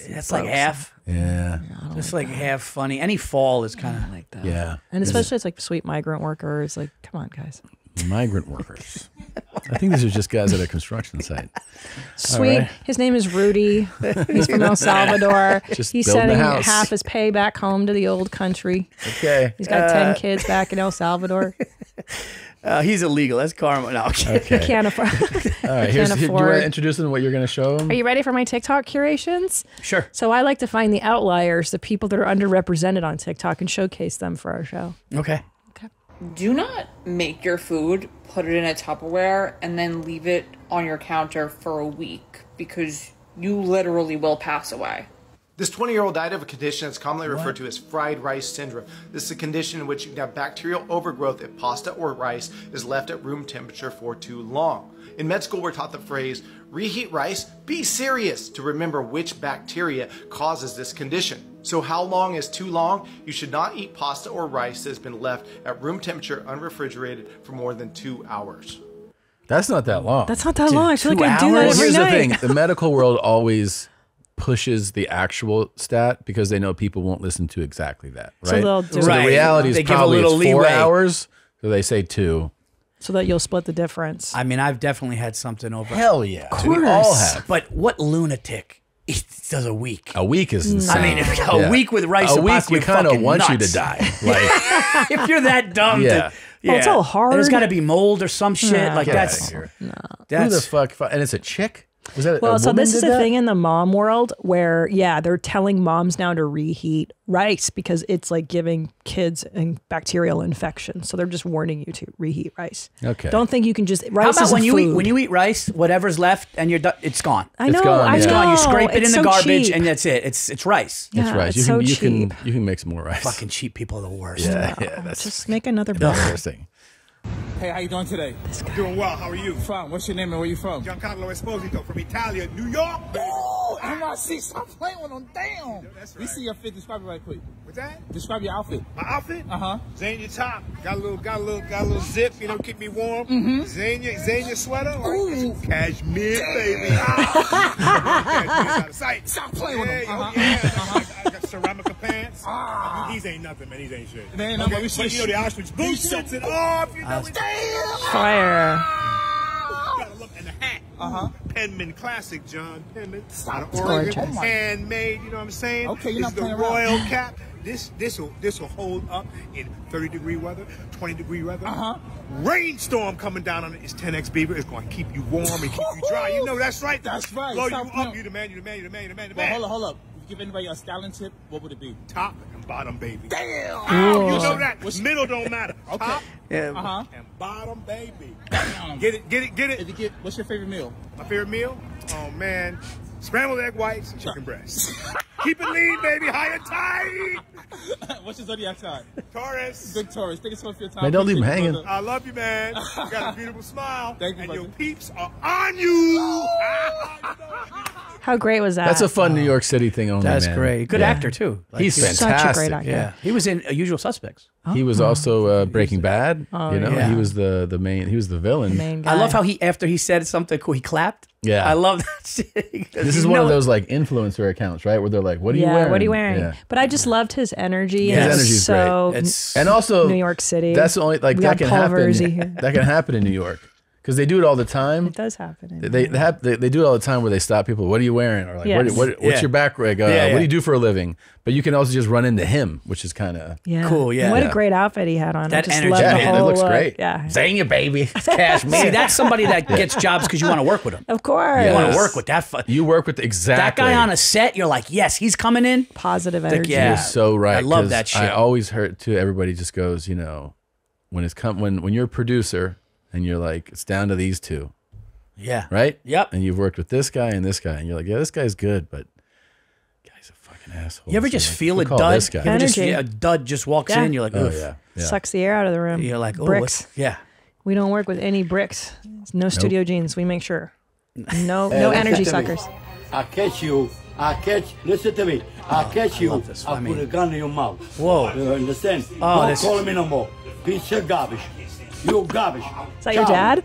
That's like half. Yeah. Just like half funny. Any fall is kind of like that. Yeah. And especially it's like sweet migrant workers. Like, come on, guys. Migrant workers. I think these are just guys at a construction site. Sweet. Right. His name is Rudy. He's from El Salvador. Just He's building a sending house. half his pay back home to the old country. Okay. He's got 10 kids back in El Salvador. He's illegal. That's karma. No, Okay. Can't afford. All right. Do you want to introduce them what you're going to show them? Are you ready for my TikTok curations? Sure. So I like to find the outliers, the people that are underrepresented on TikTok, and showcase them for our show. Okay. Do not make your food, put it in a Tupperware, and then leave it on your counter for a week because you literally will pass away. This 20-year-old died of a condition that's commonly referred to as fried rice syndrome. This is a condition in which you can have bacterial overgrowth if pasta or rice is left at room temperature for too long. In med school, we're taught the phrase, reheat rice, be serious, to remember which bacteria causes this condition. So how long is too long? You should not eat pasta or rice that has been left at room temperature unrefrigerated for more than 2 hours. That's not that long. That's not that long. I feel like I 2 do that hours? every Here's night. the thing. The medical world always pushes the actual stat because they know people won't listen to exactly that, right? So they'll do So it. the reality is They give a probably little it's 4 leeway. hours, so they say 2. So that you'll split the difference. I mean, I've definitely had something over. Hell yeah. Of We all course. have. But what lunatic does a week? A week is insane. I mean, if a week with rice a and week, pasta, we you're kind of fucking want you to nuts. die. Like, If you're that dumb, Yeah. Oh, it's all hard. There's got to be mold or some shit. Nah, like get that's outta here. No. who that's the fuck? And it's a chick? Was that Well, a so woman this is did the that? thing in the mom world where, yeah, they're telling moms now to reheat rice because it's like giving kids a bacterial infection. So they're just warning you to reheat rice. Okay. Don't think you can just How rice about is when a you food. eat rice, whatever's left and you're done, it's gone. I know, I It's know. gone. You scrape it in It's the so garbage cheap. and that's it. It's rice. Yeah, That's right. it's You so can, you cheap. can you can make some more rice. Fucking cheap people are the worst. Yeah, yeah. That's Just make another batch. embarrassing. Hey, how you doing today? Doing well. How are you? Fine. What's your name and where you from? Giancarlo Esposito from Italia, New York. Oh, NYC. Stop playing with them. Damn. That's right. We see your fit. Describe it right quick. What's that? Describe your outfit. My outfit? Xenia top. Got a little zip. You know, keep me warm. Xenia sweater. Ooh. Cashmere, baby. Cashmere's out of sight. Stop playing with them. I got ceramica pants. These ain't nothing, man. These ain't shit. Man, okay, but you know the Auschwitz boot sets it off. You know it. Fire. Gotta look in the hat. Penman Classic, John Penman. Out of It's Oregon. gorgeous. Handmade, you know what I'm saying? Okay, you're this not is the playing around. royal cap. This will hold up in 30-degree weather, 20-degree weather. Rainstorm coming down on it. It's 10X Beaver. It's going to keep you warm and keep you dry. You know that's right. That's right. Blow you Stop up. playing. You the man. You the man. You the man. You the man. You the Well, man. hold up. If you give anybody a styling tip, what would it be? Top and bottom, baby. Damn. Ooh. You know that. Middle don't matter. Okay. Top Yeah. and bottom, baby. Get it. What's your favorite meal? My favorite meal? Oh, man. Scrambled egg whites and chicken breasts. Keep it lean, baby. High and tight. What's your zodiac sign? Taurus. Big Taurus. Thank you so much for your time. Man, don't leave him Appreciate it, hanging. brother. I love you, man. You got a beautiful smile. Thank you, and brother. your peeps are on you. How great was that? That's a fun New York City thing only, That's man. great. Good Yeah. actor too. Like, He's he was fantastic. Such a great actor. Yeah, he was in Usual Suspects. He was also Breaking Bad. Oh, you know, yeah. he was the main. He was the villain. Main guy. I love how after he said something cool, he clapped. Yeah. I love that shit. This is one of those like influencer accounts, right? Where they're like, "What are you wearing? What are you wearing? Yeah. But I just loved his energy. Yes. and His it's energy's so great. It's And also, New York City. That's the only like We that got can Paul happen. Virzi here. That can happen in New York because they do it all the time. It does happen. They do it all the time where they stop people. What are you wearing? Or like, Yes. what's Yeah. your back rig? What Yeah. do you do for a living? But you can also just run into him, which is kind of Yeah. Cool, yeah. And what Yeah. a great outfit he had on. That I just energy. loved Yeah, the it whole looks look. great. Yeah. Zanya, baby. It's cashmere. See, that's somebody that gets jobs because you want to work with him. Of course. You want to work with that. You work with exactly That guy on a set. You're like, yes, he's coming in. Positive Like, energy. yeah. You're so right. I love 'cause that shit. I always heard too. Everybody just goes, you know, when you're a producer and you're like, it's down to these two. Yeah. Right? Yep. And you've worked with this guy and you're like, yeah, this guy's good, but guy's a fucking Fucking asshole. You ever just feel a dud? You ever just, a dud just walks in, you're like, oh, oof. yeah. Sucks the air out of the room. You're like, oh, bricks. yeah. We don't work with any bricks. No studio jeans. We make sure. No energy suckers. I catch you. I catch. Listen to me. I catch you. I put a gun in your mouth. Whoa. You understand? Oh, don't call me no more. Piece of garbage. You garbage. Is that your dad?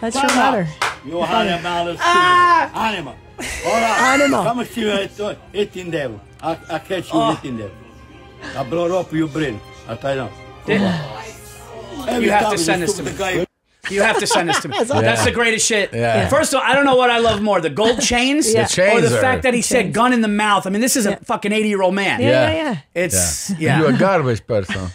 That's your mother. You animal. Animal. Animal. Come see you eating them. I catch you eating them. I blow up your brain. I tell you now. You have to send this to me. You have to send this to me. That's the greatest shit. Yeah. First of all, I don't know what I love more, the gold chains, The chains or the are- fact that he said gun in the mouth. I mean, this is a fucking 80-year-old man. It's, You a garbage person.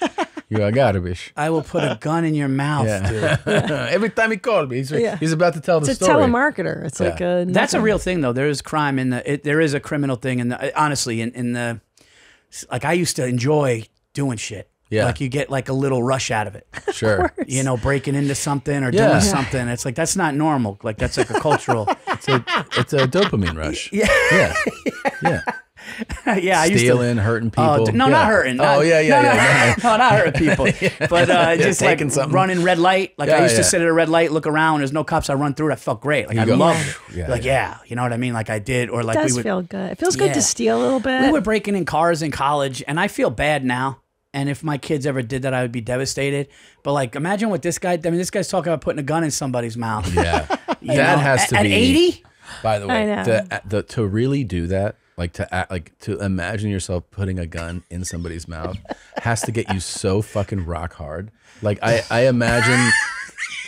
You are garbage. I will put a gun in your mouth, dude. Every time he called me, he's about to tell the It's a story. telemarketer. It's like a... That's a real thing, though. There is crime in the... there is a criminal thing in the... Honestly, in the... Like, I used to enjoy doing shit. Yeah. Like, you get like a little rush out of it. Sure. You know, breaking into something or doing something. It's like, that's not normal. Like, that's like a cultural... It's a dopamine rush. Yeah. Yeah. Yeah, I used to Stealing, hurting people. no, not hurting. Oh, yeah. No, not hurting people. But just like taking something. running red light. Like Yeah, I used to yeah. sit at a red light, look around. There's no cops. I run through it. I felt great. Like You I go, loved it. yeah, Like you know what I mean. Like I did, or It like does we would feel good. It feels good to steal a little bit. We were breaking in cars in college, and I feel bad now. And if my kids ever did that, I would be devastated. But like, imagine what this guy. I mean, this guy's talking about putting a gun in somebody's mouth. Yeah. You That know? has to at be... 80. By the I way, know. to really do that, like to act, like to imagine yourself putting a gun in somebody's mouth, has to get you so fucking rock hard. Like I imagine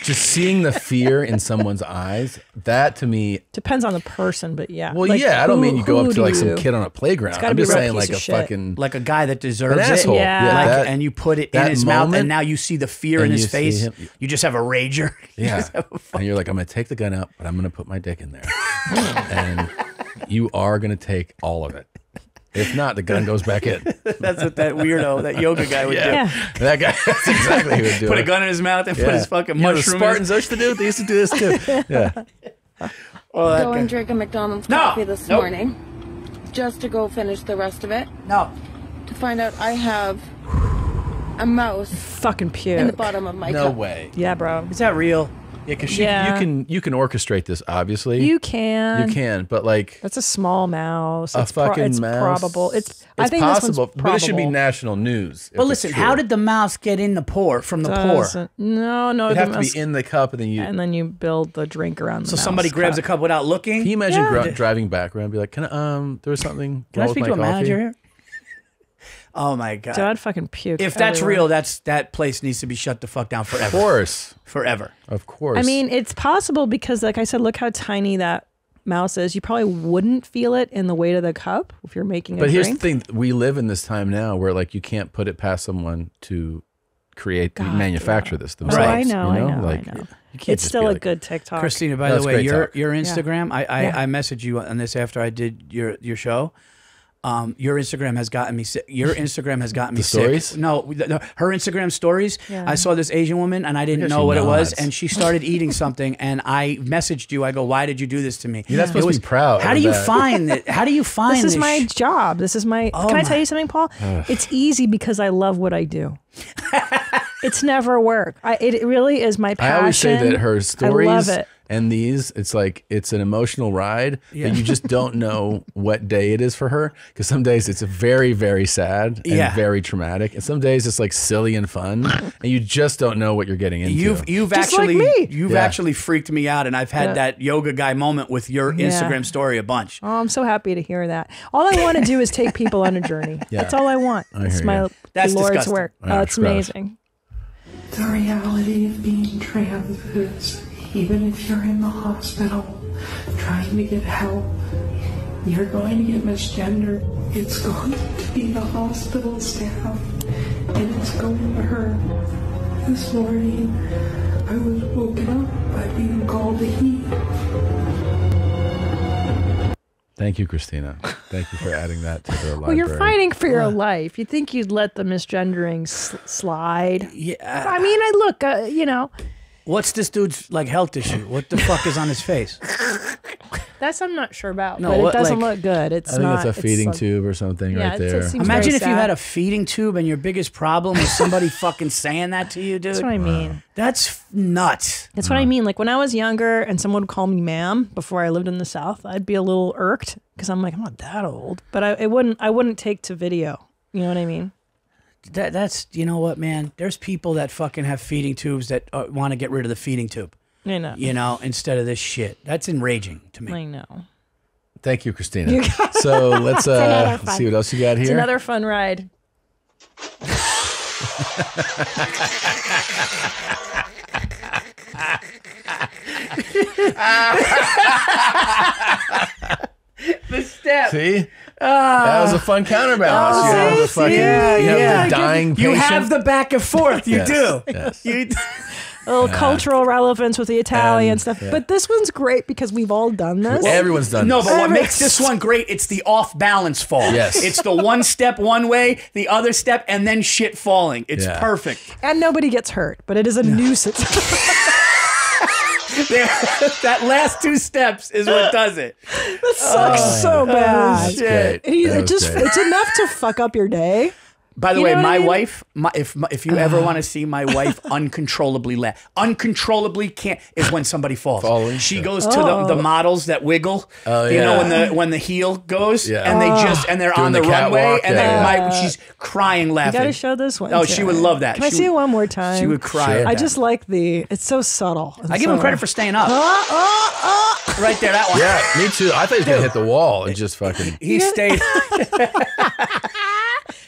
just seeing the fear in someone's eyes. That to me Depends on the person, but yeah. Well, Like, yeah, I don't mean you go who up to like do some you- kid on a playground. It's gotta I'm be just a real saying piece like of a shit. fucking Like a guy that deserves an asshole. it. Yeah. Like, that- and you put it in that his mouth, moment- and now you see the fear in and his you see face. him- You just have a rager. You Yeah. just have a And you're like, I'm going to take the gun out, but I'm going to put my dick in there. And you are going to take all of it. If not, the gun goes back in. That's what that weirdo, that yoga guy would do. That guy, that's exactly who would do Put it. a gun in his mouth and put his fucking You know, the mushroom. Spartans used to do it. They used to do this too. Yeah. Oh, that Go guy. and drink a McDonald's No. coffee this Nope. morning, just to go finish the rest of it. No. To find out I have a mouse fucking puke in the bottom of my No cup. way. Yeah, bro. Is that real? Yeah, because Yeah. you can orchestrate this, obviously. You can. You can, but like That's a small mouse. a It's fucking it's mouse. probable. I think possible, this one's but probable. it should be national news. But listen, how did the mouse get in the pour from the pour? Doesn't- No, It'd the have to mouse- be in the cup, and then you. and then you build the drink around the So mouse somebody grabs a cup without looking? Can you imagine Yeah. driving back around and be like, "Can there was something Can I wrong with speak my to a coffee?" manager here? Oh my god! Dude, I'd fucking puke. If that's everywhere. real, that place needs to be shut the fuck down forever. Of course, forever. Of course. I mean, it's possible because, like I said, look how tiny that mouse is. You probably wouldn't feel it in the weight of the cup if you're making a but here's drink. the thing: we live in this time now where like you can't put it past someone to manufacture this themselves. Oh, I know, you know? I know, Like, I know. You can't It's just still be a like, good TikTok. Christina, by That's the way, great your talk. Instagram, I messaged you on this after I did your show. Your Instagram has gotten me sick. Your Instagram has gotten me The sick. stories? No, her Instagram stories. Yeah. I saw this Asian woman and I didn't Look at know she what it was, nods. and she started eating something, and I messaged you. I go, "Why did you do this to me?" You're not supposed It to be proud How of do you that. find it? How do you find This is this my sh- job. This is my. Oh can I my- tell you something, Paul? Ugh. It's easy because I love what I do. It's never work. It really is my passion. I always say that her stories I love it. and these, it's like it's an emotional ride, Yeah. but you just don't know what day it is for her. Because some days it's very, very sad and Yeah. very traumatic, and some days it's like silly and fun, and you just don't know what you're getting into. You've Just actually like me. you've Yeah. actually freaked me out, and I've had Yeah. that yoga guy moment with your Yeah. Instagram story a bunch. Oh, I'm so happy to hear that. All I want to do is take people on a journey. Yeah. That's all I want. I It's hear my you. That's Lord's disgusting. work. Yeah, It's it's gross. amazing. The reality of being trans is even if you're in the hospital trying to get help, you're going to get misgendered. It's going to be the hospital staff, and it's going to hurt. This morning, I was woken up by being called a he. Thank you, Christina. Thank you for adding that to the library. Well, you're fighting for your life. You think you'd let the misgendering slide? Yeah. I mean, I look, you know. What's this dude's like health issue? What the fuck is on his face? That's I'm not sure about, No, but what, it doesn't like- look good. It's I think not. it's a feeding like- tube or something Yeah, right it there. seems Imagine very if you sad. had a feeding tube and your biggest problem was somebody fucking saying that to you, dude. That's what I mean. That's nuts. That's what I mean. Like when I was younger and someone would call me ma'am before I lived in the South, I'd be a little irked because I'm like, I'm not that old. But I wouldn't take to video. You know what I mean? That's, you know what, man? There's people that fucking have feeding tubes that want to get rid of the feeding tube. I know. You know, instead of this shit. That's enraging to me. I know. Thank you, Christina. You got- So let's It's another fun- see what else you got It's here. another fun ride. The step. See? That was a fun counterbalance. you have the fucking, you have the dying You patient. have the back and forth. You Yes, do. yes. You A little cultural relevance with the Italian stuff. yeah. But this one's great because we've all done this. Everyone's done No, this. but what makes this one great, it's the off balance fall. Yes. It's the one step one way, the other step, and then shit falling. It's Yeah. perfect. And nobody gets hurt, but it is a nuisance. That last two steps is what does it. That sucks so bad. Shit. It's enough to fuck up your day. By the You way, know what my I mean? wife, if you ever want to see my wife uncontrollably laugh, uncontrollably can't, is when somebody falls. Falling? She goes to the models that wiggle. Oh, You know, yeah. when the heel goes Yeah. and they're Doing on the the runway catwalk, and yeah. then she's crying You laughing. got to show this one. Oh, too. she would love that. Can I She see would- it one more time? She would cry. at I that. just like it's so subtle. I give him credit for staying up. Right there, that one. Yeah, me too. I thought he was going to hit the wall and just fucking... He stayed.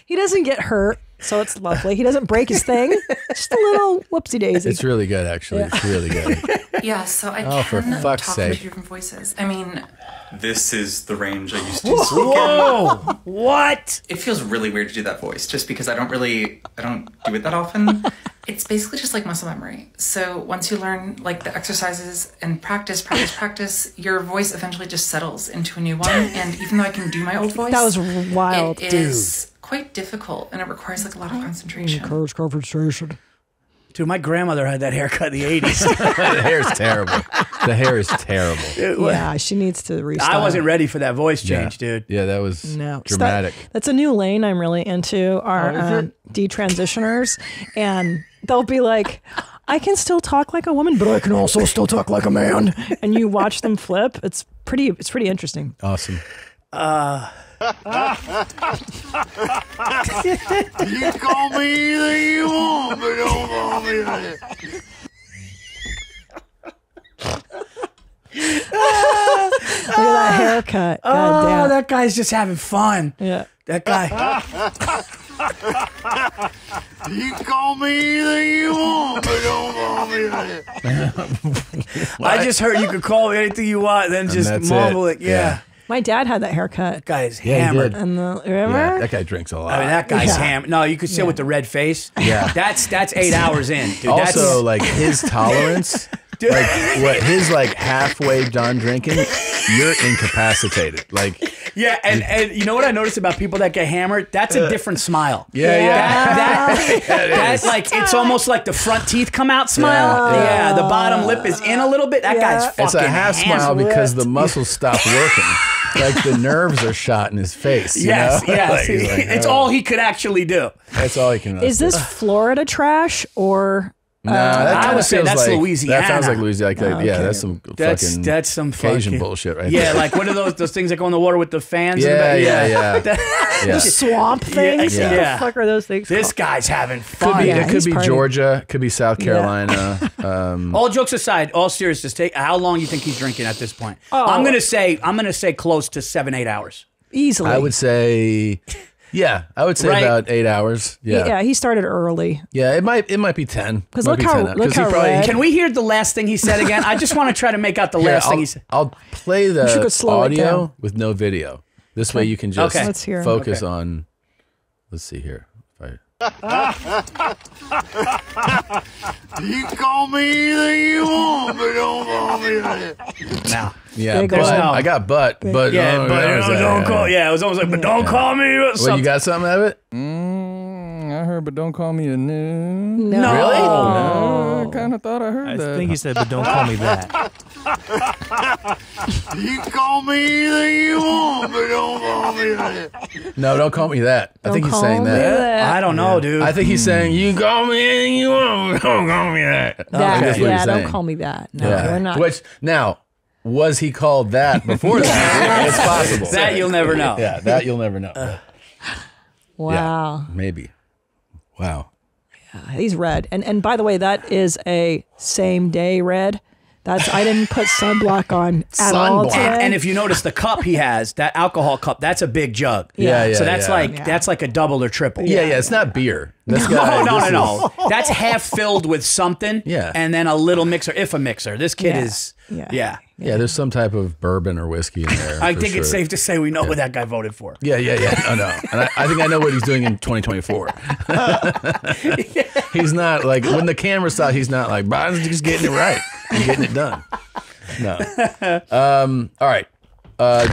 He doesn't get hurt, so it's lovely. He doesn't break his thing. Just a little whoopsie daisy. It's really good, actually. It's really good. Yeah, so I Oh, for can fuck's talk sake. into different voices. I mean, This is the range I used to Whoa! speak Whoa! What? in. It feels really weird to do that voice, just because I don't do it that often. it's basically just like muscle memory. So once you learn like the exercises and practice, your voice eventually just settles into a new one. And even though I can do my old voice, That was wild, it dude. is quite difficult and it requires like a lot of concentration. Dude, my grandmother had that haircut in the 80s. The hair is terrible. The hair is terrible. Yeah, she needs to restyle. I wasn't ready for that voice change, Yeah. dude. Yeah, that was dramatic. That's a new lane I'm really into. Are detransitioners, and they'll be like, "I can still talk like a woman, but I can also still talk like a man." And you watch them flip. It's pretty interesting. Awesome. You call me anything you want, but don't call me that. Look at that haircut. God damn. That guy's just having fun. Yeah. That guy. You call me anything you want, but don't call me that. I just heard you could call me anything you want, then just that's mumble it. it. Yeah. My dad had that haircut. That guy's Yeah, he hammered. did. And remember? Yeah, that guy drinks a lot. I mean, that guy's Yeah. hammered. No, you could sit with the red face. Yeah. That's 8 hours in, dude. Also, like his tolerance, Dude. like what his like halfway done drinking, you're incapacitated. Like Yeah, and you know what I noticed about people that get hammered? That's a different smile. Yeah. That's like it's almost like the front teeth come out smile. Yeah, the bottom lip is in a little bit. That guy's fucking it's a half smile hammered. because the muscles stop working. Like the nerves are shot in his face. you Yes, know? yes. Like, he's like, It's oh. all he could actually do. That's all he can. Is this Florida trash or? No, that I kind would of say feels that's like Louisiana. That sounds like Louisiana. Like, Oh, yeah, okay. that's some fucking That's some Cajun fucking bullshit, right? Yeah, there. like what are those things that go in the water with the fans? in the Yeah, back? yeah. The swamp things? Yeah. What Yeah. the fuck are those things This called? guy's having fun. Could be, Yeah, it could he's be partying. Georgia, could be South Carolina. All jokes aside, all seriousness, take how long you think he's drinking at this point? Oh. I'm gonna say close to 7-8 hours. Easily. I would say, I would say Right. about 8 hours. Yeah, he started early. yeah. It might be 10. 'Cause Might look be how- 10, look 'cause he how probably- red- Can we hear the last thing he said again? I just want to try to make out the Here, last thing he said. I'll play You should go the slow it down. audio with no video. This way you can just Okay. Let's hear. focus Okay. on. Let's see here. If You call me anything you want, but don't call me that. Now, yeah, Big but old- I got butt. But yeah, oh, but that was that, don't call. Yeah, it was almost like, but don't call me. Well, you got something out of it? I heard, but don't call me a new. No. Really? I kind of thought I heard I that. think he said, but don't call me that. You call me anything you want, but don't call me that. No, don't call me that. I think he's saying that. I don't know, dude. I think he's saying, you can call me anything you want, but don't call me that. Yeah, don't call me that. No, we're not. Which, now, was he called that before that? It's possible. That you'll never know. Yeah, that you'll never know. Wow. Yeah, maybe. Wow. Yeah, he's red. And by the way, that is a same day red. I didn't put sunblock on at all today. And if you notice the cup he has, that alcohol cup, that's a big jug. Yeah. So that's like a double or triple. Yeah, it's not beer. This No, guy, no. That's half filled with something. Yeah. And then a little mixer, if a mixer. This kid is. Yeah. Yeah, there's some type of bourbon or whiskey in there. I think it's safe to say we know what that guy voted for. Yeah. I know. And I think I know what he's doing in 2024. He's not like, when the camera saw, he's not like, Biden's just getting it right. He's getting it done. No. All right.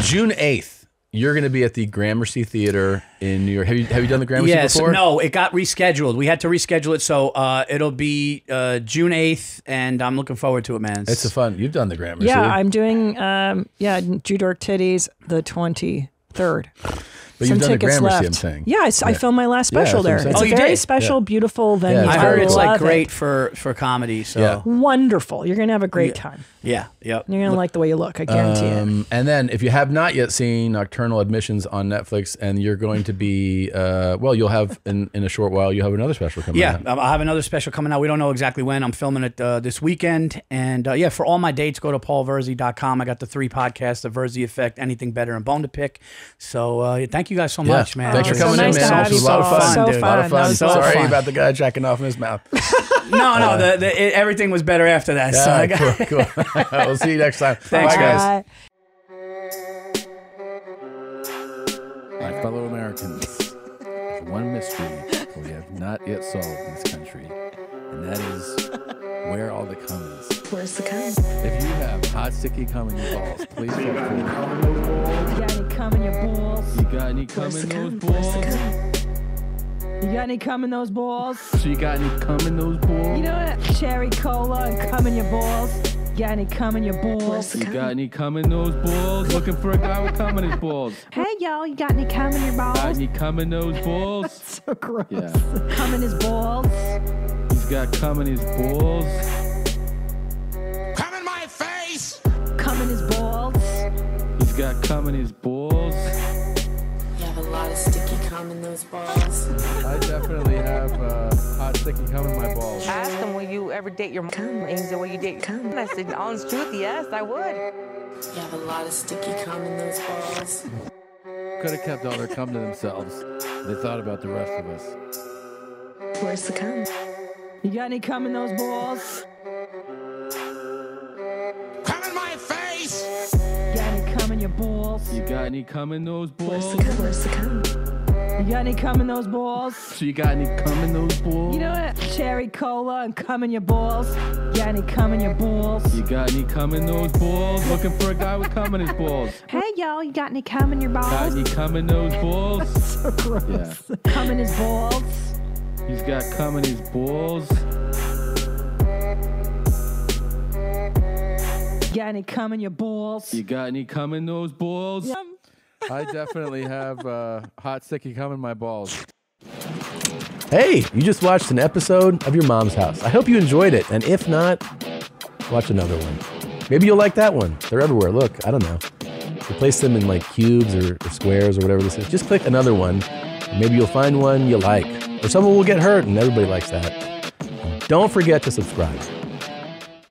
June 8th. You're going to be at the Gramercy Theater in New York. Have you done the Gramercy before? No, it got rescheduled. We had to reschedule it, so it'll be June 8th, and I'm looking forward to it, man. It's a fun. You've done the Gramercy. Yeah, I'm doing Jew Dork Titties the 23rd. But you've done the Gramercy, I'm saying. Yeah, I filmed my last special there. It's a very special, beautiful venue. I heard it's like great for comedy. So wonderful. You're gonna have a great time. Yeah. Yep. You're gonna like the way you look. I guarantee it. And then, if you have not yet seen Nocturnal Admissions on Netflix, and you're going to be, you'll have in a short while, you have another special coming out. Yeah, I have another special coming out. We don't know exactly when. I'm filming it this weekend. And for all my dates, go to paulvirzi.com. I got the 3 podcasts, The Virzi Effect, Anything Better, and Bone to Pick. So thank you guys so much, man. Thanks for coming in, man. It was a lot of fun, dude. A lot of fun. Sorry about the guy jacking off in his mouth. No, everything was better after that. Yeah, So I got cool. We'll see you next time. Thanks, Bye, guys. My fellow Americans, there's one mystery we have not yet solved in this country, and that is where all the cum is. Where's the cum? If you have hot, sticky cum in your balls, please come forward. You got any cum in your balls? You got any cum in those balls? You got any cum in those balls? So you got any cum in those balls? You know what? Cherry cola and cum in your balls. You got any cum in your balls? You got any cum in those balls? Looking for a guy with cum in his balls. Hey y'all, you got any cum in your balls? Got any cum in those balls? That's so gross. Yeah. Cum in his balls. He's got cum in his balls. Come in my face! Cum in his balls. He's got cum in his balls. You have a lot of sticky cum in those balls. I definitely have hot, sticky cum in my balls. I asked him, will you ever date your mom? And he said, will you date your cum? And I said, honest truth, yes, I would. You have a lot of sticky cum in those balls. Could have kept all their cum to themselves. They thought about the rest of us. Where's the cum? You got any cum in those balls? Come in my face! You got any cum in your balls? You got any cum in those balls? Where's the cum? You got any cum in those balls? So you got any cum in those balls? You know what? Cherry cola and cum in your balls. You got any cum in your balls? You got any cum in those balls? Looking for a guy with cum in his balls. Hey y'all, you got any cum in your balls? Got any cum in those balls? That's so gross. Yeah. Cum in his balls. He's got cum in his balls. You got any cum in your balls? You got any cum in those balls? Yeah. I definitely have hot, sticky cum in my balls. Hey, you just watched an episode of Your Mom's House. I hope you enjoyed it, and if not, watch another one. Maybe you'll like that one. They're everywhere. Look, I don't know. Replace them in like cubes or squares or whatever this is. Just click another one, and maybe you'll find one you like. Or someone will get hurt, and everybody likes that. Don't forget to subscribe.